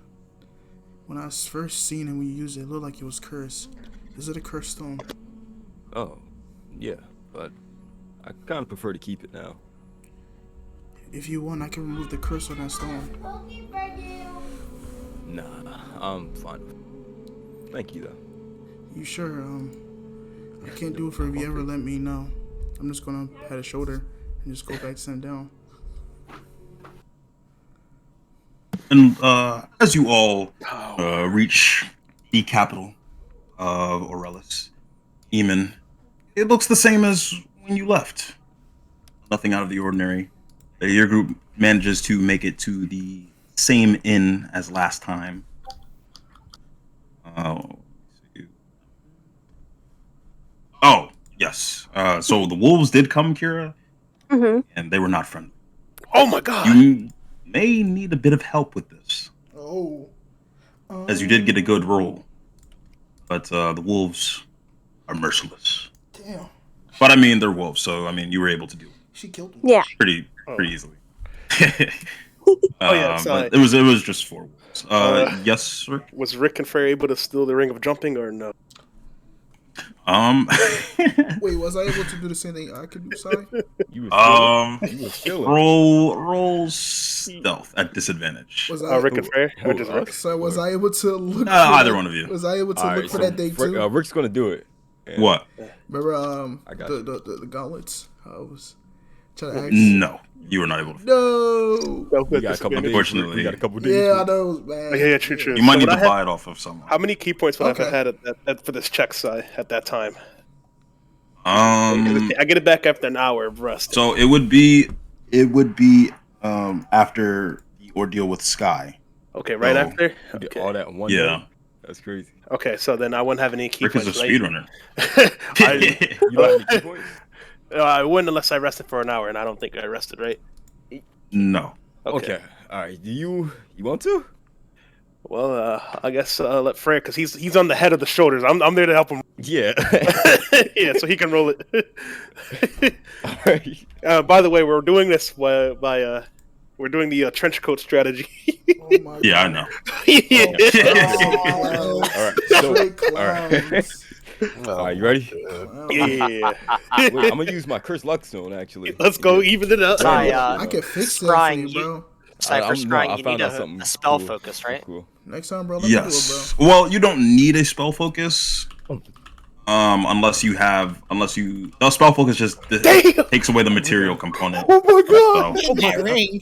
When I first seen it when you used it, it looked like it was cursed. Is it a cursed stone? Oh, yeah, but I kind of prefer to keep it now. If you want, I can remove the curse on that stone. Nah, I'm fine. Thank you, though. You sure? I can't do it for if you ever let me know. I'm just gonna pat his shoulder and just go back to sit down. And as you all reach the capital, of Aurelis, Eamon, it looks the same as when you left. Nothing out of the ordinary. Your group manages to make it to the same inn as last time. Oh, yes. So the wolves did come, Kira, Mm-hmm. and they were not friendly. Oh my god! You may need a bit of help with this, Oh. as you did get a good roll. But the wolves are merciless. Damn. But I mean, they're wolves, so I mean, you were able to do it She killed him. Yeah. pretty easily. Oh, yeah, sorry. But it was just 4 wolves. Yes, Rick. Was Rick and Frey able to steal the ring of jumping or no? Wait, was I able to do the same thing I could do? Sorry. You was chilling. roll stealth at disadvantage. Was I? Rick and Frey? Or Who, just us? Rick? So was I able to look? for Either that- one of you. Was I able to All look right, for so that thing too? Rick's gonna do it. And What? Remember I got the gauntlets? I was trying to ask. No, you were not able to. No. We got a couple days. Unfortunately. We got a couple days. Yeah, I know it was bad. Yeah, true. You might So need would to I have- buy it off of someone. How many key points would I Okay. have had for this check at that time? Um, I get it back after an hour of rest. so it would be after the ordeal with Sky. Okay, right Oh. after? We did Okay. all that in one Yeah. day. That's crazy. Okay, so then I wouldn't have any key Rick is a points. right? speedrunner. You don't have any key points? I wouldn't unless I rested for an hour, and I don't think I rested, right? No. Okay. All right. Do you want to? Well, I guess let Frey, because he's on the head of the shoulders. I'm there to help him. Yeah. Yeah, so he can roll it. All right. By the way, we're doing this we're doing the trench coat strategy. Oh my Yeah, I God. know. Oh, All right. So, Straight all right. clowns. All right. You ready? Yeah. Wait, I'm gonna use my Curse Luck Stone actually. Let's go even it up. Sorry, I can fix that for Scrying, you, bro. Cypher I'm- no, I scrying, you found need out something a spell cool. focus, right? Cool. Next time, bro. Let me do it, Yes. Well, you don't need a spell focus. Unless the spell focus just Damn! takes away the material component. Oh my god! So, That ring.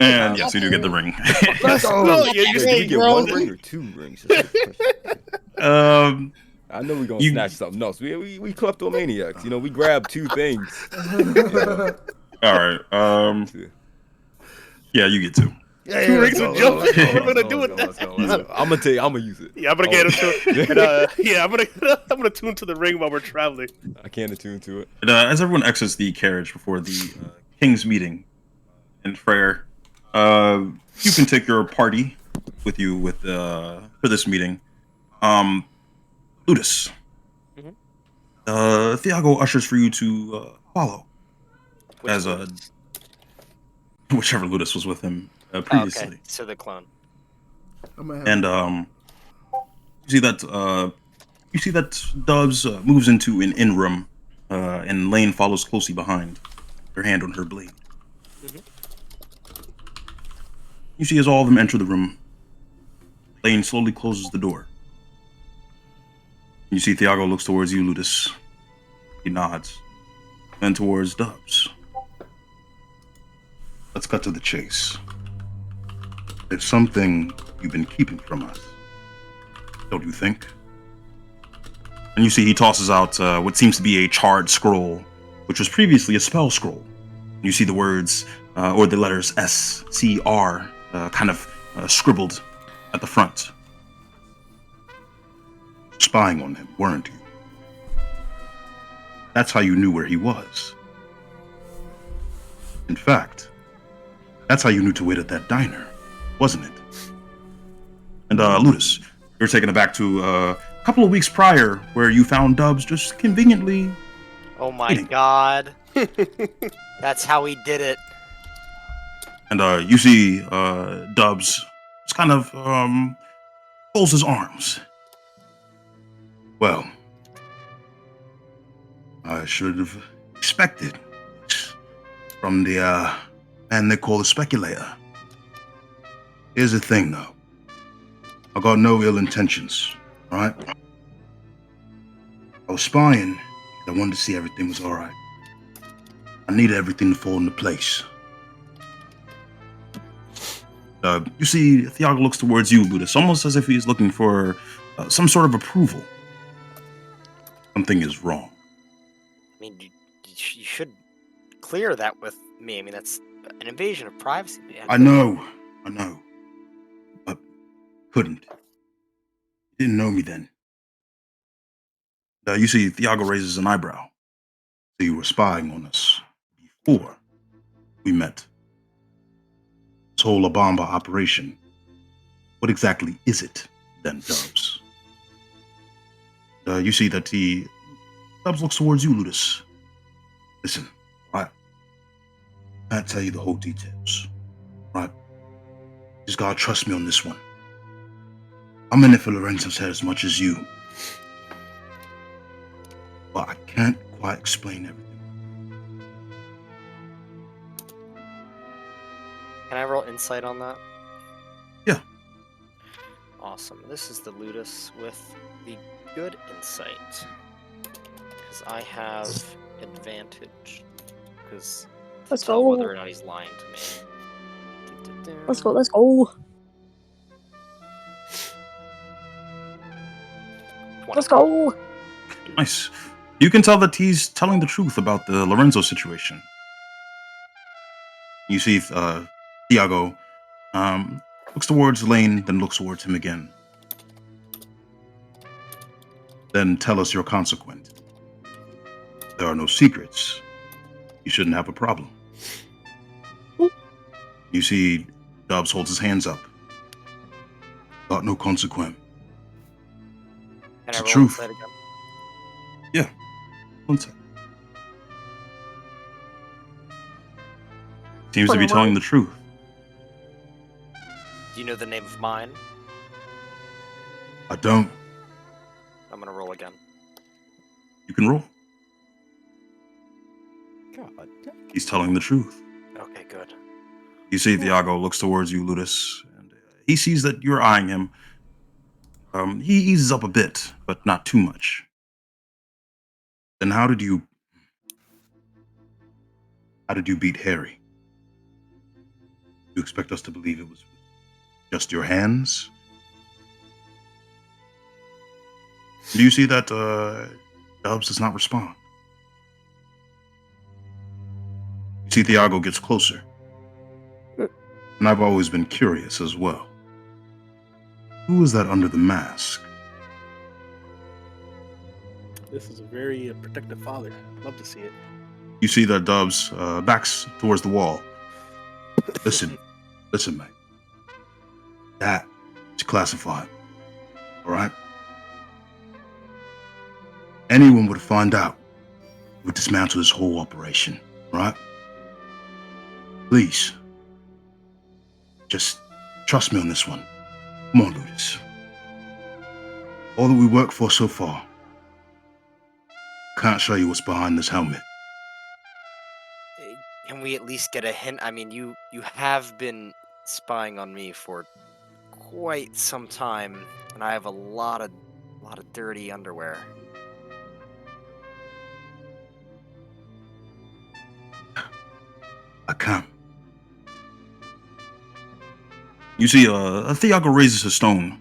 and yes, you do get the ring. Let's go! Yeah, you Wait, see, did we get bro. one ring or 2 rings? That's the question. I know we're gonna You- snatch something else. We kleptomaniacs. You know, we grab 2 things. bro. All right. Yeah, you get 2. Yeah, Two yeah, rings let's of go, jumping. let's go, What am I let's gonna go, do with let's that? go, let's go. I'm gonna use it. Yeah, I'm gonna get into it. And, yeah, I'm gonna tune to the ring while we're traveling. I can't attune to it. And, as everyone exits the carriage before the king's meeting in Freyr, you can take your party with you for this meeting. Ludus. Mhm. Thiago ushers for you to follow Which as Ludus? whichever Ludus was with him Oh, previously. okay, so the clone. I'm gonna have And you see that Doves moves into an inn room, and Lane follows closely behind, her hand on her blade. Mhm. You see as all of them enter the room, Lane slowly closes the door. You see Thiago looks towards you, Ludus. He nods, then towards Doves. Let's cut to the chase. There's something you've been keeping from us, don't you think? And you see he tosses out what seems to be a charred scroll, which was previously a spell scroll. You see the words, or the letters SCR, kind of scribbled at the front. Spying on him, weren't you? That's how you knew where he was. In fact, that's how you knew to wait at that diner, wasn't it? And Ludus, you're taken aback to a couple of weeks prior, where you found Dubs just conveniently. Oh my Eating. god. That's how he did it. And you see Dubs just kind of folds his arms. Well, I should have expected from the man they call the Speculator. Here's the thing, though. I got no ill intentions, alright? I was spying. I wanted to see everything was alright. I needed everything to fall into place. You see, Thiago looks towards you, Ludus, almost as if he's looking for some sort of approval. Something is wrong. I mean, you should clear that with me. I mean, that's an invasion of privacy. Man. I know. But couldn't. You didn't know me then. You see, Thiago raises an eyebrow. So you were spying on us before we met. This whole Abamba operation. What exactly is it, then, Dubs? You see that Dubs looks towards you, Ludus. Listen, I can't tell you the whole details, right? You just gotta trust me on this one. I'm in it for Lorenzo's head as much as you. But I can't quite explain everything. Can I roll insight on that? Yeah. Awesome. This is the Ludus with the good insight. Because I have advantage. Because Let's tell go. whether or not he's lying to me. Let's go. Let's go. 20. Let's go. Nice. You can tell that he's telling the truth about the Lorenzo situation. You see Thiago looks towards Lane, then looks towards him again. Then tell us your consequent. There are no secrets. You shouldn't have a problem. You see Dubs holds his hands up. Got no consequent. Can It's I the roll truth. insight again? Yeah. One sec. Seems to be telling the truth. Do you know the name of mine? I don't. I'm gonna roll again. You can roll. God. He's telling the truth. Okay, good. You see Thiago looks towards you, Ludus, and he sees that you're eyeing him. He eases up a bit, but not too much. Then how did you beat Harry? You expect us to believe it was just your hands? Do you see that Dubs does not respond? You see Thiago gets closer. And I've always been curious as well. Who is that under the mask? This is a very protective father. Love to see it. You see that Dubs backs towards the wall. Listen, mate. That is classified. All right? Anyone would find out, would dismantle this whole operation, right? Please, just trust me on this one. Come on, Ludus. All that we worked for so far, can't show you what's behind this helmet. Can we at least get a hint? I mean, you have been spying on me for quite some time, and I have a lot of dirty underwear. I can't. You see, Thiago raises his stone,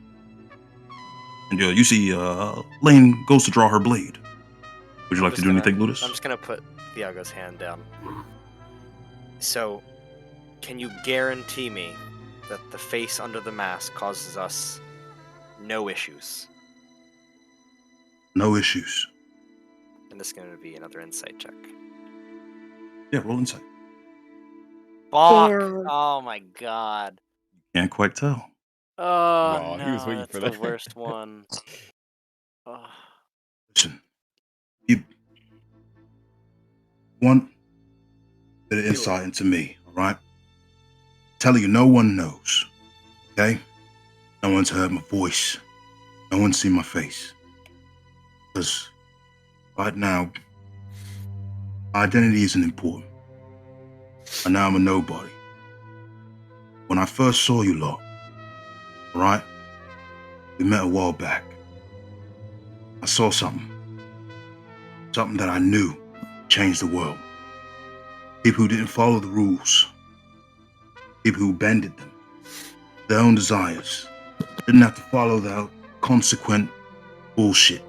and you see Lane goes to draw her blade. Would you like to do anything, Ludus? I'm just gonna put Thiago's hand down. So, can you guarantee me that the face under the mask causes us no issues? No issues. And this is gonna be another insight check. Yeah, roll insight. Fuck! Damn. Oh my god. Can't quite tell. Oh Aw, no, he was waiting that's for the that. worst one. Oh. Listen, you want a bit of insight into me, all right? Telling you, no one knows, okay? No one's heard my voice. No one's seen my face. Because right now, my identity isn't important. And now I'm a nobody. When I first saw you lot, all right? We met a while back. I saw something. Something that I knew changed the world. People who didn't follow the rules. People who bended them. Their own desires. Didn't have to follow their consequent bullshit.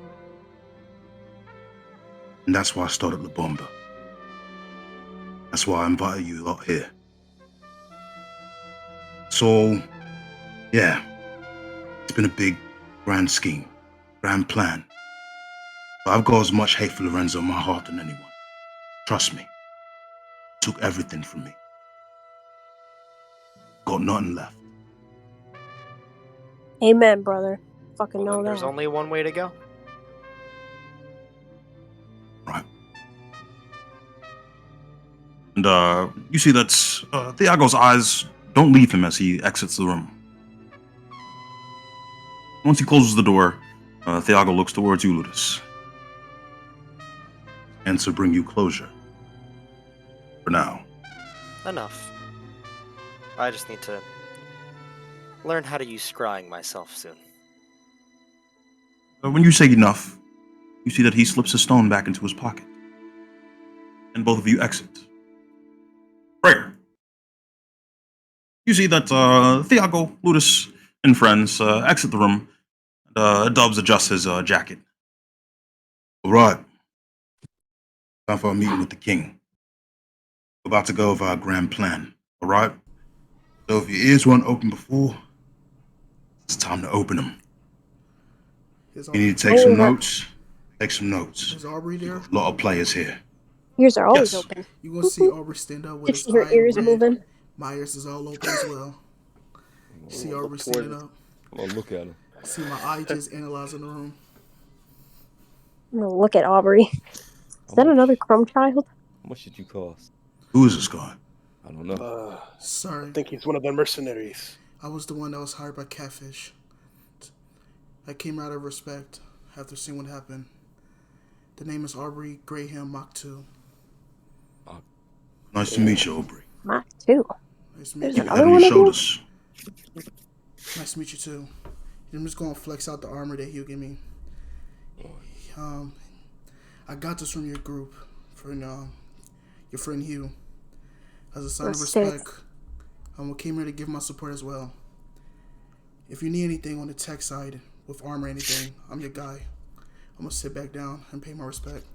And that's why I started La Bomba. That's why I invited you lot here. So, yeah, it's been a big, grand scheme, grand plan. But I've got as much hate for Lorenzo in my heart than anyone. Trust me. Took everything from me. Got nothing left. Amen, brother. Fucking Well, know then there's that. only one way to go. Right. And you see that Thiago's eyes don't leave him as he exits the room. Once he closes the door, Thiago looks towards you, Ludus. And to bring you closure. For now. Enough. I just need to learn how to use scrying myself soon. When you say enough, you see that he slips a stone back into his pocket. And both of you exit. Prayer. You see that Thiago, Ludus, and friends exit the room. And Dubs adjusts his jacket. All right. Time for a meeting with the king. We're about to go over our grand plan. All right? So if your ears weren't open before, it's time to open them. Is You need to take some notes. Take some notes. Aubrey there? A lot of players here. Ears are always Yes. open. You gonna see Aubrey stand up with You his see her eye ears red. moving. My ears is all open as well. See Aubrey standing up. Oh, look at him. See my eye just analyzing the room. I'm gonna look at Aubrey. Is that another crumb child? How much did you cost? Who is this guy? I don't know. Sorry. I think he's one of the mercenaries. I was the one that was hired by Catfish. I came out of respect after seeing what happened. The name is Aubrey Graham Mach 2. Nice to meet you, Aubrey. Mach 2. Nice to There's meet you. Head another on one your of you? shoulders. Nice to meet you too. I'm just gonna flex out the armor that he'll give me. I got this from your group, from your friend Hugh. As a sign of respect, I came here to give my support as well. If you need anything on the tech side with armor or anything, I'm your guy. I'm gonna sit back down and pay my respect.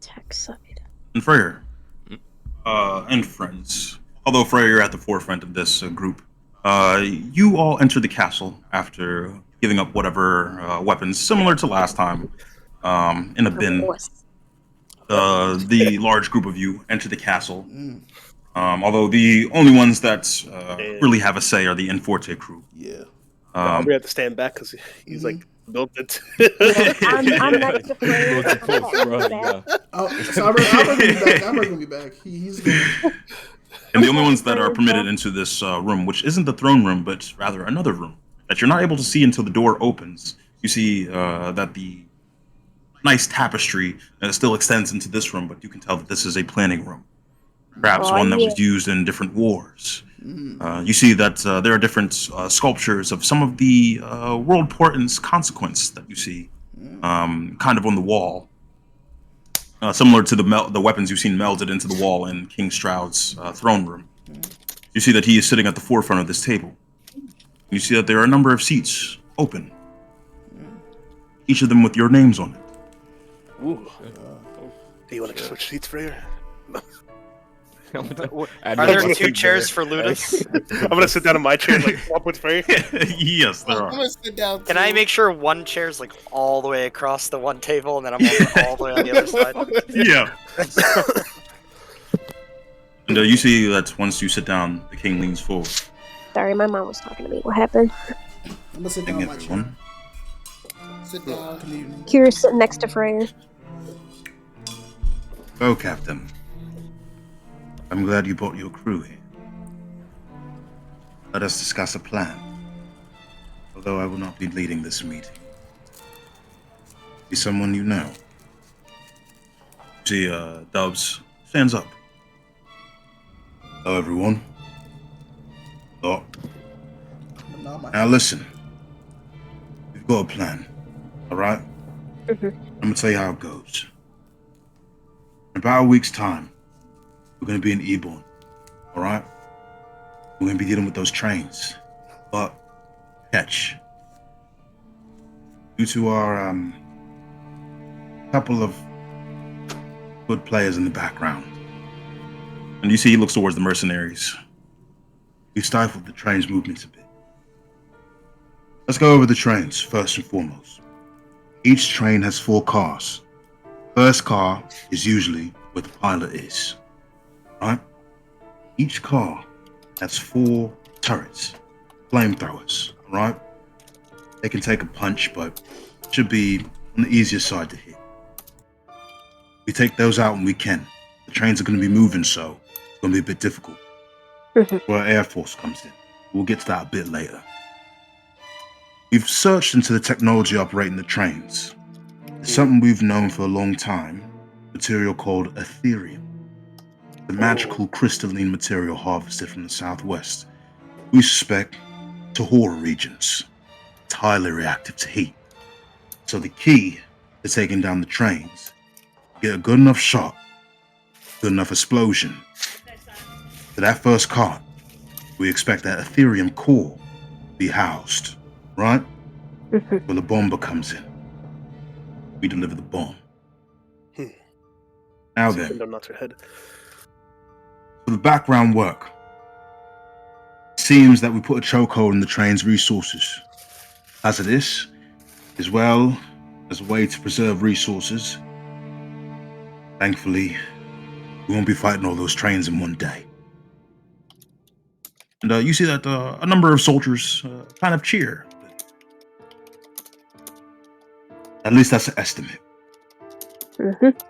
Tech side. And Freyr. And friends. Although Freyr, you're at the forefront of this group. You all enter the castle after giving up whatever weapons, similar to last time, in a bin. The large group of you enter the castle. Although the only ones that really have a say are the Inforte crew. Yeah. Aubrey had to stand back because he's like built it. I'm next to Freya. Go too close, bro. Yeah. So I'm gonna be back. He's gonna... And the only ones that are permitted into this room, which isn't the throne room, but rather another room that you're not able to see until the door opens. You see that the nice tapestry still extends into this room, but you can tell that this is a planning room. Perhaps one that was used in different wars. You see that there are different sculptures of some of the world importance consequence that you see kind of on the wall. Similar to the weapons you've seen melded into the wall in King Stroud's throne room. You see that he is sitting at the forefront of this table. You see that there are a number of seats open. Each of them with your names on it. Ooh. Do you want to switch seats, Freya? Are there two chairs for Ludus? I'm gonna sit down in my chair and like swap with Freya. Yes, there I'm are. gonna sit down. Can I make sure one chair's like all the way across the one table and then I'm all the way on the other side? Yeah. And you see that once you sit down, the king leans forward. Sorry, my mom was talking to me. What happened? I'm gonna sit down in my chair. Sit down. Good evening. Kira's sitting next to Freya. Go, Captain. I'm glad you brought your crew here. Let us discuss a plan. Although I will not be leading this meeting. Be someone you know. See, Dubs stands up. Hello, everyone. Oh, No, my... now listen. We've got a plan, all right? Mhm. I'm gonna tell you how it goes. In about a week's time, we're gonna be in Eborn, all right? We're gonna be dealing with those trains, but catch. Due to our couple of good players in the background. And you see he looks towards the mercenaries. We stifled the train's movements a bit. Let's go over the trains, first and foremost. Each train has 4 cars. First car is usually where the pilot is. Right? Each car has 4 turrets, flamethrowers, right? They can take a punch, but should be on the easier side to hit. We take those out when we can. The trains are going to be moving, so it's going to be a bit difficult. Where our Air Force comes in. We'll get to that a bit later. We've searched into the technology operating the trains. It's something we've known for a long time, material called Ethereum. The magical crystalline material harvested from the southwest. We suspect Tahora regions. It's highly reactive to heat. So the key to taking down the trains, get a good enough shot, good enough explosion. To that first cart, we expect that Ethereum core to be housed, right? Where the bomber comes in. We deliver the bomb. Now then, Not your head. for the background work, it seems that we put a chokehold in the train's resources. As it is, as well as a way to preserve resources. Thankfully, we won't be fighting all those trains in one day. And you see that a number of soldiers kind of cheer. At least that's an estimate.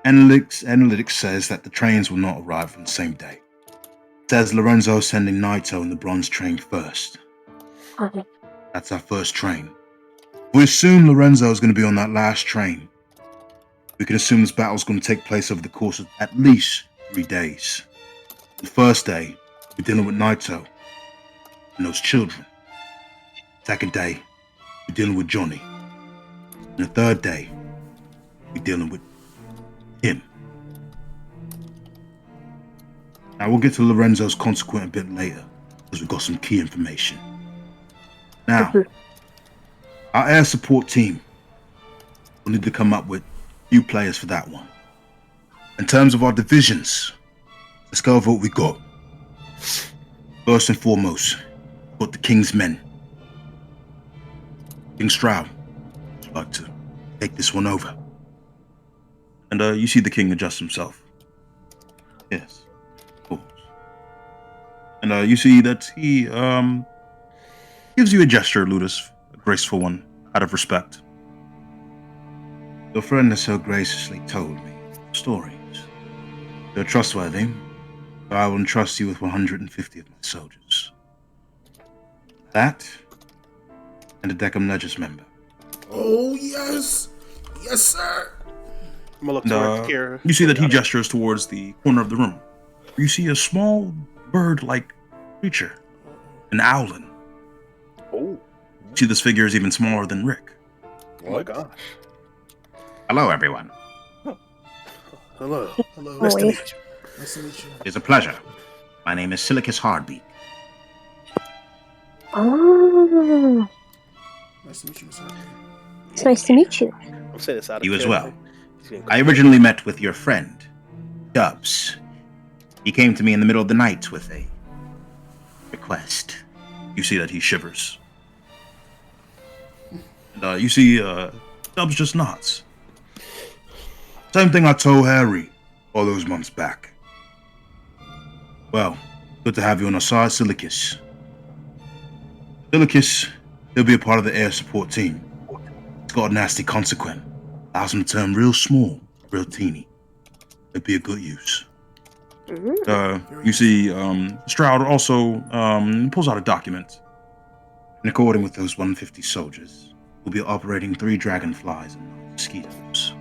Analytics says that the trains will not arrive on the same day. It says Lorenzo sending Naito in the bronze train first. That's our first train. We assume Lorenzo is going to be on that last train. We can assume this battle is going to take place over the course of at least 3 days. The first day, we're dealing with Naito and those children. Second day, we're dealing with Johnny. And the third day, we're dealing with him. Now we'll get to Lorenzo's consequent a bit later, because we've got some key information. Now, our air support team will need to come up with a few players for that one. In terms of our divisions, let's go over what we got. First and foremost, we've got the King's Men. King Stroud, would you like to take this one over? And you see the king adjust himself. Yes, of course. And you see that he gives you a gesture, Ludus, a graceful one, out of respect. Your friend has so graciously told me stories. You're trustworthy, so I will entrust you with 150 of my soldiers. That, and a Deckham Legis member. Oh, yes. Yes, sir. I'm gonna look And, toward here. you see that he gestures towards the corner of the room. You see a small bird-like creature, an owlin. Oh, You see this figure is even smaller than Rick. oh my gosh. Hello, everyone. Hello. Hello. Nice to Oi. meet you. Nice to meet you. It's a pleasure. My name is Silicus Hardbeat. Oh, Nice to meet you, Mr. it's nice to meet you. I'm saying this out of You as character. well. He's getting I originally met with your friend, Dubs. He came to me in the middle of the night with a request. You see that he shivers. And you see Dubs just nods. Same thing I told Harry all those months back. Well, good to have you on our side, Silicus. Silicus, he'll be a part of the air support team. He's got a nasty consequent. Allows him to turn real small, real teeny. It'd be a good use. You see Stroud also pulls out a document. In according with those 150 soldiers, we'll be operating 3 dragonflies and 9 mosquitoes.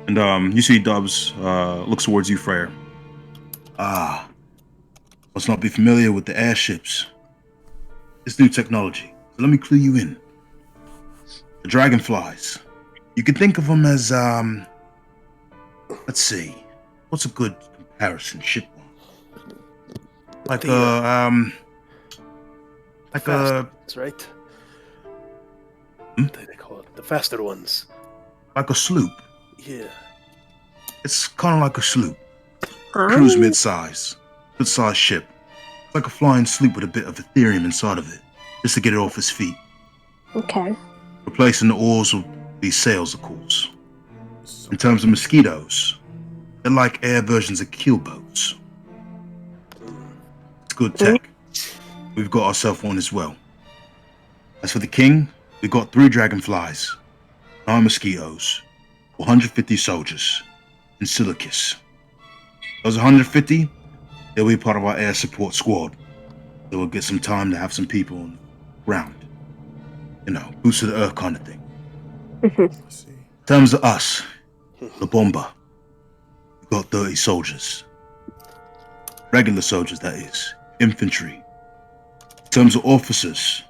And you see Dubs looks towards you, Freyr. Ah, must not be familiar with the airships. It's new technology, so let me clue you in. The dragonflies. You could think of them as, let's see, what's a good comparison ship? Like That's right. Hmm? What do they call it? The faster ones. like a sloop. Yeah. It's kind of like a sloop. Ah, Cruise mid-size. Good-sized ship. It's like a flying sloop with a bit of Ethereum inside of it, just to get it off its feet. okay. Replacing the oars with these sails, of course. In terms of mosquitoes, they're like air versions of keelboats. It's good tech. We've got ourselves one as well. As for the king, we've got 3 dragonflies, 9 mosquitoes, 150 soldiers, and Silicus. Those 150, they'll be part of our air support squad. So we'll get some time to have some people on the ground. You know, boots to the earth kind of thing. I see. In terms of us, the bomber, we've got 30 soldiers. Regular soldiers, that is. Infantry. In terms of officers,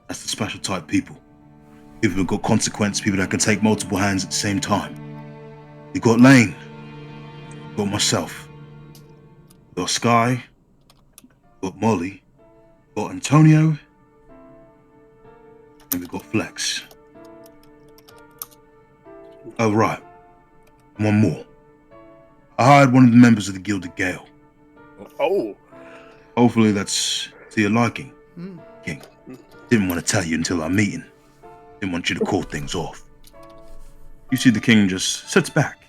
that's the special type people. People who've got consequence, people that can take multiple hands at the same time. You got Lane. You got myself. You got Sky. You got Molly. You got Antonio. And we got Flex. Oh, right. One more. I hired one of the members of the Gilded Gale. Oh. Hopefully that's to your liking, Hmm. King. Didn't want to tell you until our meeting. Didn't want you to call things off. You see the king just sits back.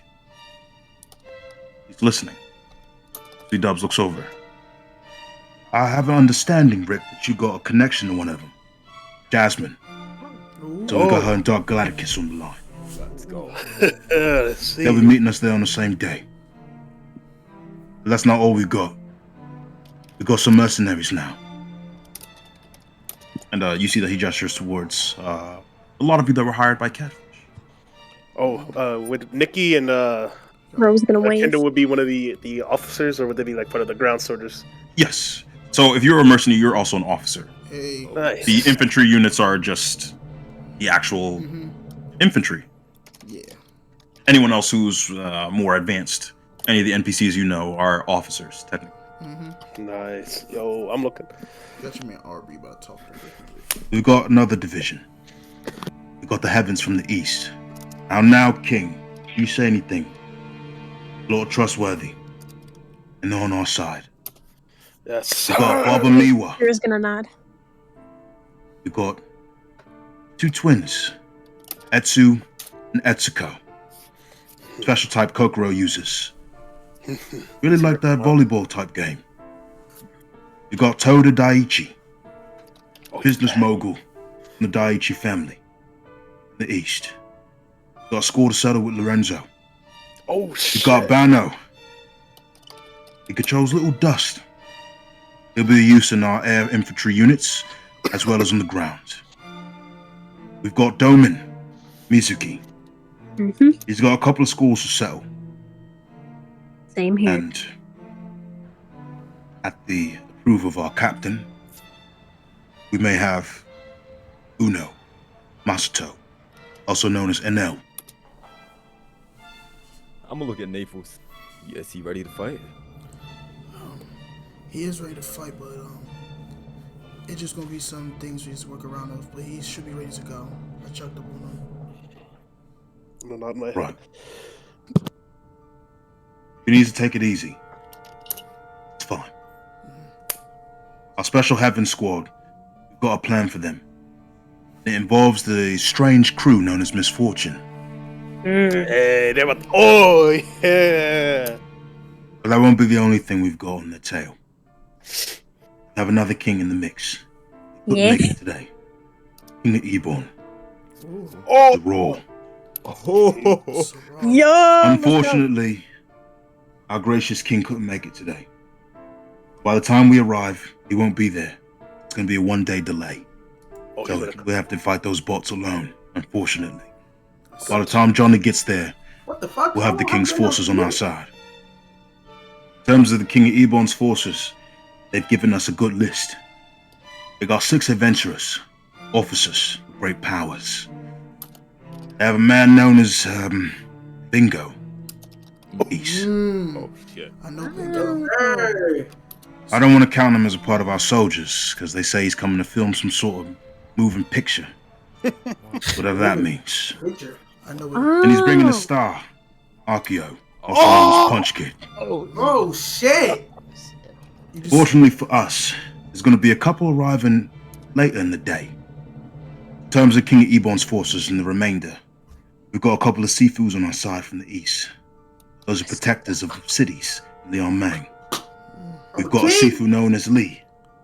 He's listening. See Dubs looks over. I have an understanding, Rick, that you got a connection to one of them. Jasmine. Ooh. So we got her and Dark Galactus on the line. Let's go. Let's see. They'll be meeting us there on the same day. But that's not all we got. We got some mercenaries now. And you see that he gestures towards a lot of you that were hired by Catfish. Oh, would Nikki and Rose gonna wave. Kendall would be one of the officers, or would they be like part of the ground soldiers? Yes. So if you're a mercenary, you're also an officer. Hey. Nice. The infantry units are just the actual Mhm. infantry. Yeah. Anyone else who's more advanced, any of the NPCs you know, are officers, technically. Mm-hmm. Nice. Yo, I'm looking. Got your man RB about to talk to We've got another division. We got the heavens from the east. Now, King, you say anything. Lord trustworthy. And they're on our side. Yes. We got Baba Miwa. You're just gonna nod. We got 2 twins, Etsu and Etsuko. Special type Kokoro users. Really like that volleyball type game. We got Toda Daiichi, business mogul from the Daiichi family. In the east. We got a score to settle with Lorenzo. Oh We shit. got Bano. He controls little dust. He'll be used in our air infantry units, as well as on the ground. We've got Domin, Mizuki. Mm-hmm. He's got a couple of schools to settle. Same here. And at the approval of our captain, we may have Uno Masato, also known as NL. I'm gonna look at Naples. Is he ready to fight? He is ready to fight, but it's just gonna be some things we just work around of. But he should be ready to go. I chucked up on him. No, not in my head. Right. You need to take it easy. It's fine. Our special heaven squad, we've got a plan for them. It involves the strange crew known as Misfortune. Hey, they were. Oh yeah. But that won't be the only thing we've got on the tail. We have another king in the mix. Couldn't Yeah. make it today. King of Ebon, Oh. the Raw. Oh, So, Yo! Unfortunately, our gracious king couldn't make it today. By the time we arrive, he won't be there. It's going to be a 1-day delay. Oh, So he's gonna- we have to fight those bots alone, unfortunately. By the time Johnny gets there, what the fuck? we'll have the How king's did I forces on our forget? side. In terms of the king of Ebon's forces, they've given us a good list. They got 6 adventurers, officers with great powers. They have a man known as Bingo. East. oh shit. I know Bingo. I don't want to count him as a part of our soldiers, because they say he's coming to film some sort of moving picture. Whatever that means. Preacher. I know it. Oh. And he's bringing a star, Akio. also known as Punch Kid. Oh shit! You just- Fortunately for us, there's going to be a couple arriving later in the day. In terms of King Ebon's forces and the remainder, we've got a couple of Sifus on our side from the east. Those are protectors of cities in Liang Mang. We've got a Okay. Sifu known as Li,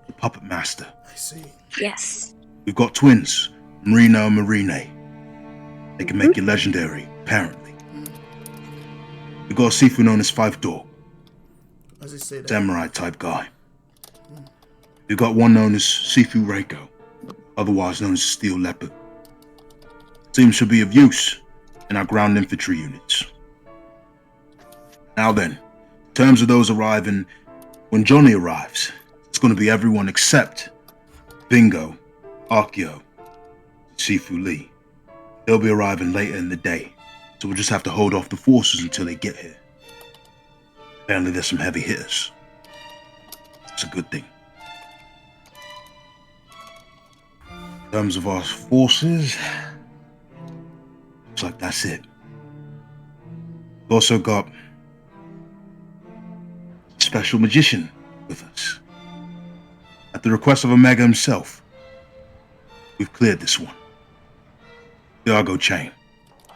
the puppet master. I see. Yes. We've got twins, Marino and Marine. They can make you legendary, apparently. We've got a Sifu known as Five Dog, As they say that. samurai type guy. We've got one known as Sifu Reiko, otherwise known as Steel Leopard. Seems to be of use in our ground infantry units. Now then, in terms of those arriving, when Johnny arrives, it's going to be everyone except Bingo, Akio, Sifu Lee. They'll be arriving later in the day, so we'll just have to hold off the forces until they get here. Apparently there's some heavy hitters. It's a good thing. In terms of our forces, looks like that's it. We've also got a special magician with us. At the request of Omega himself, we've cleared this one. The Argo chain.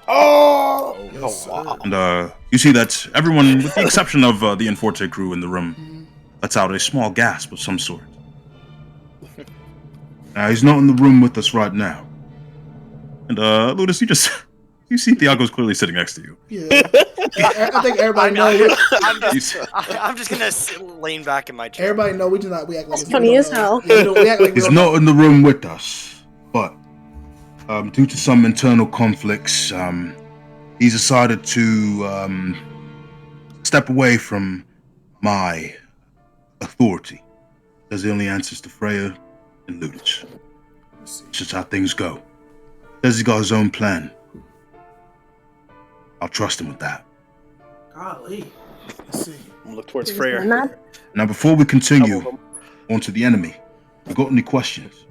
Oh! Yes, sir. And you see that everyone, with the exception of the Inforte crew in the room, lets out a small gasp of some sort. Now, he's not in the room with us right now. And Ludus, you see Thiago's clearly sitting next to you. Yeah. I think everybody knows. I'm just gonna lean back in my chair. Everybody know we do not. We act like That's we funny don't as know. hell. Yeah, we act like we He's don't not in the room with us, but due to some internal conflicts, he's decided to step away from my authority. There's the only answers to Freya and Ludus. It's just how things go. Says he's got his own plan. I'll trust him with that. Golly. Let's see. Look towards Is Freyr. there not? Now, before we continue on to the enemy, you got any questions?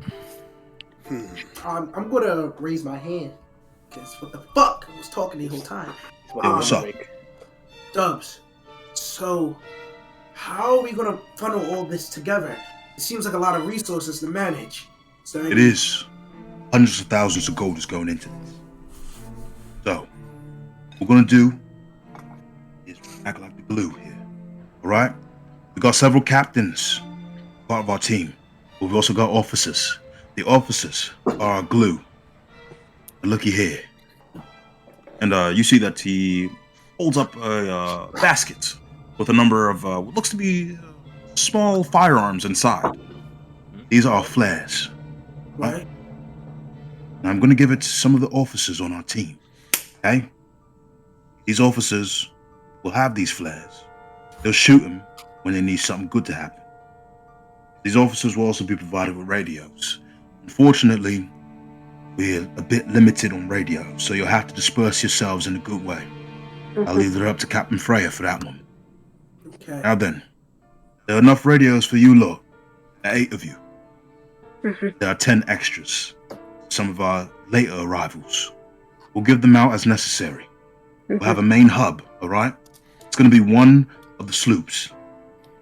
I'm gonna raise my hand. Cause what the fuck? I was talking the whole time. Yeah, what's up? Dubs. So, how are we gonna funnel all this together? It seems like a lot of resources to manage. So It is. Hundreds of thousands of gold is going into this. So, what we're gonna do is act like the glue here. Alright? We got several captains, part of our team. But we've also got officers. The officers are our glue. And looky here. And you see that he holds up a basket with a number of what looks to be small firearms inside. These are our flares. right? Now I'm going to give it to some of the officers on our team. Okay? These officers will have these flares. They'll shoot them when they need something good to happen. These officers will also be provided with radios. Unfortunately, we're a bit limited on radio, so you'll have to disperse yourselves in a good way. I'll leave it up to Captain Freya for that one. Okay. Now then, there are enough radios for you lot. There are 8 of you. There are 10 extras. Some of our later arrivals. We'll give them out as necessary. We'll have a main hub, alright? It's going to be one of the sloops.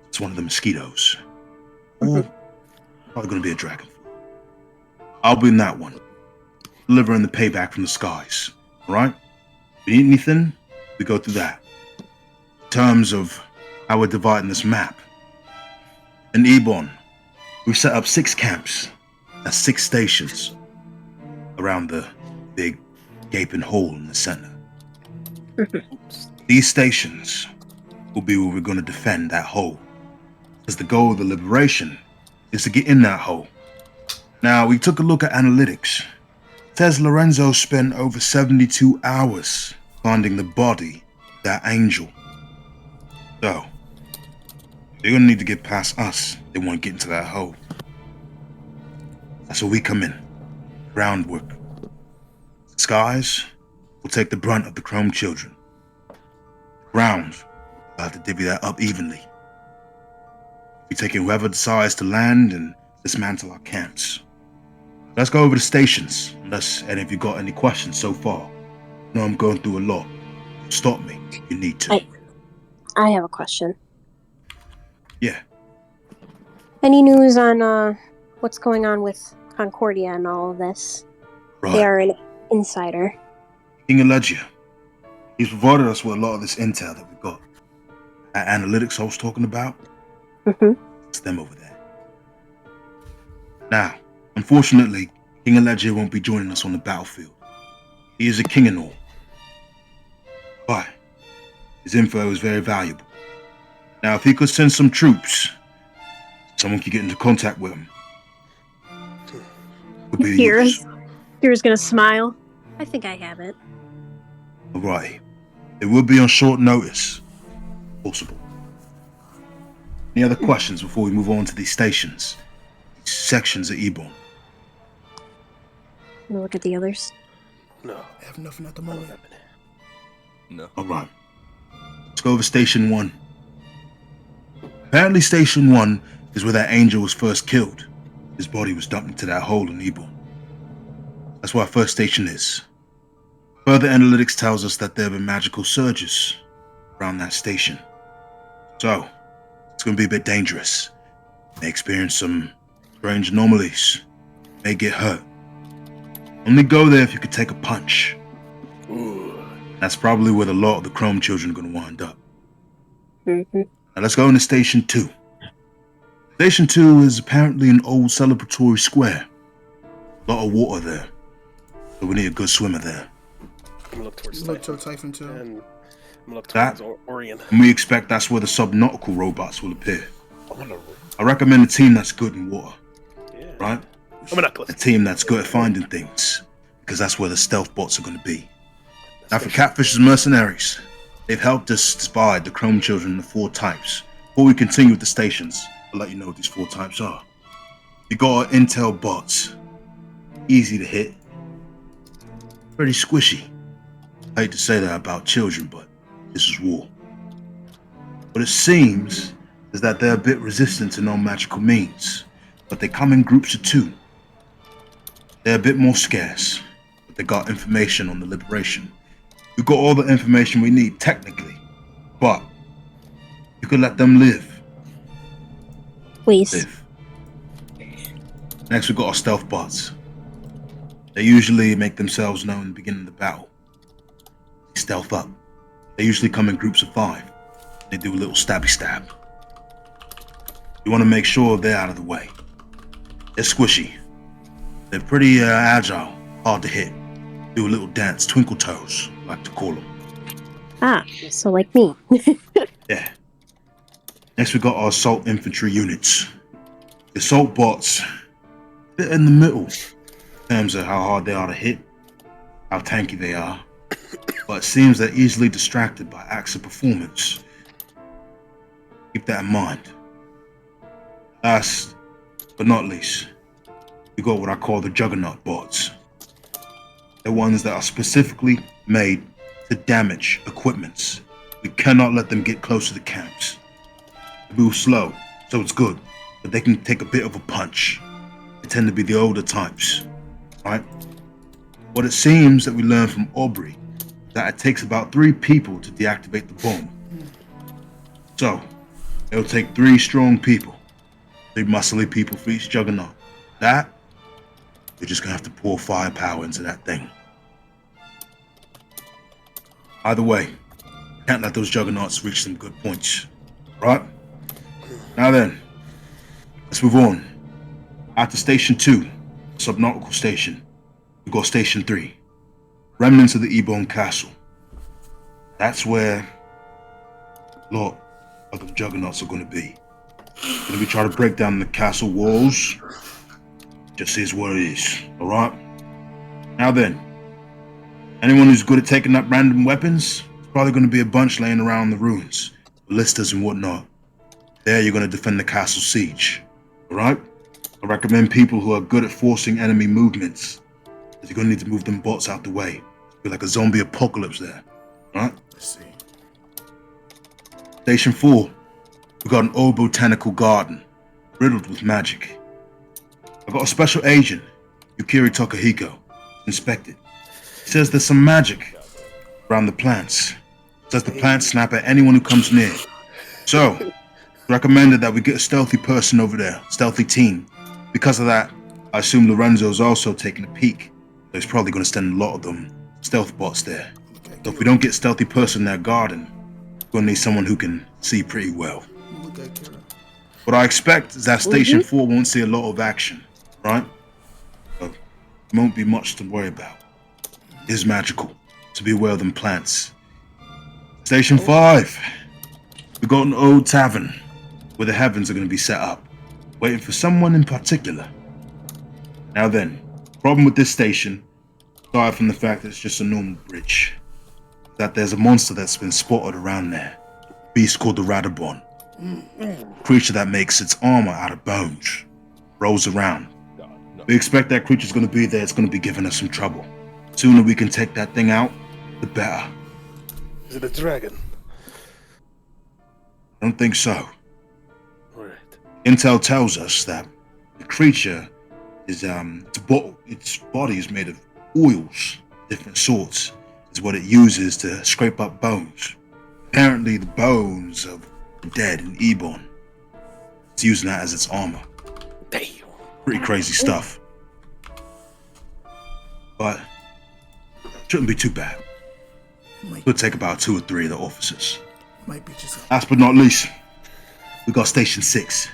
It's one of the mosquitoes. Or probably going to be a dragonfly. I'll be in that one. Delivering the payback from the skies. Alright? If you need anything, we go through that. In terms of how we're dividing this map. In Ebon, we've set up 6 camps. That's 6 stations around the big gaping hole in the center. These stations will be where we're going to defend that hole. Because the goal of the liberation is to get in that hole. Now, we took a look at analytics. It says Lorenzo spent over 72 hours finding the body of that angel. So, they're going to need to get past us. They want to get into that hole. That's where we come in. Groundwork. Skies will take the brunt of the Chrome Children. Ground will have to divvy that up evenly. We're taking whoever decides to land and dismantle our camps. Let's go over the stations, unless any of you got any questions so far. I know I'm going through a lot. Stop me if you need to. I have a question. Yeah. Any news on what's going on with Concordia and all of this? Right. They are an insider. King Allegia. He's provided us with a lot of this intel that we got. That analytics I was talking about, Mm-hmm. it's them over there. Now, unfortunately, King Allegia won't be joining us on the battlefield. He is a king and all. But his info is very valuable. Now, if he could send some troops, someone could get into contact with him. Would be the use. Kira's gonna smile. I think I have it. Alright. It will be on short notice. Possible. Any other questions before we move on to these stations? These sections of Ebon? Let me look at the others. No. I have nothing at the moment. No. Alright. Let's go over Station 1. Apparently Station 1 is where that angel was first killed. His body was dumped into that hole in Ebon. That's where our first station is. Further analytics tells us that there have been magical surges around that station. So, it's going to be a bit dangerous. May experience some strange anomalies. May get hurt. Only go there if you could take a punch. Ooh. That's probably where a lot of the Chrome children are going to wind up. Mm-hmm. Now let's go into Station 2. Station 2 is apparently an old celebratory square. A lot of water there. So we need a good swimmer there. I'm gonna look towards Look Typhon. to Typhon too. And I'm gonna look That- towards Orion. And we expect that's where the subnautical robots will appear. I wanna- I recommend a team that's good in water, Yeah. right? I'm an Necklace. A team that's good at finding things, because that's where the stealth bots are going to be. Now for Catfish's mercenaries, they've helped us spy the Chrome children in the 4 types. Before we continue with the stations, I'll let you know what these 4 types are. You got our intel bots. Easy to hit. Pretty squishy. I hate to say that about children, but this is war. What it seems is that they're a bit resistant to non-magical means, but they come in groups of 2. They're a bit more scarce, but they got information on the liberation. We've got all the information we need, technically, but you could let them live. Please. Live. Next, we've got our stealth bots. They usually make themselves known in the beginning of the battle. They stealth up. They usually come in groups of 5. They do a little stabby stab. You want to make sure they're out of the way. They're squishy. They're pretty agile, hard to hit. Do a little dance, twinkle toes, I like to call them. Ah, so like me. Yeah. Next we got our assault infantry units. The assault bots, they're in the middle in terms of how hard they are to hit, how tanky they are. But it seems they're easily distracted by acts of performance. Keep that in mind. Last but not least, we got what I call the juggernaut bots. They're ones that are specifically made to damage equipments. We cannot let them get close to the camps. They move slow, so it's good, but they can take a bit of a punch. They tend to be the older types, right? What it seems that we learned from Aubrey is that it takes about 3 people to deactivate the bomb. So, it'll take 3 strong people, 3 muscly people for each juggernaut. That, you're just gonna have to pour firepower into that thing. Either way, can't let those juggernauts reach some good points, right? Now then, let's move on. After Station 2, Subnautical Station, we got Station 3, Remnants of the Ebon Castle. That's where a lot of the juggernauts are going to be. Gonna be trying to break down the castle walls. Just is what it is, alright? Now then, anyone who's good at taking up random weapons, there's probably going to be a bunch laying around the ruins, ballistas and whatnot. There you're going to defend the castle siege, alright? I recommend people who are good at forcing enemy movements, because you're going to need to move them bots out the way. It'll be like a zombie apocalypse there, alright? Let's see. Station 4, we got an old botanical garden, riddled with magic. I got a special agent, Yukiri Takahiko, inspect it. He says there's some magic around the plants. Says the plants snap at anyone who comes near. So, recommended that we get a stealthy person over there, stealthy team. Because of that, I assume Lorenzo's also taking a peek. So he's probably going to send a lot of them stealth bots there. So if we don't get stealthy person there guarding, we're going to need someone who can see pretty well. Look at Kira. What I expect is that Station 4 won't see a lot of action, right? So, it won't be much to worry about. It is magical, so be aware of them plants. Station 5. We got an old tavern where the heavens are going to be set up, waiting for someone in particular. Now then, problem with this station, aside from the fact that it's just a normal bridge, is that there's a monster that's been spotted around there. A beast called the Radabon. A creature that makes its armor out of bones. Rolls around. We expect that creature's going to be there. It's going to be giving us some trouble. The sooner we can take that thing out, the better. Is it a dragon? I don't think so. Alright. Intel tells us that the creature is its body is made of oils, different sorts, is what it uses to scrape up bones. Apparently the bones of the dead in Ebon. It's using that as its armor. Damn. Pretty crazy stuff. But shouldn't be too bad. Could take about 2 or 3 of the officers. Might be just. Last but not least, we got Station 6.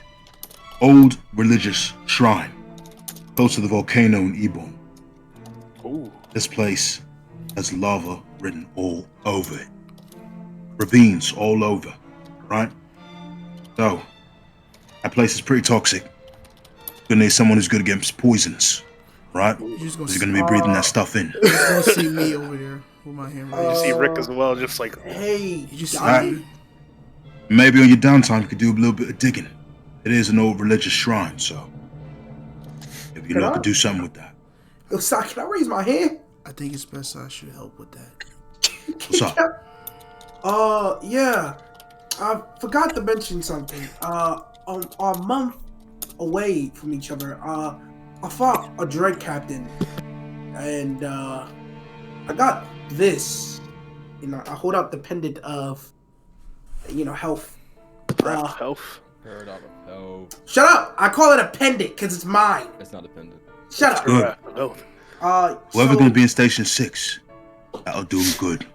Old religious shrine. Close to the volcano in Ebon. Ooh. This place has lava written all over it. Ravines all over, right? So, that place is pretty toxic. Gonna need someone who's good against poisons, right? You're just You're gonna be breathing that stuff in. You're just gonna see me over there with my hand You raised. see Rick as well, just like. Hey, You just see Right. me. Maybe on your downtime you could do a little bit of digging. It is an old religious shrine, so if you know, could do something with that. Yo, Sai, can I raise my hand? I think it's best I should help with that. What's up? Yeah. I forgot to mention something. A month away from each other, I fought a dread captain, and I got this. You know, I hold out the pendant of, health. Health. Paradox of hell. Shut up! I call it a pendant because it's mine. It's not dependent. Shut up. Good. Health. Whoever's So- gonna be in Station 6, that'll do him good.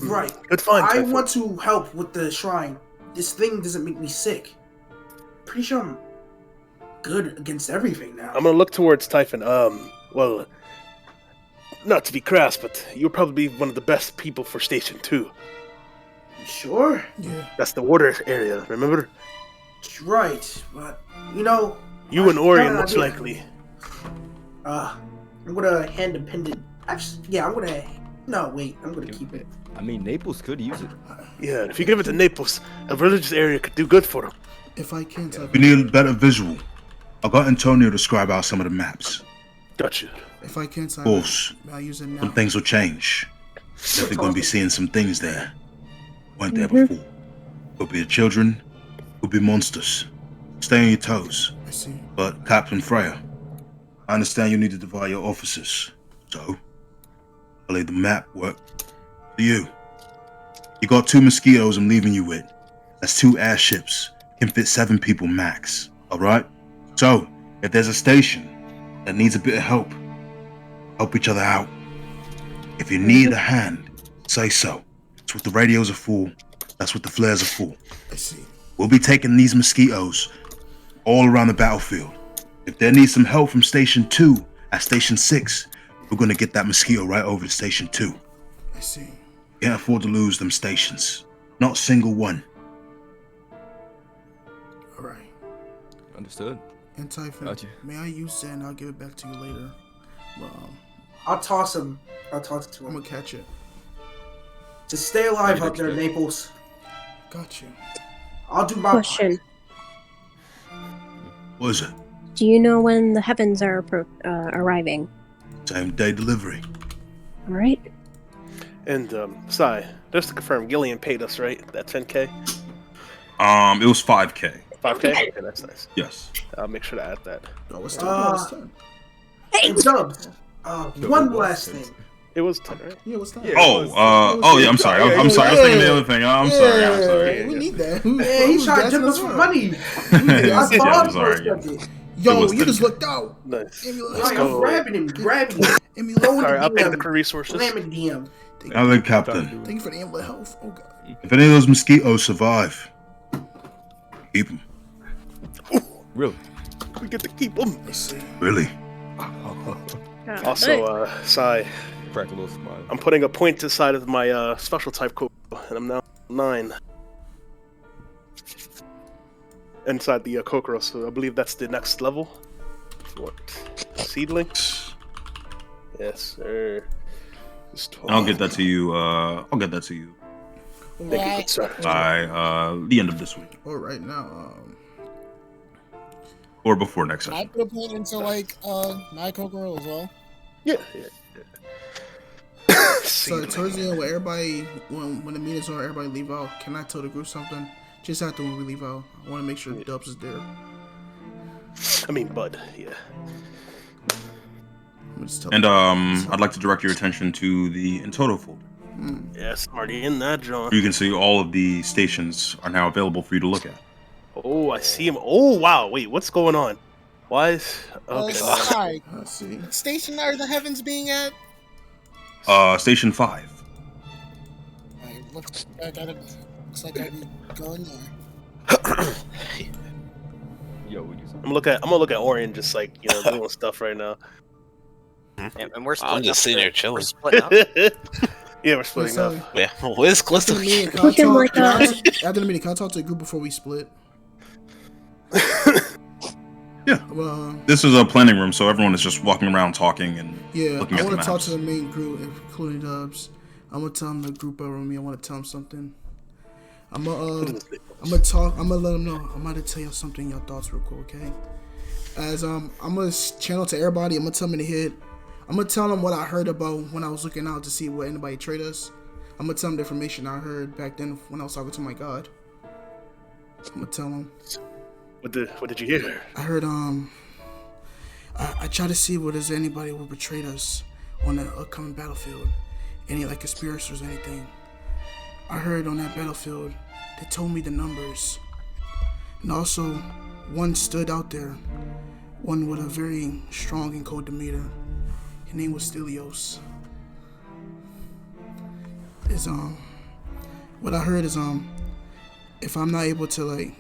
Right. Good find. I Typhoon. want to help with the shrine. This thing doesn't make me sick. Pretty sure I'm good against everything now. I'm gonna look towards Typhon. Well, not to be crass, but you'll probably be one of the best people for Station 2. You sure? Yeah. That's the water area, remember? Right, but You I and Orion, got an most idea. likely. I'm gonna hand the pendant. Actually, yeah, I'm gonna. No, wait, I'm gonna keep it. I mean, Naples could use it. Yeah, if you give it to Naples, a religious area could do good for him. If I can't type, We need a better visual. I got Antonio to scribe out some of the maps. Gotcha. if I can't type, Of course, I'll use it now. some things will change. Definitely gonna be seeing some things there. Weren't there before. Could be the children, could be monsters. Stay on your toes. I see. But Captain Freya, I understand you need to divide your officers. So, I'll leave the map work to you. You got 2 mosquitoes I'm leaving you with. That's 2 airships. Can fit 7 people max. Alright? So, if there's a station that needs a bit of help each other out. If you need a hand, say so. That's what the radios are for. That's what the flares are for. I see. We'll be taking these mosquitoes all around the battlefield. If there needs some help from Station 2 at Station 6, we're gonna get that mosquito right over to Station 2. I see. Can't afford to lose them stations. Not a single one. All right. Understood. And Typhon, Gotcha. may I use that and I'll give it back to you later. Well, I'll toss him. I'll toss it to I'm him. gonna catch it. Just stay alive Ready up to there, expect. Naples. Got you. I'll do my Question: What is it? Do you know when the heavens are arriving? Same day delivery. All right. And, Sai, just to confirm, Gillian paid us, right? That 10K? It was 5K. 5K? Okay, that's nice. Yes. I'll make sure to add that. Oh, it's time. Oh, it's time. Hey, Dubs. One last thing. It was 10, right? Yeah, what's that? Yeah. Yeah. I'm sorry. I'm sorry. I was thinking the other thing. I'm sorry. I'm sorry. We need that. Yeah, he's trying to jump us for money. Yeah, I I'm saw sorry. him. Yeah. Yo, was you just 10K. looked out. Nice. Let's Right, go. I'm grabbing him. And me low in Alright, I'll the pay the DM. crew resources. Slam it, DM. Now then, Captain, Thank you for the amulet health. Oh god. if any of those mosquitoes survive, keep them. Really? We get to keep them. Let's see. Really? Also, Sai, Crack a little smile. I'm putting a point aside of my special type code, and I'm now 9. Inside the Kokoro, so I believe that's the next level. What? Seedling? Yes, sir. I'll get that to you. I'll get that to you Thank you, good sir. by the end of this week All right now. or before next Can I session. put a point into like my Kokoro as well? Yeah. So Seedling. towards the end, when everybody, when the meetings are, everybody leave out. Can I tell the group something? Just after when we leave out, I want to make sure Dubs is there. I mean, Bud, yeah. I'm just tell And I'd like to direct your attention to the in total folder. Yes, I'm already in that, John. You can see all of the stations are now available for you to look at. Oh, I see him. Oh, wow. Wait, what's going on? Why is... Okay. Sky, Let's see. station are the heavens being at? Station 5. Alright, looks like I be going there. Yo, what you say? I'm gonna look at Orion just like, doing stuff right now. And we're splitting I'm just up sitting there. there chilling. We're splitting up. Yeah, we're splitting up. Yeah, where's After the Callisto? meeting, can I We can, talk? like, After the meeting, can I talk to the group before we split? Yeah. Well, This is a planning room, so everyone is just walking around talking and yeah, looking I at the want to talk maps. to the main group, including Dubs. I'm gonna tell them the group over me. I want to tell them something. I'm gonna talk. I'm gonna let them know. I'm gonna tell you something. Your thoughts real quick, okay? As I'm gonna channel to everybody. I'm gonna tell them to hit. I'm gonna tell them what I heard about when I was looking out to see what anybody trade us. I'm gonna tell them the information I heard back then when I was talking to my god. I'm gonna tell them. What did you hear? I heard I tried to see what is anybody would betray us on the upcoming battlefield. Any like conspirators or anything. I heard on that battlefield they told me the numbers. And also one stood out there. One with a very strong and cold demeanor. His name was Stelios. What I heard is if I'm not able to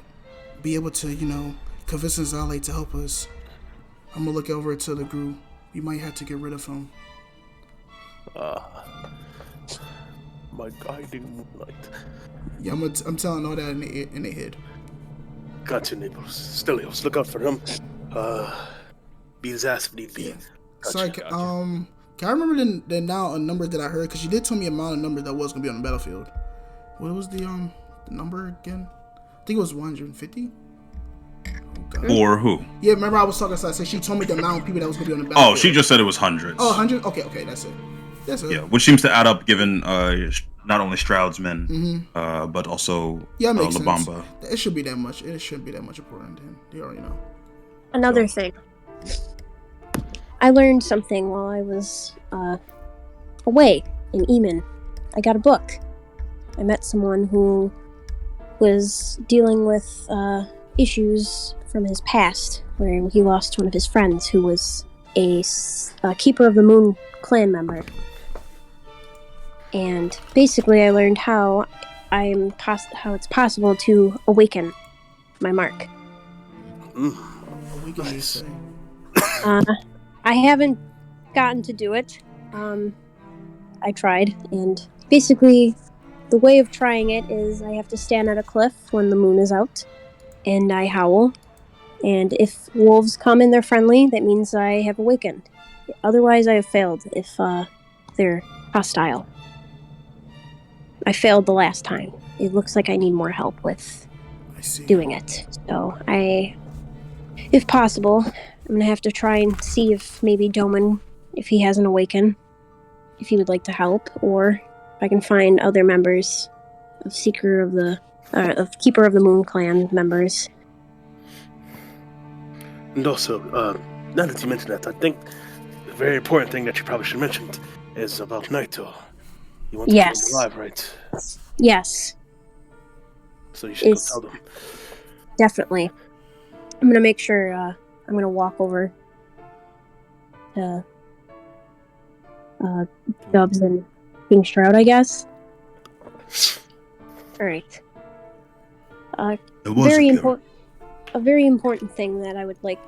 be able to, convince Zale to help us, I'm gonna look over to the group. We might have to get rid of him. My guiding moonlight. Yeah, I'm telling all that in their head. Got your neighbors. Stelios, look out for him. Beat his ass if need be. Yeah. Gotcha, Sorry, gotcha. can I remember the now a number that I heard? Because you did tell me amount of number that was gonna be on the battlefield. What was the number again? I think it was 150. Oh, God. Or who? Yeah, remember I was talking to her, so she told me the amount of people that was gonna be on the battlefield. Oh, she just said it was hundreds. Oh, 100? Okay, that's it. That's it. Yeah, which seems to add up given not only Stroud's men, but also Yeah, it makes sense. Labamba. It should be that much. It shouldn't be that much important to him. They already know. Another thing. I learned something while I was away in Eamon. I got a book. I met someone who was dealing with issues from his past, where he lost one of his friends who was a Keeper of the Moon clan member. And basically I learned how how it's possible to awaken my mark. We can just say. I haven't gotten to do it. I tried, and basically the way of trying it is I have to stand at a cliff when the moon is out, and I howl, and if wolves come and they're friendly, that means I have awakened. Otherwise, I have failed if they're hostile. I failed the last time. It looks like I need more help with I see. doing it. So if possible, I'm gonna have to try and see if maybe Doman, if he hasn't awakened, if he would like to help, or if I can find other members of Keeper of the Moon clan members. And also, now that you mention that, I think a very important thing that you probably should mention, is about Naito. You want to Yes. keep him alive, right? Yes, So you should go It's- tell them. definitely. I'm gonna make sure. I'm gonna walk over to Dubs and King Shroud, I guess. All right. It was Very a important. A very important thing that I would like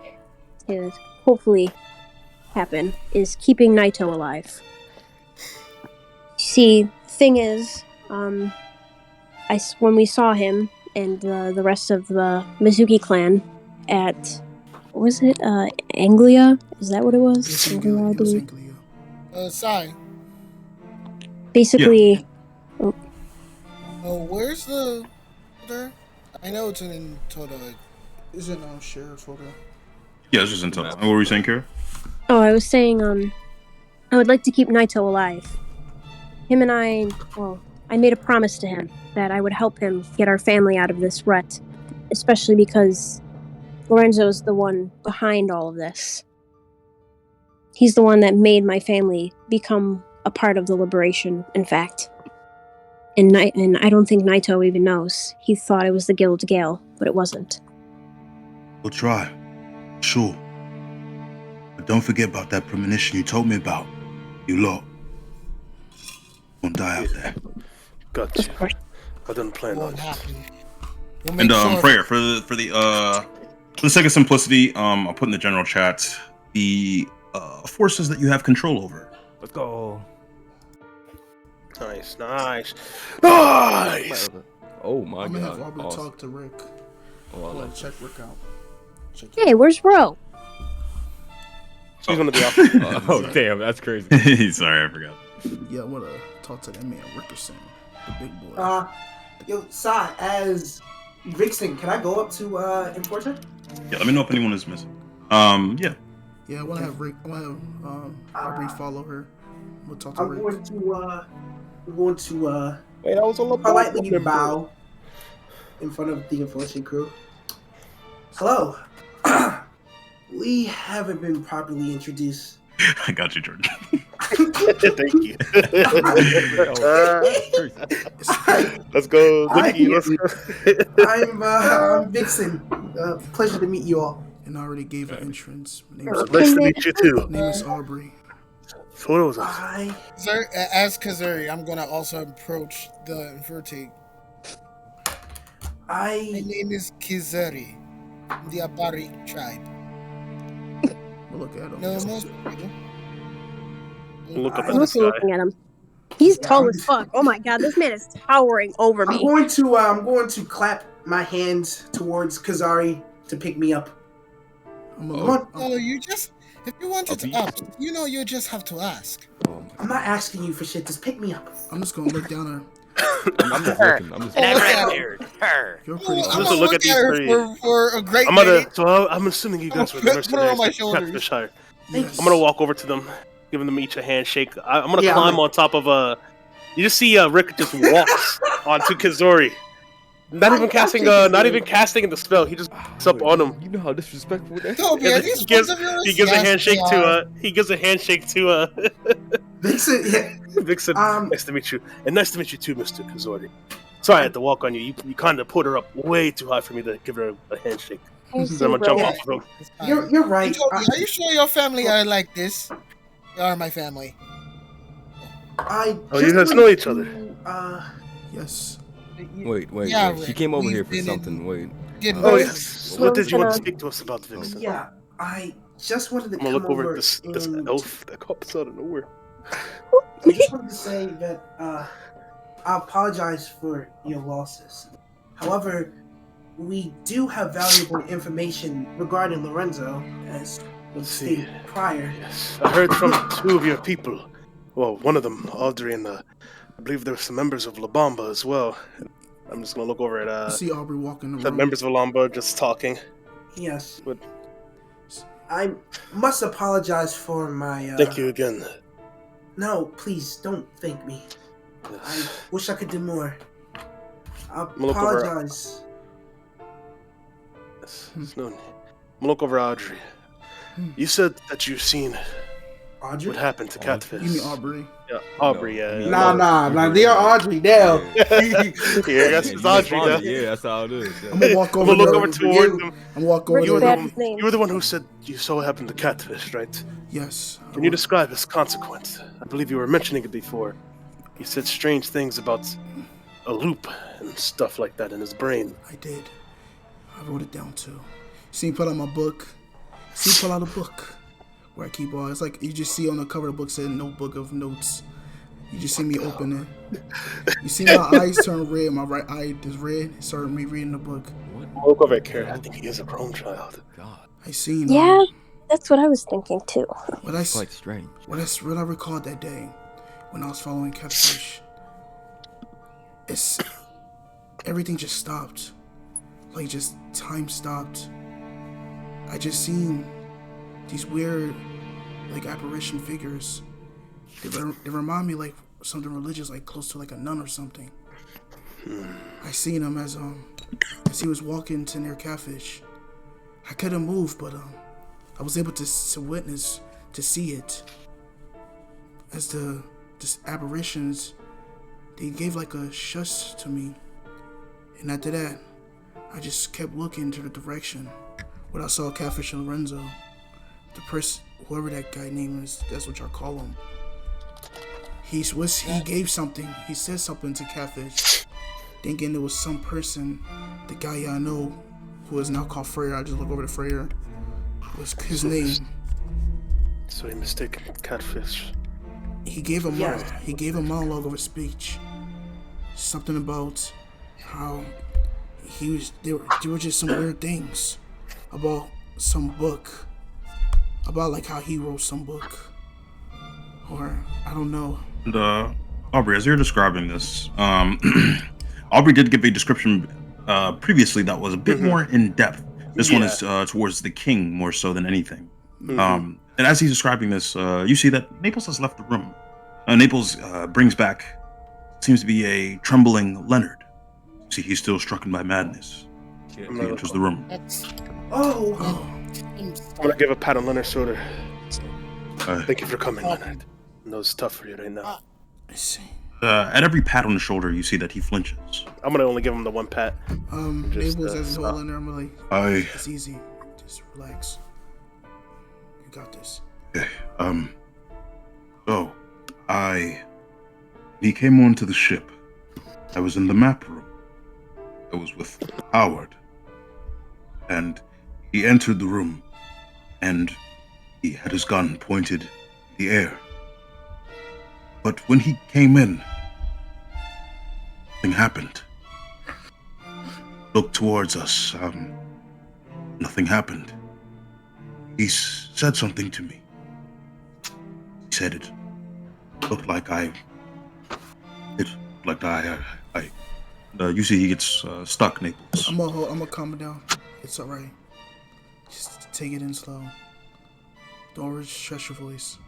to hopefully happen is keeping Naito alive. See, the thing is, when we saw him and the rest of the Mizuki clan at, what was it, Anglia? Is that what it was? Yes, Anglia, I it was believe. Anglia. Sai. Basically, Oh, where's the there? I know it's in Toto. Is it sheriff photo? Yeah, it's just intel. What were you saying, Kira? oh, I was saying, I would like to keep Naito alive. Him and I made a promise to him that I would help him get our family out of this rut, especially because Lorenzo's the one behind all of this. He's the one that made my family become a part of the liberation, in fact. And I don't think Naito even knows. He thought it was the Guild Gale, but it wasn't. We'll try. Sure. But don't forget about that premonition you told me about. You lot won't die out there. Got you. I didn't plan on Won't it. happen. We'll make And sure. Freya, for the sake of simplicity, I'll put in the general chat the forces that you have control over. Let's go. Nice, nice, nice. Oh my I'm gonna god. have Aubrey Awesome. talk to Rick. Oh, I Well, like check Rick out. Check Hey, where's Ro? He's gonna be off. Oh damn, that's crazy. Sorry, I forgot. Yeah, I wanna talk to that man Rickerson, the big boy. Yo, Sai, as Vixen, can I go up to Enforcer? Yeah, let me know if anyone is missing. Yeah. Yeah, I wanna have Rick. I wanna have Aubrey follow her. We'll talk to I'm Rick. going to Wait, I was on the politely bow in front of the Enforcing crew. Hello. We haven't been properly introduced. I got you, Jordan. Thank you. I- Let's go. I- Nicky, let's go. I'm Vixen. Pleasure to meet you all. And I already gave her entrance. My name Okay. is, Nice to meet you too. name is Aubrey. So what was that? I As Kazuri, I'm gonna also approach the Inverti. My I name is Kizuri, the Abari tribe. We'll look at him. No, most people. Look up I- at I'm this also guy. looking at him. He's Yeah, tall I'm- as fuck. Oh my god, this man is towering over I'm me. going to clap my hands towards Kazari to pick me up. I'm Come gonna on. Oh, you just if you wanted to Abhi. up, you just have to ask. Oh my. I'm not asking you for shit. Just pick me up. I'm just gonna look down at her. I'm just looking. I'm just And looking. I'm Weird. Her. You're pretty I'm Just gonna look look at these at her three. for a great I'm gonna. minute. So I'm assuming you guys were the Put her on mercenaries. my that shoulders. captured Shire. Yes. I'm gonna walk over to them, giving them each a handshake. I'm gonna Yeah, I'm climb gonna- on top of You just see Rick just walks onto Kazori. Not even casting. Not even casting the spell. He just walks up on him. You know how disrespectful that is. Toby, are these He gives, friends of yours? he gives a Yes, handshake they to are. He gives a handshake to Vixen, yeah. Vixen. Um, Nice to meet you, and nice to meet you too, Mr. Kazori. Sorry, I had to walk on you. You kind of put her up way too high for me to give her a handshake. So I'm gonna jump off of him. It's fine. You're right. Hey, Toby, are you sure your family are like this? They are my family. I Oh, just you guys wanted know each to, other. Yes. Wait. Yeah, She Rick, came over we've here for been in- something. Wait. Getting Oh those- yes. Well, What did you want to gonna- speak to us about, Vixen? Yeah, I just wanted to I'm gonna come look over over at this and elf that comes out of nowhere. I just wanted to say that I apologize for your losses. However, we do have valuable information regarding Lorenzo, as was See. stated prior. Yes, I heard from two of your people. Well, one of them, Audrey, and I believe there were some members of La Bamba as well. I'm just gonna look over You at see Aubrey walking the around. members of La Bamba just talking. Yes. But- I must apologize for my. Thank you again. No, please don't thank me. I Yes. wish I could do more. I gonna look over- apologize. Yes, no need. I'm gonna look over Audrey. You said that you've seen Audrey? what happened to Audrey? Catfish. You mean Aubrey? Yeah, Aubrey, No, I yeah. mean, Nah, you they heard are me. Audrey now. Yeah. Yeah, I guess Yeah, it's you Audrey now. responded. Yeah, that's how it is. Yeah. I'm gonna walk I'm over gonna look there. over towards him. I'm gonna walk over Rich You were, there. bad the, with names. you were the one who said you saw what happened to Catfish, right? Yes. Can you describe this consequence? I believe you were mentioning it before. He said strange things about a loop and stuff like that in his brain. I did. I wrote it down too. See, pull out my book. See, pull out a book where I keep all. It's like you just see on the cover of the book said notebook of notes. You just see me open it. You see my eyes turn red. My right eye is red. It started me reading the book. Look over at Carrie. I think he is a grown child. God, I seen. Yeah, that's what I was thinking too. What I quite strange. what I recalled that day when I was following Catfish. It's everything just stopped. Like just time stopped. I just seen these weird, like apparition figures. They remind me like something religious, like close to like a nun or something. I seen him as he was walking to near Catfish. I couldn't move, but I was able to witness, to see it. As the apparitions, they gave like a shush to me, and after that, I just kept looking to the direction where I saw Catfish and Lorenzo. The person, whoever that guy name is, that's what y'all call him. He gave something. He said something to Catfish, thinking it was some person, the guy I know, who is now called Freyr. I just look over to Freyr. Was his name? So he mistaken Catfish. He gave a monologue of a speech. Something about how there were just some weird things about some book, about like how he wrote some book, or I don't know. And Aubrey, as you're describing this, Aubrey did give a description previously that was a bit more in depth. This one is towards the king more so than anything. And as he's describing this, you see that Naples has left the room. Naples brings back, seems to be a trembling Leonard. See, he's still struck by madness. He enters the room. I'm gonna give a pat on Leonard's shoulder. Thank you for coming, Leonard. I know it's tough for you right now. I see. At every pat on the shoulder, you see that he flinches. I'm gonna only give him the one pat. Just, Naples has his stop. whole in there. I'm like, I it's easy. Just relax. You got this. Okay, so, he came onto the ship. I was in the map room. I was with Howard. And he entered the room, and he had his gun pointed in the air. But when he came in, nothing happened. Looked towards us, nothing happened. He said something to me. He said it looked like you see he gets stuck, Naples. I'm gonna calm it down. It's alright. Just take it in slow. Don't overstress your voice.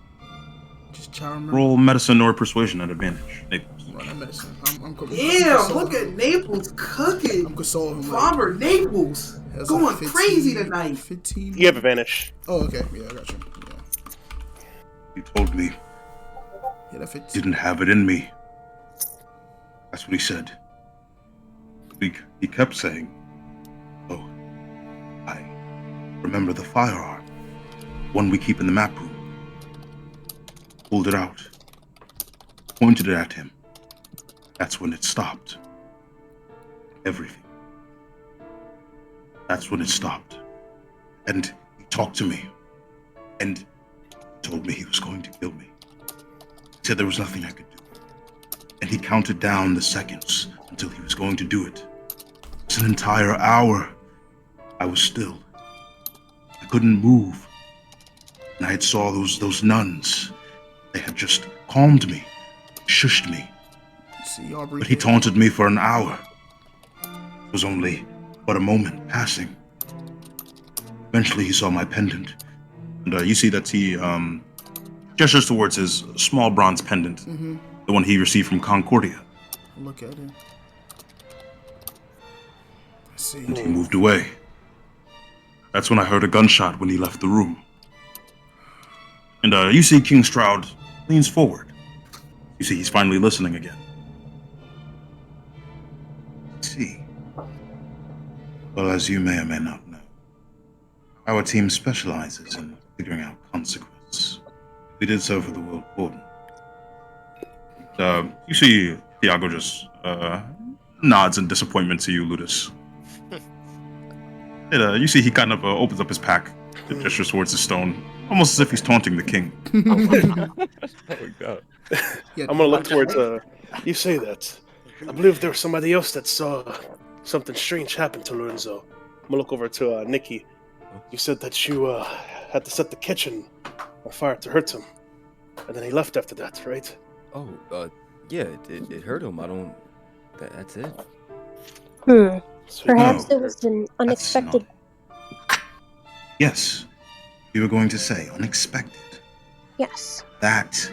Just try to remember. Roll medicine or persuasion at advantage, Naples. Run that medicine. I'm Damn, look at Naples cooking. I'm consoling him. Farmer Naples That's going like 15 crazy tonight. 15. You have advantage. Oh, okay. Yeah, I got you. Yeah, He told me that fits. didn't have it in me. That's what he said. He kept saying, "Oh, I remember the firearm, one we keep in the map room." Pulled it out, pointed it at him. That's when it stopped. Everything. That's when it stopped. And he talked to me, and told me he was going to kill me. He said there was nothing I could do. And he counted down the seconds until he was going to do it. It's an entire hour. I was still. I couldn't move. And I had saw those nuns. They had just calmed me, shushed me. See, Aubrey. But he taunted me for an hour. It was only but a moment passing. Eventually he saw my pendant. And you see that he gestures towards his small bronze pendant. The one he received from Concordia. Look at it. I see. And he moved away. That's when I heard a gunshot when he left the room. And you see King Stroud leans forward. You see he's finally listening again. See. Well, as you may or may not know, our team specializes in figuring out consequence. We did so for the World Warden. You see Thiago just nods in disappointment to you, Ludus. And you see he kind of opens up his pack and gestures towards the stone, almost as if he's taunting the king. Oh my god. Yeah, I'm gonna look towards. You say that. I believe there was somebody else that saw something strange happen to Lorenzo. I'm gonna look over to Nikki. You said that you had to set the kitchen on fire to hurt him, and then he left after that, right? Oh, yeah, it hurt him. I don't. That's it. So Perhaps No, it was an that's unexpected. Yes. You were going to say unexpected. Yes. That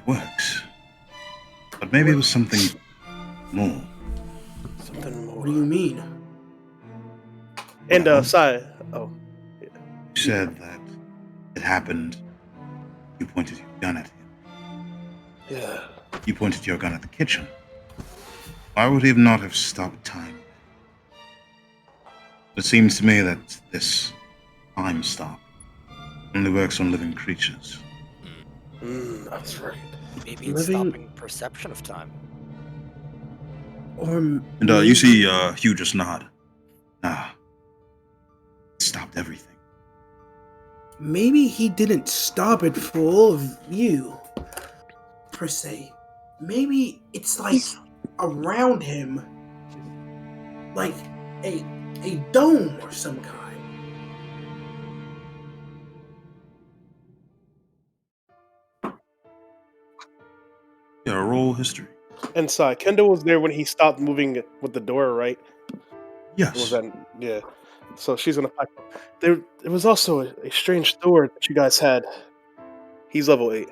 works. But maybe it was something more. something more. What do you mean? And Well, Sai. Oh, You said that it happened. You pointed your gun at him. yeah. You pointed your gun at the kitchen. Why would he not have stopped time? It seems to me that this time stop only works on living creatures. That's right. Maybe it's Living- stopping perception of time. Or And you see Hugh just nod. Ah. It stopped everything. maybe he didn't stop it for all of you, per se. Maybe it's like He's- around him, like a dome or some kind. Yeah, roll history. And Sai, Kendall was there when he stopped moving with the door, right? Yes. Was that yeah? So she's gonna pack. There was also a strange door that you guys had. He's level 8.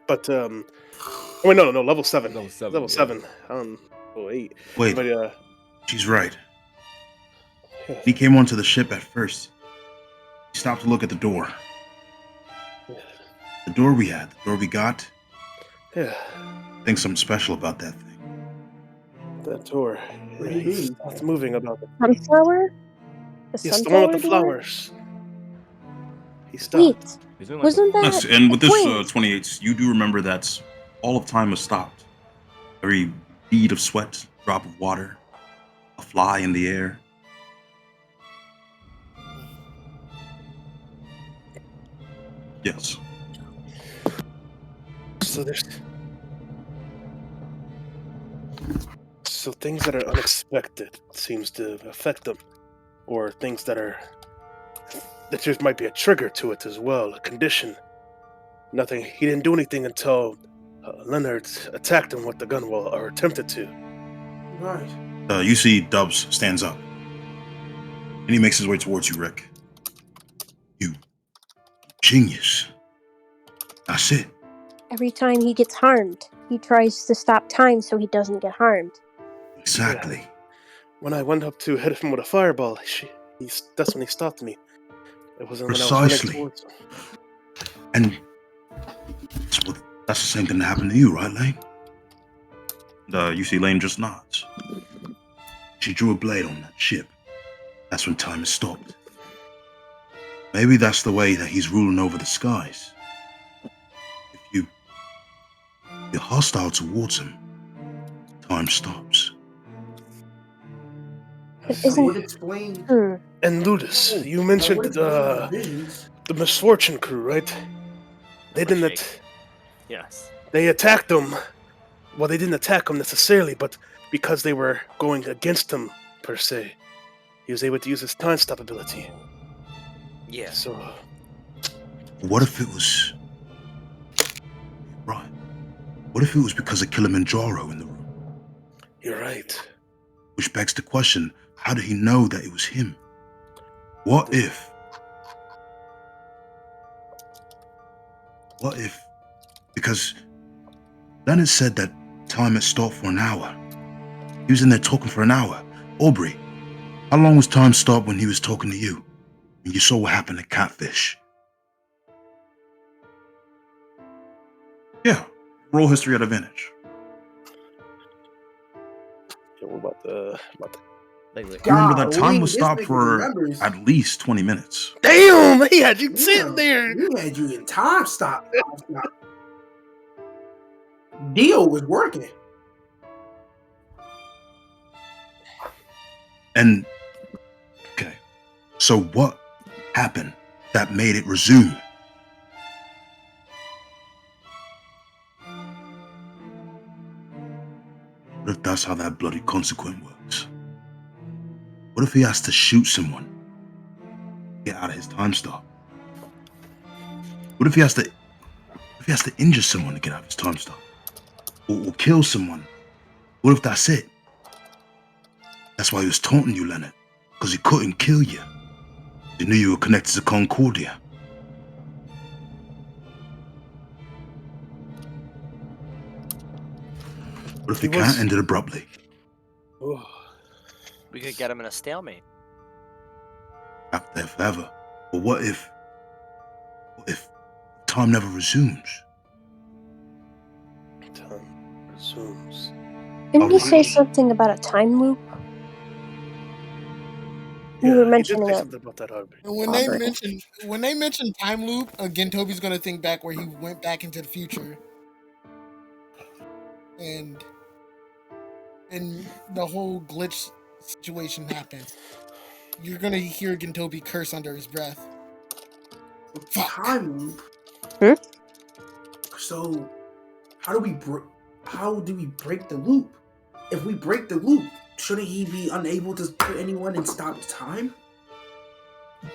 But wait, no, level 7. Level 7, Level yeah. 7. Level 8. Wait, But she's right. yeah. He came onto the ship at first. He stopped to look at the door. The door we had, the door we got. Yeah, I think something special about that thing. that door. What Yeah, do you he mean? stopped moving about it. Sunflower? The Yes, the one with the sunflower door? flowers. He stopped. Wait, He's doing like wasn't that? Yes, and with this Wait. 28, you do remember that all of time has stopped. Every bead of sweat, drop of water, a fly in the air. Yes. So things that are unexpected seems to affect them, or things that just might be a trigger to it as well, a condition. Nothing. He didn't do anything until Leonard attacked him with the gun, well, or attempted to. Right. You see Dubs stands up. And he makes his way towards you, Rick. You genius. That's it. Every time he gets harmed, he tries to stop time so he doesn't get harmed. Exactly. When I went up to hit him with a fireball, that's when he stopped me. It wasn't when I was running Precisely. towards him. And that's the same thing that happened to you, right, Lane? You see Lane just nods. She drew a blade on that ship. That's when time is stopped. Maybe that's the way that he's ruling over the skies. If you're hostile towards him, time stops. But That would isn't. explain. And Ludus, you that mentioned would explain the visions. the misfortune crew, right? They didn't. Yes. They attacked him. Well, they didn't attack him necessarily, but because they were going against him per se, he was able to use his time stop ability. Yeah. So What if it was... Right. What if it was because of Kilimanjaro in the room? you're right. Which begs the question, how did he know that it was him? What if... Because Leonard said that time had stopped for an hour. He was in there talking for an hour. Aubrey, how long was time stopped when he was talking to you? And you saw what happened to Catfish. Yeah, roll history at advantage. Yeah, we're about to. Like, You remember that time Golly, was this stopped nigga for remembers. at least 20 minutes. Damn, he had you Yeah, sitting there. we had you in time stop. Deal was working. And, okay, so what happened that made it resume? What if that's how that bloody consequence works? What if he has to shoot someone to get out of his time stop? What if he has to injure someone to get out of his time stop? Or kill someone? What if that's it? That's why he was taunting you, Leonard. Because he couldn't kill you. He knew you were connected to Concordia. What if he can't end it abruptly? Oh, We could get him in a stalemate. Out there forever. But what if time never resumes? time resumes. Didn't you Oh, say something about a time loop? You were Yeah, he did mentioning say it. something about that already. And when they mention time loop, again, Toby's gonna think back where he went back into the future, and the whole glitch situation happens. You're gonna hear Gintobi curse under his breath. Fuck. Time loop. Hmm? So, how do we break the loop? If we break the loop, shouldn't he be unable to kill anyone and stop time?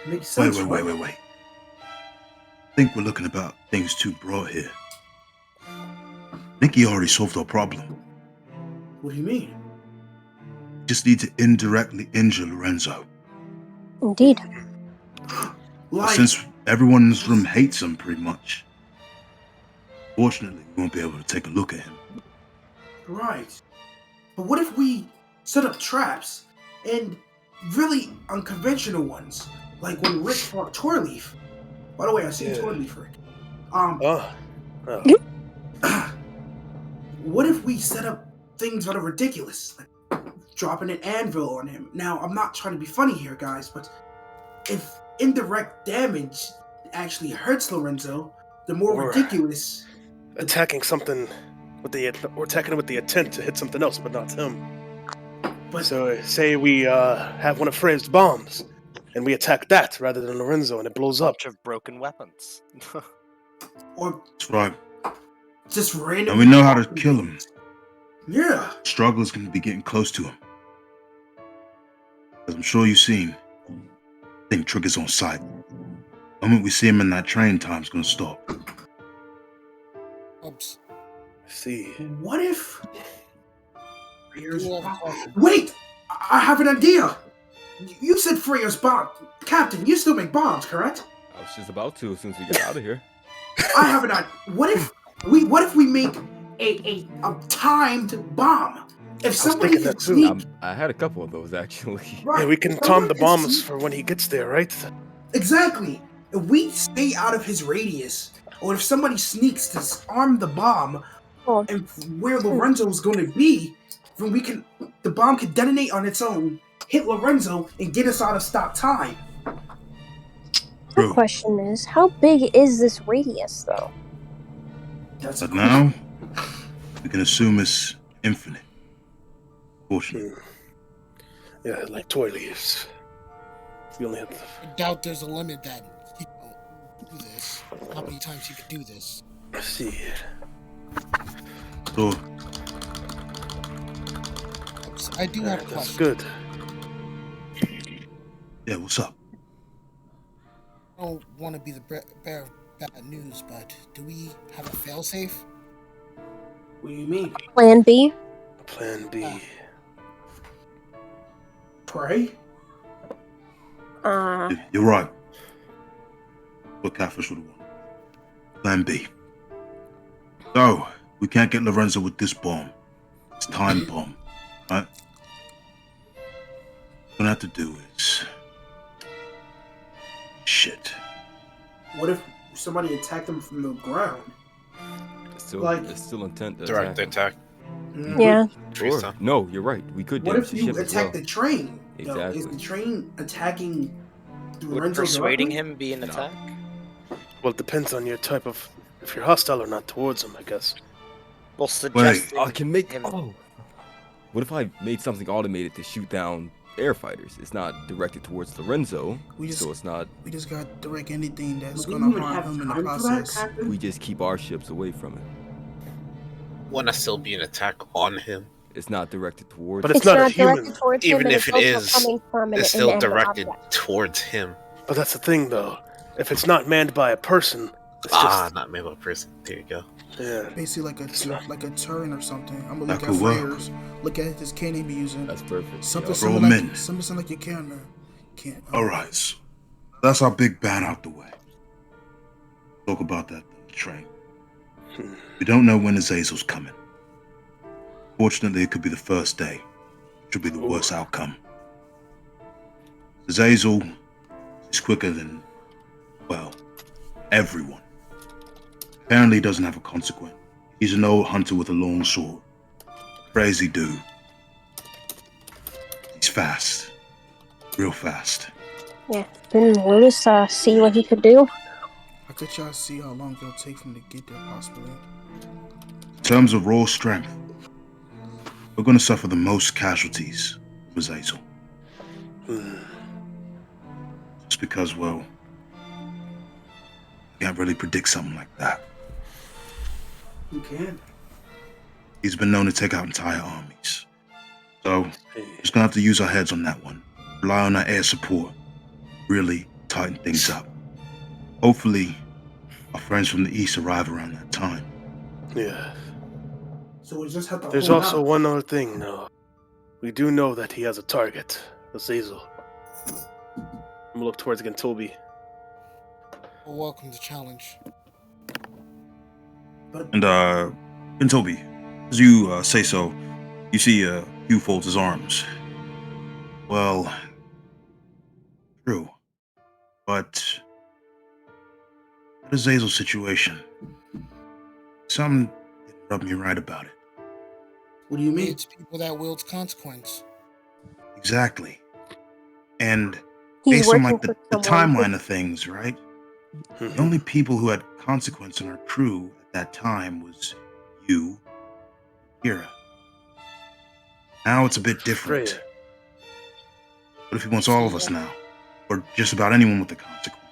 Makes sense. Wait. I think we're looking about things too broad here. Nikki already solved our problem. What do you mean? Just need to indirectly injure Lorenzo. Indeed. Like, Since everyone's room hates him pretty much. Fortunately, we won't be able to take a look at him. right. But what if we set up traps and really unconventional ones, like when Rick fought Torleaf? By the way, I seen Yeah. Torleaf, Rick. Oh. What if we set up things that are ridiculous, like dropping an anvil on him? Now, I'm not trying to be funny here, guys, but if indirect damage actually hurts Lorenzo, the more Or- ridiculous. Attacking something or attacking him with the intent to hit something else, but not him. But So, say we have one of Frey's bombs, and we attack that rather than Lorenzo, and it blows up. Bunch of broken weapons. or That's right. just randomly. And we know how to kill him. Yeah. Struggler's gonna be getting close to him. As I'm sure you've seen, I think Trigger's on sight. The moment we see him in that train, time's gonna stop. Oops. See. What if? Freya's You all bomb. talking. Wait, I have an idea. You said Freya's bomb, Captain. You still make bombs, correct? I was just about to as soon as we get out of here. I have an idea. What if we make a timed bomb? If somebody thinking can that too. sneak, I had a couple of those actually. right? Yeah, we can if time someone the can bombs sneak- for when he gets there, right? Exactly. If we stay out of his radius, or if somebody sneaks to arm the bomb, Oh. and where Lorenzo's going to be, then the bomb can detonate on its own, hit Lorenzo, and get us out of stop time. The True. question is, how big is this radius, though? That's But now, we can assume it's infinite. Fortunately. Yeah, like toy leaves. You only have to... I doubt there's a limit that he can do this. How many times he could do this? See. So, Oops, I do have a That's question. good. yeah, what's up? I don't want to be the bearer of bad news, but do we have a failsafe? What do you mean? Plan B? Plan B. Pray? You're right. What Catfish would want. Plan B. So, we can't get Lorenzo with this bomb. It's time bomb, right? What we have to do is Shit. What if somebody attacked them from the ground? It's still, Like- it's still intent to Direct attack. attack. Yeah. Trees Or, down. no, you're right. We could What damage if the you ship as attack well. the train? Though? Exactly. Is the train attacking Would Lorenzo persuading directly? him be an No. attack? Well, it depends on your type of. If you're hostile or not towards him, I guess. Well, suggesting I can make. him. Oh. What if I made something automated to shoot down air fighters? It's not directed towards Lorenzo, We so just it's not. we just got direct anything that's We gonna didn't even harm have him in the time for that, process. Captain. We just keep our ships away from it. Wouldn't that still be an attack on him? It's not directed towards. But it's not a human. directed towards him, Even and if it's it also is, coming from an It's still inanimate directed object. towards him. But that's the thing, though. If it's not manned by a person, it's just. Not made by a person. There you go. Yeah. Basically It's not- like a turret or something. I'm gonna That look at could work. flares. Look at this cannon be using. That's perfect. Something Yo. similar Roll like men. something like your cannon. Can't. All right, so that's our big ban out the way. Talk about that train. We don't know when Azazel's coming. Fortunately, it could be the first day, which will be the worst outcome. Azazel is quicker than, well, everyone. Apparently, he doesn't have a consequence. He's an old hunter with a long sword. Crazy dude. He's fast. Real fast. Yeah. Then we'll just see what he could do. I could try to see how long it'll take for him to get there, possibly. In terms of raw strength, we're going to suffer the most casualties with Azazel. Just because, well, you can't really predict something like that. You can. He's been known to take out entire armies. So, we're just going to have to use our heads on that one. Rely on our air support. Really tighten things up. Hopefully, our friends from the east arrive around that time. Yeah. So we just have to. There's hold also out. one other thing, though. We do know that he has a target, Azazel. I'm gonna look towards Gentulbi. Well, welcome to challenge. And, Toby, as you say so, you see Hugh folds his arms. Well, true. But that Azazel situation, something didn't rub me right about it. What do you mean? It's people that wields consequence. Exactly. And He's based on working like the for someone. timeline of things, right? The only people who had consequence in our crew at that time was you, Kira. Now it's a bit different. Freya. What if he wants all of us now? Or just about anyone with a consequence?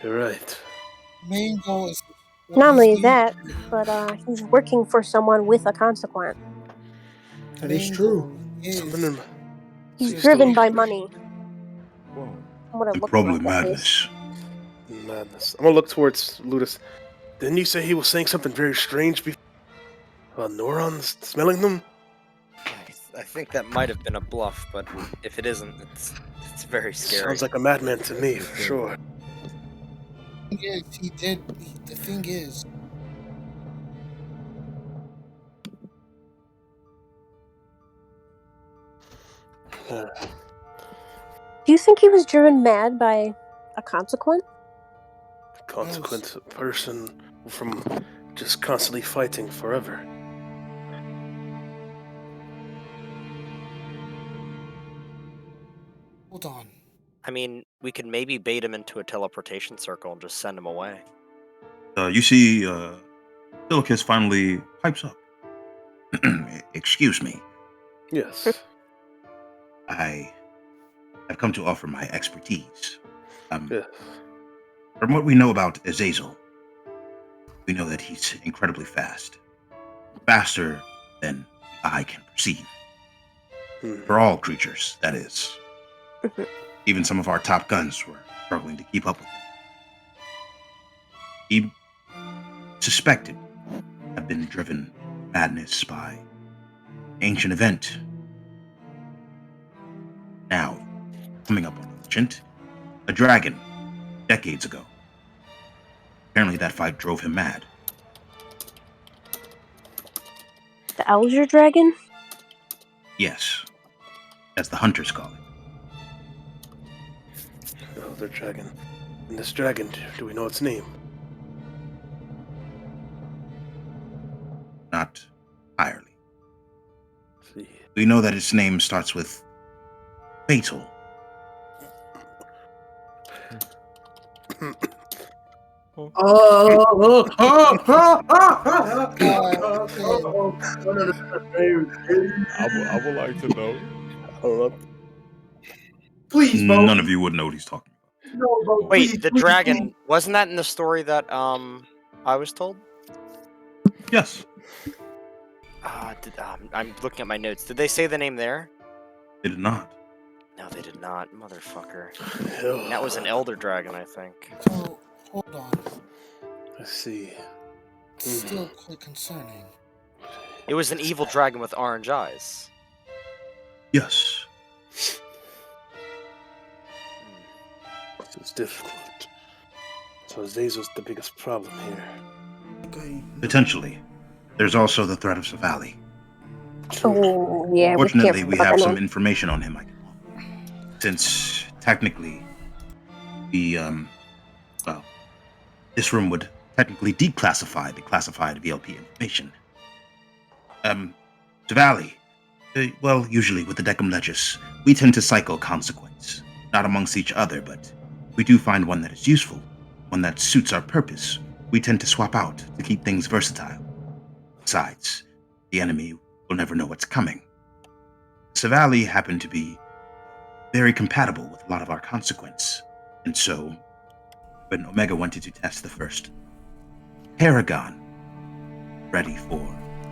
You're right. Main goal is Not only that, but he's working for someone with a consequence. That is true. Something in He's seems driven to by money. Whoa. From what it And looks probably like, at madness. least. madness. I'm gonna look towards Ludus. Didn't you say he was saying something very strange before? About neurons smelling them? I think that might have been a bluff, but if it isn't, it's very scary. Sounds like a madman to me, for sure. he did. The thing is, Do you think he was driven mad by a consequence? Consequent person from just constantly fighting forever. hold on. I mean, we could maybe bait him into a teleportation circle and just send him away. You see, Silicus finally pipes up. Excuse me. Yes. I have come to offer my expertise. Yes. From what we know about Azazel, we know that he's incredibly fast. Faster than the eye can perceive. For all creatures, that is. Even some of our top guns were struggling to keep up with him. He suspected have been driven to madness by ancient event. Now, coming up on ancient, a dragon, decades ago. Apparently that fight drove him mad. The Alger Dragon? Yes, as the hunters call it. Oh, they're dragging. And this dragon, do we know its name? Not entirely. See. We know that its name starts with fatal. I would like to know. I don't know. Please, Bo. None of you would know what he's talking about. No, Bo, Wait, please, the please, dragon please. wasn't that in the story that I was told? Yes, I'm looking at my notes. Did they say the name there? they did not. No, they did not, motherfucker. Oh, That was an elder dragon, I think. So, hold on. Let's see. It's still quite concerning. It was an evil dragon with orange eyes. Yes. It's difficult. So Azazel's the biggest problem here. Okay. Potentially. There's also the threat of Savali. Oh, yeah. Fortunately, can't we forget have that some name. information on him I can offer. Since, technically, well, this room would technically declassify the classified VLP information. Savali, well, usually with the Decum Legis, we tend to cycle consequence. Not amongst each other, but we do find one that is useful, one that suits our purpose. We tend to swap out to keep things versatile. Besides, the enemy will never know what's coming. Savali happened to be very compatible with a lot of our consequence, and so, when Omega wanted to test the first Paragon ready for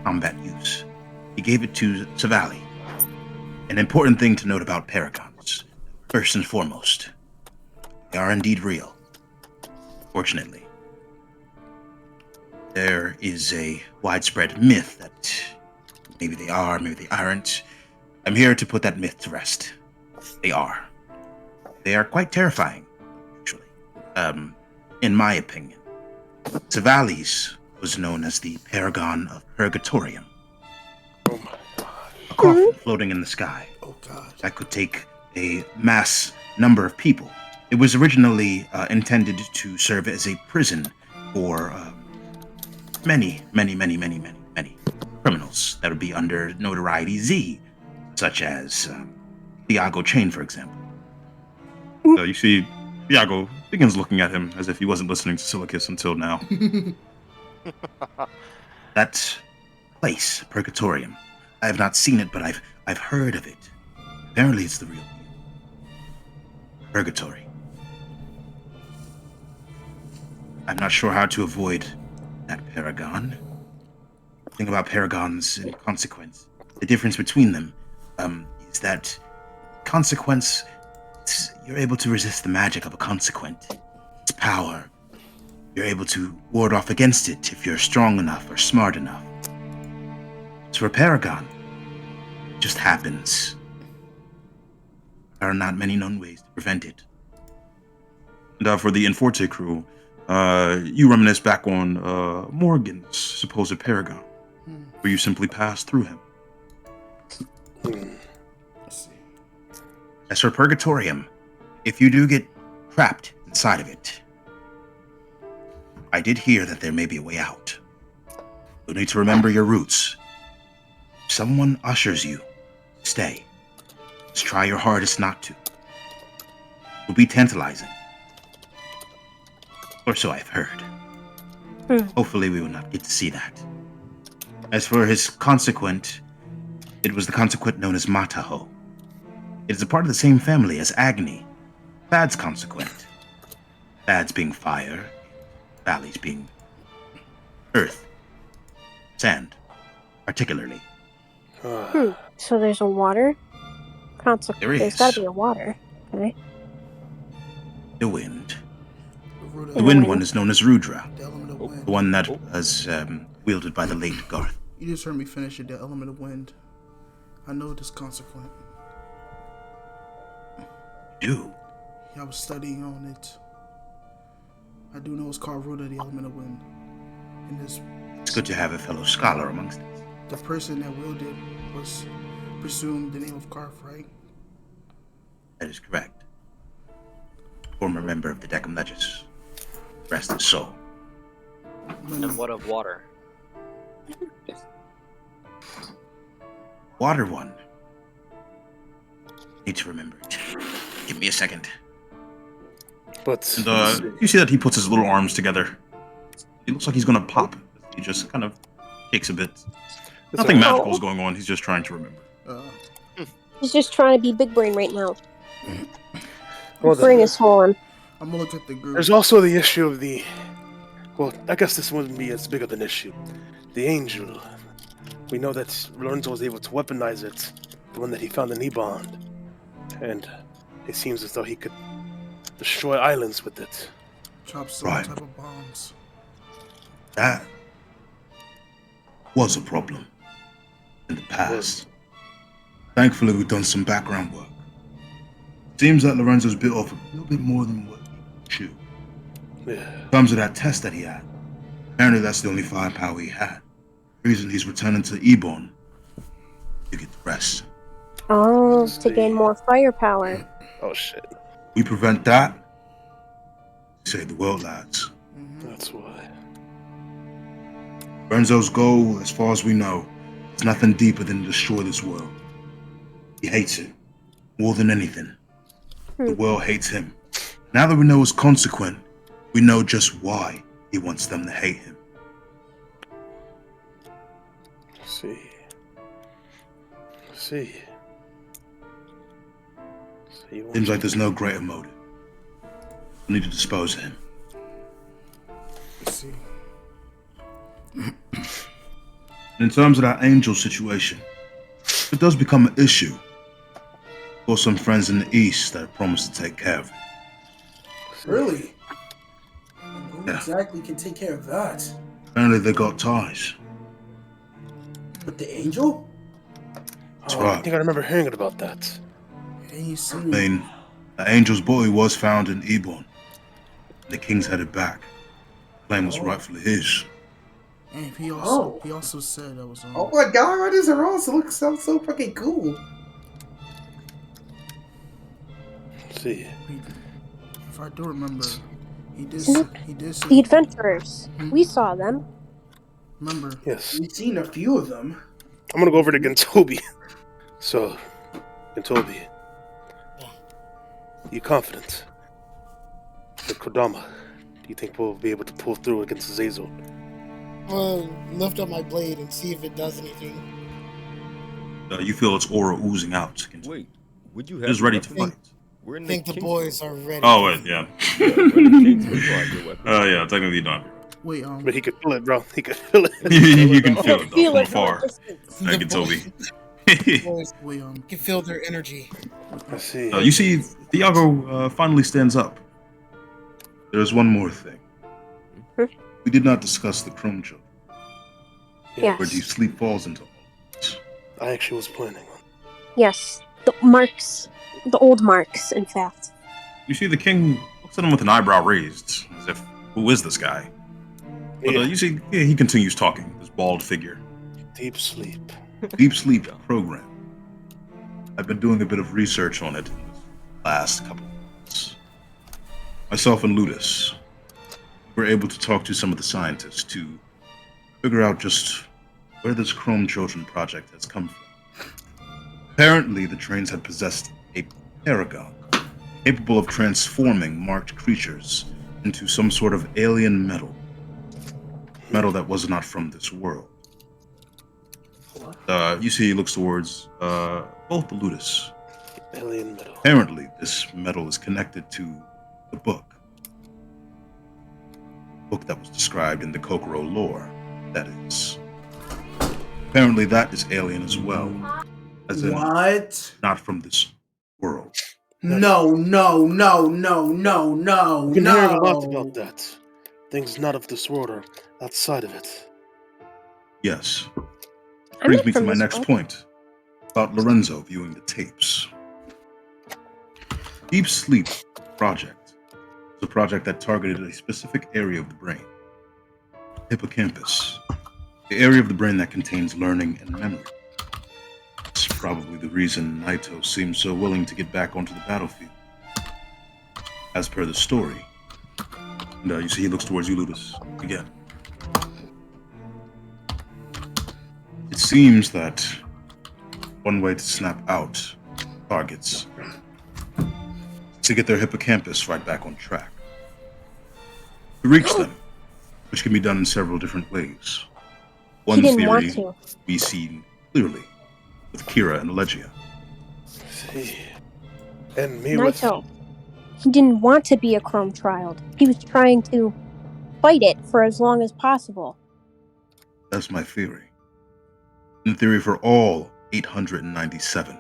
combat use, he gave it to Savali. An important thing to note about Paragons, first and foremost, they are indeed real. Fortunately, there is a widespread myth that maybe they are, maybe they aren't. I'm here to put that myth to rest. They are. They are quite terrifying, actually. In my opinion. Savali's was known as the Paragon of Purgatorium. Oh my god. A coffin floating in the sky Oh God. that could take a mass number of people. It was originally intended to serve as a prison for many criminals that would be under notoriety Z, such as Thiago Chain, for example. You see, Iago begins looking at him as if he wasn't listening to Silicus until now. That place, Purgatorium. I have not seen it, but I've heard of it. Apparently it's the real deal. Purgatory. I'm not sure how to avoid that Paragon. The thing about Paragons and Consequence, the difference between them is that Consequence, you're able to resist the magic of a Consequent. Its power. You're able to ward off against it if you're strong enough or smart enough. As for Paragon, it just happens. There are not many known ways to prevent it. And for the Inforte crew, you reminisce back on Morgan's supposed Paragon, where you simply pass through him. Let's see. As for Purgatorium, if you do get trapped inside of it, I did hear that there may be a way out. You'll need to remember your roots. If someone ushers you, stay. Just try your hardest not to. It will be tantalizing. Or so I've heard. Hopefully we will not get to see that. As for his consequent, it was the consequent known as Mataho. It is a part of the same family as Agni, Thad's consequent. Thad's being fire, Valley's being earth, sand, particularly. So there's a water consequence. There There's is. got to be a water. Okay. The wind. Ruda, The wind one is known as Rudra, the element of wind. the one that was wielded by the late Garth. You just heard me finish it. The element of wind. I know it is consequent. Do. Yeah, I was studying on it. I do know it's called Ruda, the element of wind. And this, It's good to have a fellow scholar amongst us. the person that wielded it was presumed the name of Garth, right? That is correct. former member of the Decim Legis. Rest his soul. And what of water? Water one. Need to remember it. Give me a second. But And, you see that he puts his little arms together. He looks like he's gonna pop. He just kind of shakes a bit. Nothing all right. magical is going on. He's just trying to remember. He's just trying to be big brain right now. Well, Bring us on. I'm gonna look at the group. there's also the issue of the. Well, I guess this wouldn't be as big of an issue. The angel. We know that Lorenzo was able to weaponize it, the one that he found in Ebon. And it seems as though he could destroy islands with it. Chop some Right. type of bombs. That was a problem in the past. Thankfully, we've done some background work. Seems that Lorenzo's bit off a little bit more than what he should. Yeah. In terms of that test that he had, apparently that's the only firepower he had. Reason he's returning to Ebon to get the rest. Oh, to gain more firepower. Oh shit. We prevent that, save the world, lads. That's why. Lorenzo's goal, as far as we know, is nothing deeper than to destroy this world. He hates it more than anything. The world hates him. Now that we know it's consequent, we know just why he wants them to hate him. See. See. See. Seems like there's no greater motive. We need to dispose of him. Let's see. In terms of that angel situation, if it does become an issue, I've got some friends in the East that have promised to take care of it. Really? And who Yeah. exactly can take care of that? Apparently they got ties. With the angel? Oh, right. I think I remember hearing about that. Ain't you I seen mean, the angel's body was found in Ebon. The king's headed back. Claim was rightfully his. And he also said that was Oh my god, this Ross looks so fucking cool. See. If I do remember, he did Isn't say The adventurers. We saw them. remember. Yes. We've seen a few of them. I'm gonna go over to Gentobi. So, Gentobi. You confident that Kodama, do you think we'll be able to pull through against Zazel? Well, lift up my blade and see if it does anything. You feel its aura oozing out. Wait, would you It have is your ready to weapon? fight. We're in I think the King's- boys are ready. Oh, wait, yeah. Yeah, we're in the King's Room. You have your weapon. Oh, yeah, technically not. Wait, But he could feel it, bro. He could feel it. You can feel it, though, Feel from it from a afar. distance. Thank you, The Toby. boys wait, can feel their energy. I see. You see, Thiago finally stands up. There's one more thing. We did not discuss the Chrome Children. Yes. Where Deep Sleep falls into all this. I actually was planning on. Yes. The marks. The old marks, in fact. You see the king looks at him with an eyebrow raised, as if, who is this guy? But Yeah. you see, he continues talking, this bald figure. Deep sleep. Deep Sleep program. I've been doing a bit of research on it in the last couple of months. Myself and Ludus were able to talk to some of the scientists to figure out just where this Chrome Children project has come from. Apparently, the trains had possessed a paragon capable of transforming marked creatures into some sort of alien metal. Metal that was not from this world. You see, he looks towards both the Ludus. Alien metal. Apparently, this metal is connected to the book. Book that was described in the Kokoro lore, that is. Apparently, that is alien as well. As in, What? not from this world. No, no, no, no, no, no, We've been no. hearing a lot about that. Things not of this world or outside of it. Yes. I'm Brings not me to from my this next world. point about Lorenzo viewing the tapes. Deep Sleep Project is a project that targeted a specific area of the brain, hippocampus, the area of the brain that contains learning and memory. It's probably the reason Naito seems so willing to get back onto the battlefield. as per the story, and you see he looks towards you, Ludus, again. It seems that one way to snap out targets is to get their hippocampus right back on track. To reach them, which can be done in several different ways. One didn't want theory to. we see clearly with Kira and Allegia. See. And me with. Naito. He didn't want to be a Chrome child. He was trying to fight it for as long as possible. That's my theory. And the theory for all 897.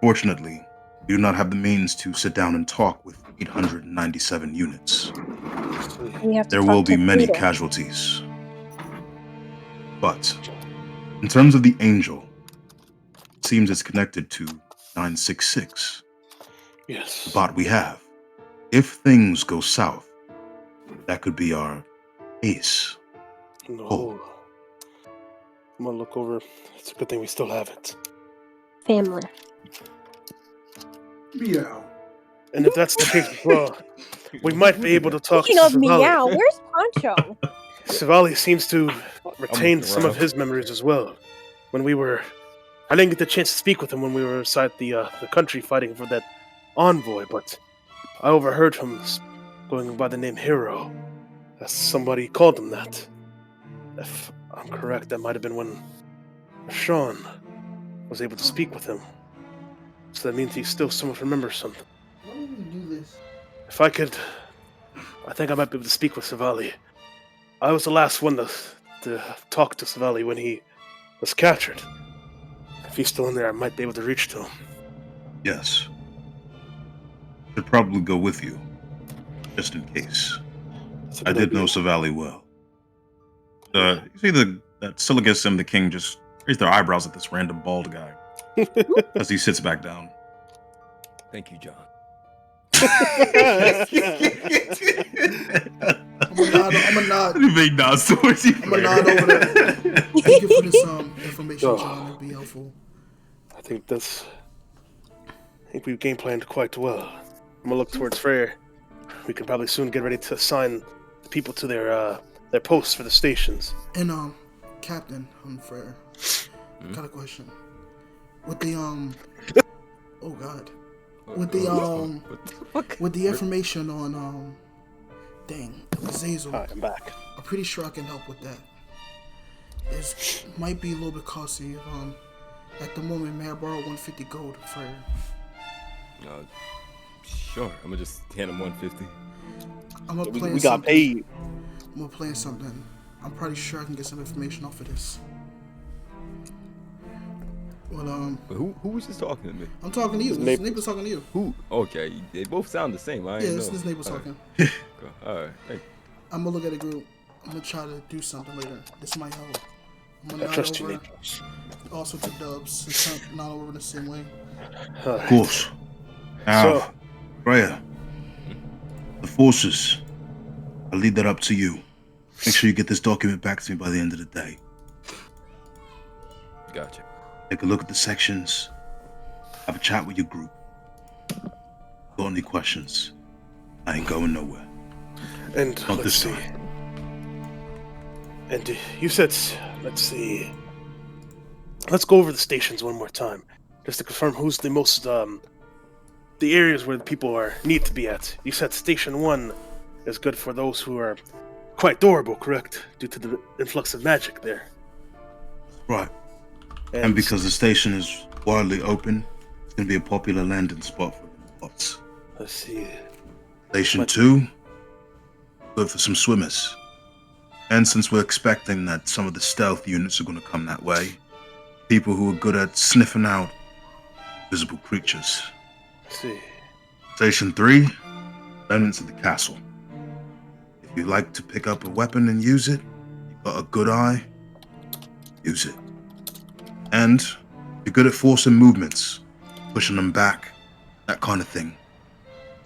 Unfortunately, we do not have the means to sit down and talk with 897 units. We have to There talk will be to many Pluto. casualties. But, in terms of the Angel, it seems it's connected to 966, Yes. the bot we have. If things go south, that could be our ace. No. I'm gonna look over. It's a good thing we still have it. Family. Meow. And if that's the case, well, we might be able to talk Speaking to of Savali. meow, where's Poncho? Savali seems to retain looking some of around. his memories as well. I didn't get the chance to speak with him when we were inside the country fighting for that envoy, but I overheard him going by the name Hero. As somebody called him that. If I'm correct, that might have been when Sean was able to speak with him. So that means he still somewhat remembers something. Why do we do this? If I could, I think I might be able to speak with Savali. I was the last one to talk to Savali when he was captured. If he's still in there, I might be able to reach to him. Yes. Should probably go with you, just in case. That's a I good did idea. know Savali well. You see that Siligus and the King just raise their eyebrows at this random bald guy as he sits back down. Thank you, John. I'm a nod. Big nods towards you. I'm a nod over there. Thank you for this information, Oh. John. It'll be helpful. I think we've game planned quite well. I'm gonna look towards Freyr. We can probably soon get ready to assign people to their posts for the stations. And Captain Frere, got a question. With the oh god, with the What the fuck? with the information on Zazel, Alright, I'm back. I'm pretty sure I can help with that. It might be a little bit costly. At the moment, may I borrow 150 gold for? Sure. I'm gonna just hand him 150. I'm gonna play We got something. paid. I'm gonna play something. I'm pretty sure I can get some information off of this. Well, But who was just talking to me? I'm talking to you. This neighbor's talking to you. Who? Okay, they both sound the same. I Yeah, ain't this know. neighbor's All talking. right. All right. Hey. I'm gonna look at a group. I'm gonna try to do something later. This might help. I'm gonna I nod trust you, over Naples. also to Dubs. It's not over the same way. Of course. Now, So- Freya, the forces, I'll leave that up to you. Make sure you get this document back to me by the end of the day. Gotcha. Take a look at the sections. Have a chat with your group. Got any questions? I ain't going nowhere. And Not let's this see. time. And you said, let's see. Let's go over the stations one more time, just to confirm who's the most the areas where the people need to be at. You said Station 1 is good for those who are quite durable, correct? Due to the influx of magic there. Right. And because the station is widely open, it's going to be a popular landing spot for the bots. Let's see. Station 2, good for some swimmers. And since we're expecting that some of the stealth units are going to come that way, people who are good at sniffing out visible creatures. Let's see. Station 3, remnants of the castle. If you like to pick up a weapon and use it, you've got a good eye, use it. And you're good at forcing movements, pushing them back, that kind of thing.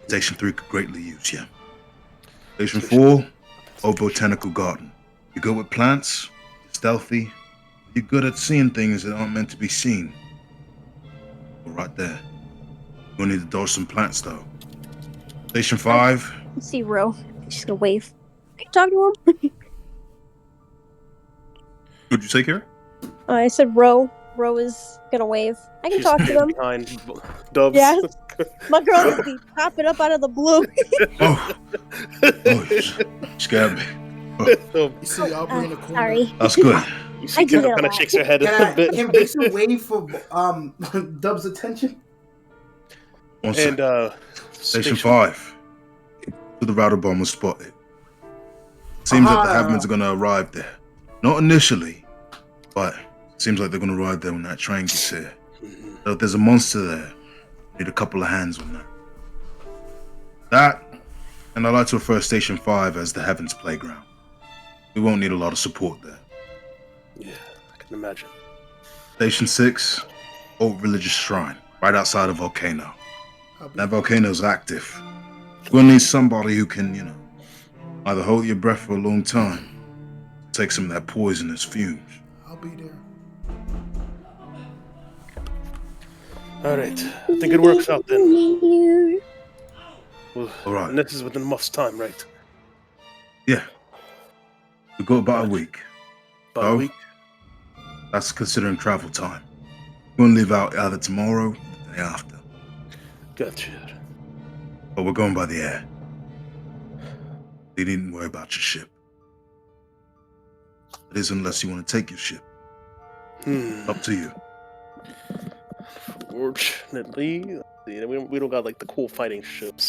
Station 3 could greatly use you. Station 4, Old Botanical Garden. You're good with plants, you're stealthy, you're good at seeing things that aren't meant to be seen. Well, right there. You'll need to dodge some plants though. Station 5. Let's see Ro. She's gonna wave. Can you talk to him? What'd you say, Kira? I said Ro. Ro is gonna wave. I can She's talk to hidden them. behind Dubs. Yes. My girl would be popping up out of the blue. Scared me. So, You see Aubrey in the corner. Sorry. That's good. you see I do Kira get a kind of lot. shakes her head a Can bit. Vixen wait for Dub's attention? One sec. And Station 5. The router bomb was spotted. Seems like the Havmans are gonna arrive there. Not initially, but seems like they're gonna arrive there when that train gets here. So if there's a monster there, need a couple of hands on that. That, and I like to refer Station 5 as the Heavens Playground. We won't need a lot of support there. Yeah, I can imagine. Station 6, old religious shrine, right outside a volcano. That volcano's active. We'll need somebody who can, either hold your breath for a long time, take some of that poisonous fumes. I'll be there. All right, I think it works out then. Well, All right. And this is within Muff's time, right? Yeah. We've got about a week. About a week. That's considering travel time. We're gonna leave out either tomorrow or the day after. Gotcha. But we're going by the air. You needn't worry about your ship. It is unless you want to take your ship. Up to you. Fortunately, we don't got like the cool fighting ships.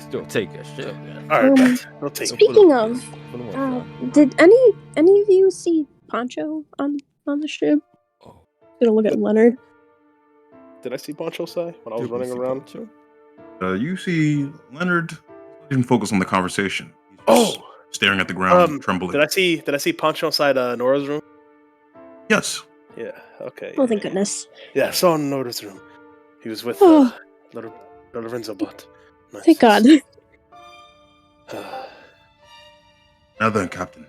Still take a ship. All right, we'll take. Speaking of, did any of you see Poncho on the ship? Oh. Gonna look at Leonard. Did I see Poncho Sai when I was running around? You see Leonard didn't focus on the conversation. He's just staring at the ground, trembling. Did I see Poncho inside Nora's room? Yes. Yeah. Okay. Oh, thank goodness. Yeah, I saw him in Nora's room. He was with little Lorenzo Butt. Nice. Thank God. Now then, Captain.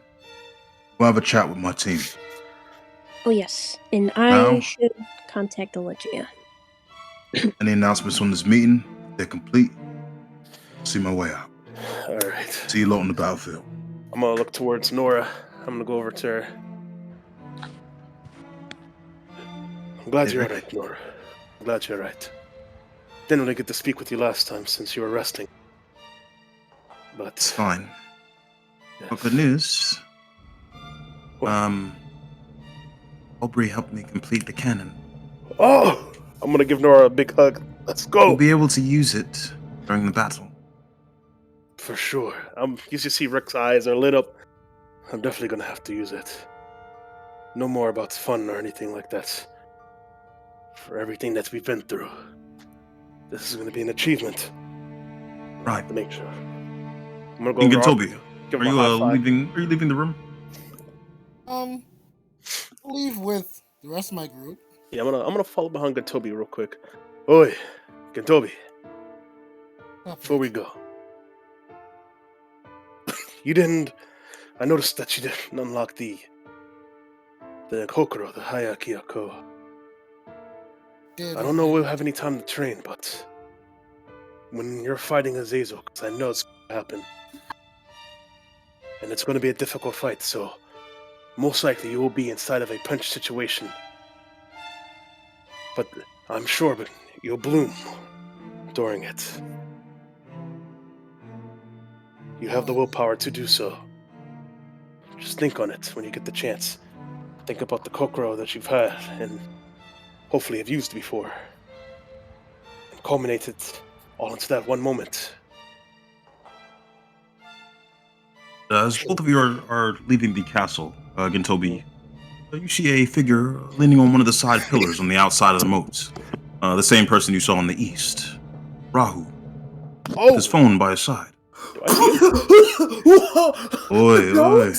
We'll have a chat with my team. Oh yes, and I Now? should contact Alexia. Any announcements on this meeting? They're complete. See my way out. All right. See you lot on the battlefield. I'm gonna look towards Nora. I'm gonna go over to her. I'm glad you're alright, Nora. I'm glad you're alright. Didn't really get to speak with you last time since you were resting. But It's fine. yes. But good news. What? Aubrey helped me complete the cannon. Oh! I'm gonna give Nora a big hug. Let's go! We'll be able to use it during the battle. For sure. You should see Rick's eyes are lit up. I'm definitely gonna have to use it. No more about fun or anything like that. For everything that we've been through. This is gonna be an achievement. Right. To make sure. I'm gonna go Ingen over Toby, give are him you a high five. leaving the room? Leave with the rest of my group. Yeah, I'm gonna follow behind Gentobi real quick. Oi, Gentobi. Before we go. I noticed that you didn't unlock the Kokoro, the Hayakiyako. I don't know if we'll have any time to train, but when you're fighting Azazel, because I know it's going to happen, and it's going to be a difficult fight, so most likely you will be inside of a pinch situation. But I'm sure you'll bloom during it. You have the willpower to do so. Just think on it when you get the chance. Think about the Kokoro that you've had and hopefully have used before. And culminate it all into that one moment. As both of you are leaving the castle, Gintobi, you see a figure leaning on one of the side pillars on the outside of the moat. The same person you saw in the east. Rahu. Oh! His phone by his side. Do I see it? Oi.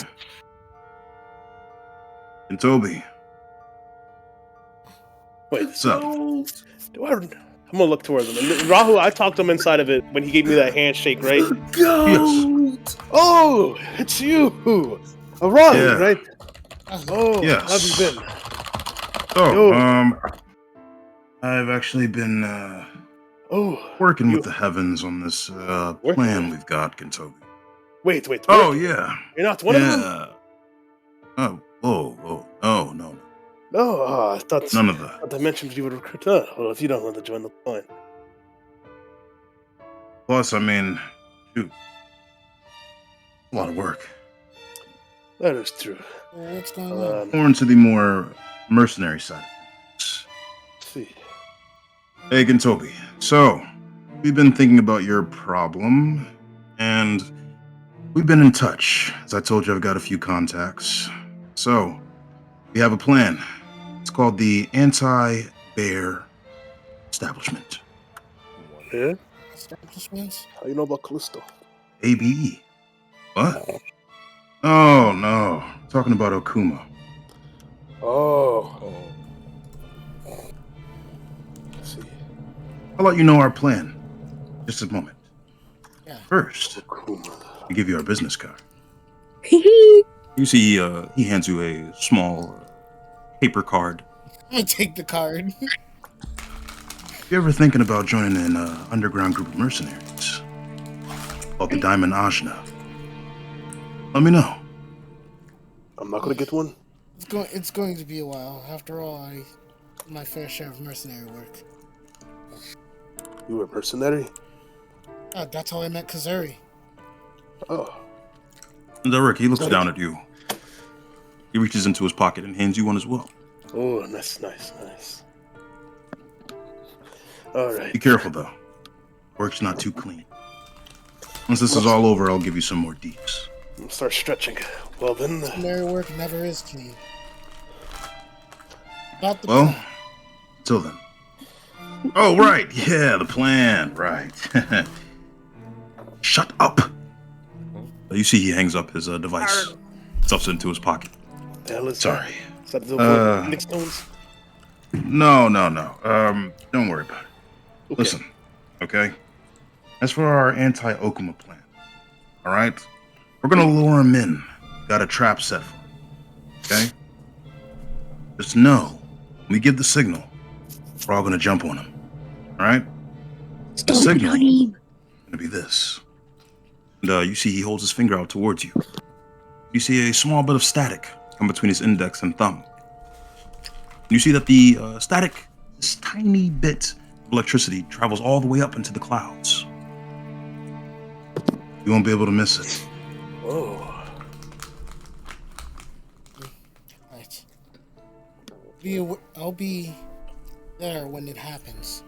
Gintobi. Wait, So, I'm gonna look towards him. And Rahu, I talked to him inside of it when he gave me that handshake, right? yes. Oh, it's you! Rahu, Yeah. right? Oh, Yes. how have you been? So, Yo. I've actually been Oh, Working you- with the heavens on this Working plan with- we've got, Kentobi. Wait. Oh, working. yeah. You're not one of them? Yeah. Oh, whoa. Oh, no. No, I thought. None of that. I mentioned you would recruit. Well, if you don't want to join the fine. Plus, I mean, shoot. A lot of work. That is true. Well, what's going on? More into the more mercenary side of things. See. Hey, Kentobi. So, we've been thinking about your problem, and we've been in touch. As I told you, I've got a few contacts. So, we have a plan. It's called the Anti-Bear Establishment. Yeah? Establishments? How you know about Callisto? ABE. What? Oh, no. Talking about Okuma. Oh. See. I'll let you know our plan. Just a moment. Yeah. First, Akuma. we give you our business card. Hehe. You see, he hands you a small paper card. I'm gonna take the card. If you're ever thinking about joining an underground group of mercenaries called the Diamond Ajna, let me know. I'm not gonna get one. It's going to be a while. After all, I did my fair share of mercenary work. You were a mercenary? That's how I met Kazuri. Oh. Derek, he looks down at you. He reaches into his pocket and hands you one as well. Oh, nice. Alright. Be careful, though. Work's not too clean. Once this is all over, I'll give you some more deets. Start stretching. Well then. Mercenary work never is clean. About the Well, plan. till then. Oh, right. Yeah, the plan. Right. Shut up. You see he hangs up his device. Stuffs it into his pocket. The hell is Sorry. Is that the Nick Stones? No. Don't worry about it. Okay. Listen, okay? As for our anti-Okuma plan, all right? We're gonna lure him in. Got a trap set for him, okay? Just know, when we give the signal, we're all gonna jump on him, all right? The signal is gonna be this. And you see he holds his finger out towards you. You see a small bit of static come between his index and thumb. You see that the static, this tiny bit of electricity, travels all the way up into the clouds. You won't be able to miss it. Oh. Right. I'll be there when it happens.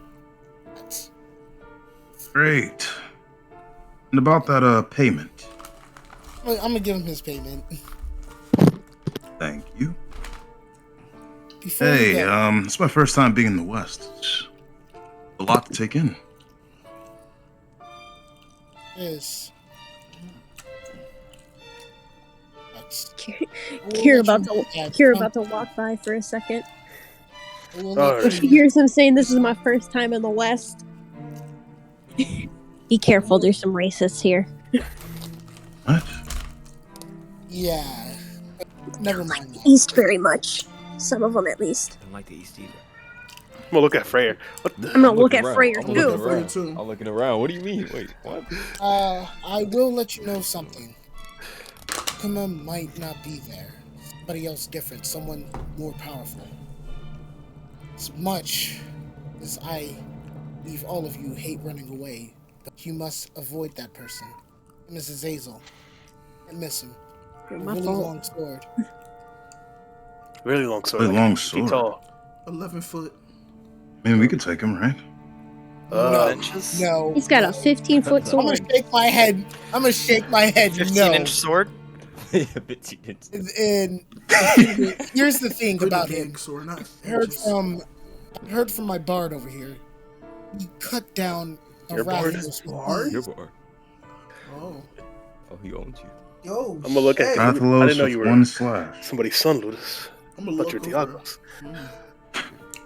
That's Great. And about that payment. I'm gonna give him his payment. Thank you. Before we Hey, go, it's my first time being in the West. It's a lot to take in. is that's You're about to walk by for a second. Alright. When she hears him saying, "This is my first time in the West." Be careful, there's some racists here. What? Yeah. Never mind. That. East very much. Some of them at least. I don't like the East either. I'm gonna look at Freyr. What the? I'm gonna look looking at around. Freyr I'm too. looking Freyr around. too. I'm looking around. What do you mean? Wait, what? I will let you know something. Kuma might not be there. Somebody else different, someone more powerful. As much as I believe all of you hate running away, but you must avoid that person. Mrs. Hazel. I miss him. A My really fault. long sword. Really long sword. Really like long 50 sword. Tall. 11 foot. Maybe we could take him, right? No. Inches? No. He's got a 15-foot I'm sword. gonna shake my head. 15-inch sword? Yeah, 15 inches. And here's the thing Pretty about big him. sword, not Heard inches. from my bard over here. He cut down a Your bard? rascals with Bard? Your bees. bar. Oh. Oh, he owns you. Yo, I'm gonna look at shit. I Rathalos didn't know with you were one slash. somebody's son, Ludus. I'm I gonna thought look you were over. Diagos.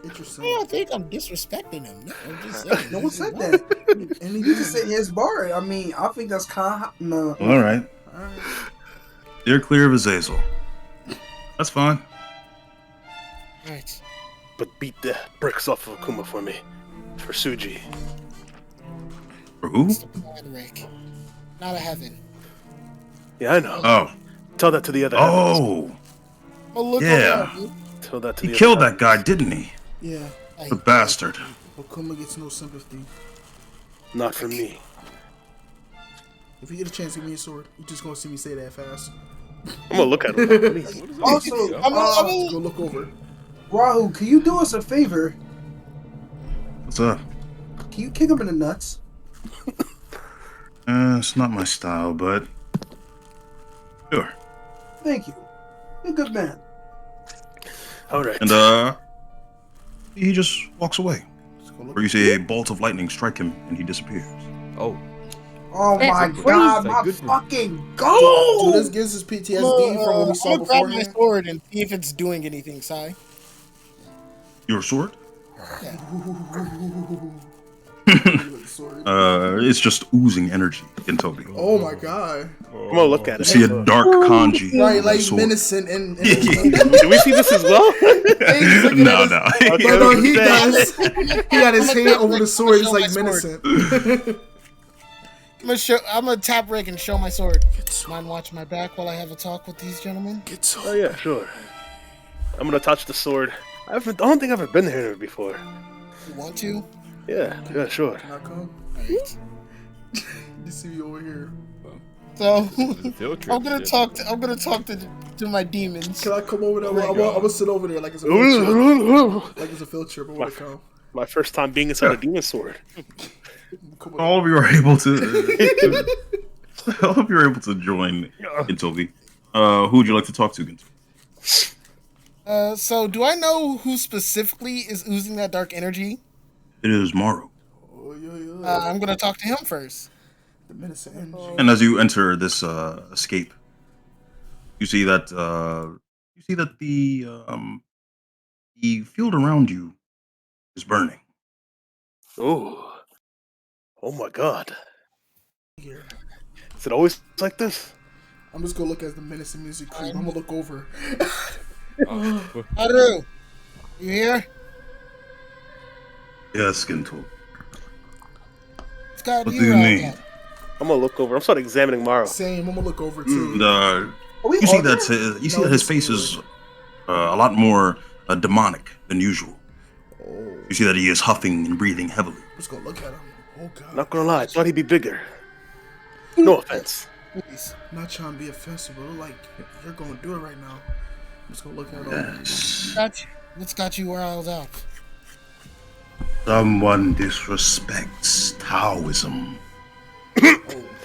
Interesting. I don't think I'm disrespecting him. No, I'm just saying. No one said that. And he just said his bar. I mean, I think that's kind of no. All right. All right. They're clear of Azazel. That's fine. Right. But beat the bricks off of Akuma for me. For Suji. For who? It's the planet Rick, not a heaven. Yeah, I know. Oh. Tell that to the other heavens. Oh. Oh, look Yeah. over there, dude. Tell that to He the killed other that guy, heavens. didn't he? Yeah. Hey, The bastard. Okuma gets no sympathy. Not from me. If you get a chance, give me a sword. You just gonna see me say that fast. I'm gonna look at him. Also, Go look over. Rahu, can you do us a favor? What's up? Can you kick him in the nuts? It's not my style, but sure. Thank you. You're a good man. All right. And he just walks away. Let's go look. Or you see a bolt of lightning strike him, and he disappears. Oh, Oh That's my crazy. god, Like, my good for you. fucking So goal! this gives us PTSD from what we saw I'm gonna grab my beforehand. sword and see if it's doing anything, Sai. Your sword? Sword. It's just oozing energy in Toby. Oh my god. I'm gonna look at You it. see a dark kanji. Right, on the like sword. menacing and Do we see this as well? He's looking No, at no. his- No, he does. He got his hand over the sword. It's like menacing. I'm gonna tap Rick and show my sword. Mind watching my back while I have a talk with these gentlemen? Oh yeah, sure. I'm gonna touch the sword. I don't think I've ever been here before. You want to? Yeah, sure. Can I come? Alright. You see me over here. So this is a field trip. I'm gonna talk to my demons. Can I come over there? Oh my I'm God. gonna sit over there like it's a field trip. Like it's a field trip. I wanna come. My first time being inside a demon sword. Come on. All of you are able to. All of you are able to join Gintobi. Who would you like to talk to, Gintobi? So do I know who specifically is oozing that dark energy? It is Maru. Oh yeah. I'm gonna talk to him first. The menacing energy. And as you enter this escape, you see that the field around you is burning. Ooh. Oh my god. Here. Is it always like this? I'm just gonna look at the menacing music creep. I'm gonna look over. Haru, you here? Yes, Gintobi. It's got What you do you out need? there. I'm gonna look over. I'm starting examining Maro. Same. I'm gonna look over too. And, Are we you see all that there? you see No, that his he's- face is a lot more demonic than usual. Oh, You see that he is huffing and breathing heavily. let's go look at him. Oh god. Not gonna lie, I thought he'd be bigger. No offense. Please. Not trying to be offensive, but like you're gonna do it right now. Let's go look at him. Yes. What's got you riled up? Someone disrespects Taoism.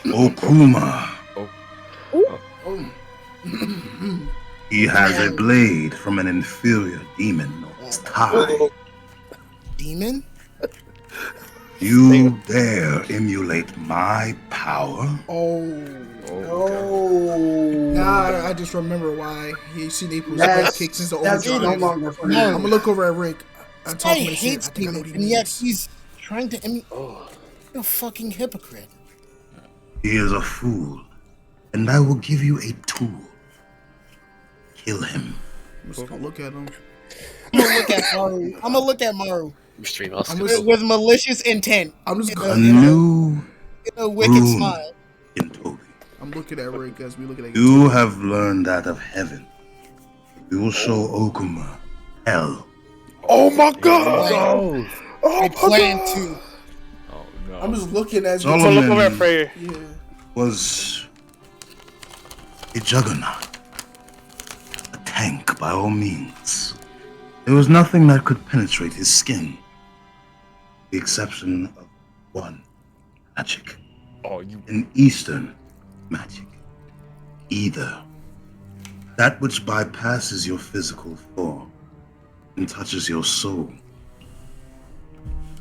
Okuma. Oh, He has a blade from an inferior demon known as Tai. Demon? You dare emulate my power? Nah, I just remember why he see Naples That's, kicks into that's no overdrive. longer for I'm me. gonna look over at Rick. I'm I talking to him. hates I think I know demons, what he and yet means. he's trying to emulate. Oh. You're a fucking hypocrite. He is a fool, and I will give you a tool. Kill him. I'm just gonna look at him. I'm gonna look at Maru. I'm gonna look at Maru Extreme I'm Oscar. just, with malicious intent. I'm just A gonna. new In a wicked Rune. smile. in Toby. I'm looking at Rick as we look at. You have learned that of heaven. We will show Okuma hell. Oh my god! Plan. Oh I my plan god! to. Oh no. I'm just looking as. I'm gonna look over at Solomon Freyr. Yeah. was a juggernaut. A tank by all means. There was nothing that could penetrate his skin. The exception of one magic. Oh, you. An Eastern magic. Either that which bypasses your physical form and touches your soul.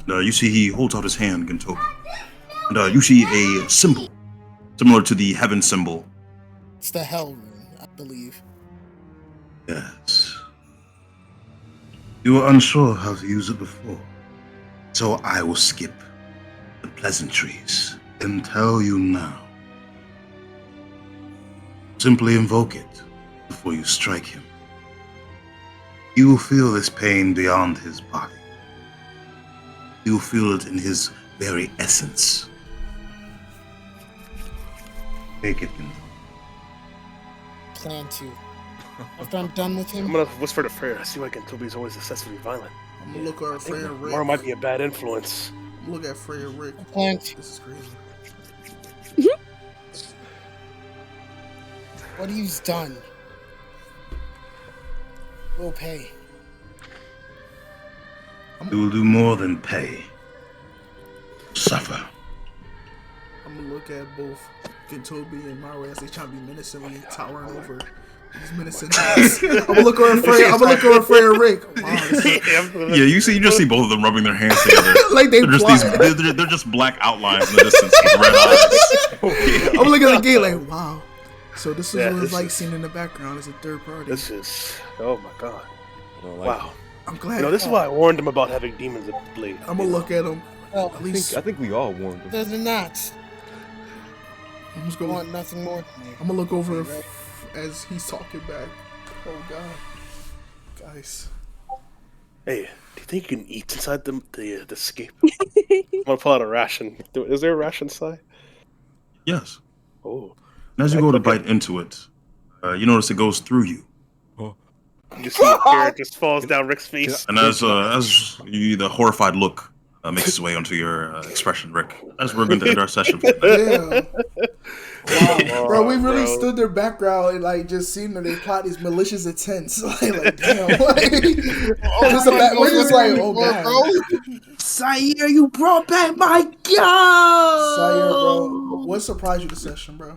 You see he holds out his hand, Gintobi. And you see a symbol, similar to the heaven symbol. It's the hell rune, I believe. Yes. You were unsure how to use it before. So I will skip the pleasantries and tell you now. Simply invoke it before you strike him. You will feel this pain beyond his body. You will feel it in his very essence. Take it, Gintobi. Plan to. After I'm done with him, I'm gonna whisper to Freya. I see why Toby's always excessively violent. I'm gonna look at Freya Rick. Mara might be a bad influence. Look at Freya Rick. I plan to. This is crazy. What he's done will pay. You will do more than pay. Suffer. I'm gonna look at both Gintobi and Mara as they try to be menacingly towering over. He's menacing us. I'm gonna look over Freya Rick. Wow, Yeah, you just see both of them rubbing their hands together. like they They're just they're just black outlines in the distance with red eyes. I'm looking at the gate like, wow. So this is Yeah, what this it's like is- seen in the background as a third party. This is. Oh my god. I don't like Wow. I'm glad. You know, this is why I warned him about having demons at Blade. I'm gonna look at him. Well, At least I think we all warned him. other than that, I'm just I gonna. want nothing more from you. I'm gonna look over as he's talking back. Oh god, guys. Hey, do you think you can eat inside the escape? I'm gonna pull out a ration. Is there a ration side? Yes. Oh. And as you go to bite into it, you notice it goes through you. You see a tear just falls down Rick's face. And as the horrified look makes its way onto your expression, Rick, as we're going to end our session for the night. Damn. Wow, bro, we really bro. stood their background and like just seen that they plot these malicious intents. like damn. Like, we're just like, oh god. Sire, you brought back my god. Sire, bro, what surprised you this session, bro?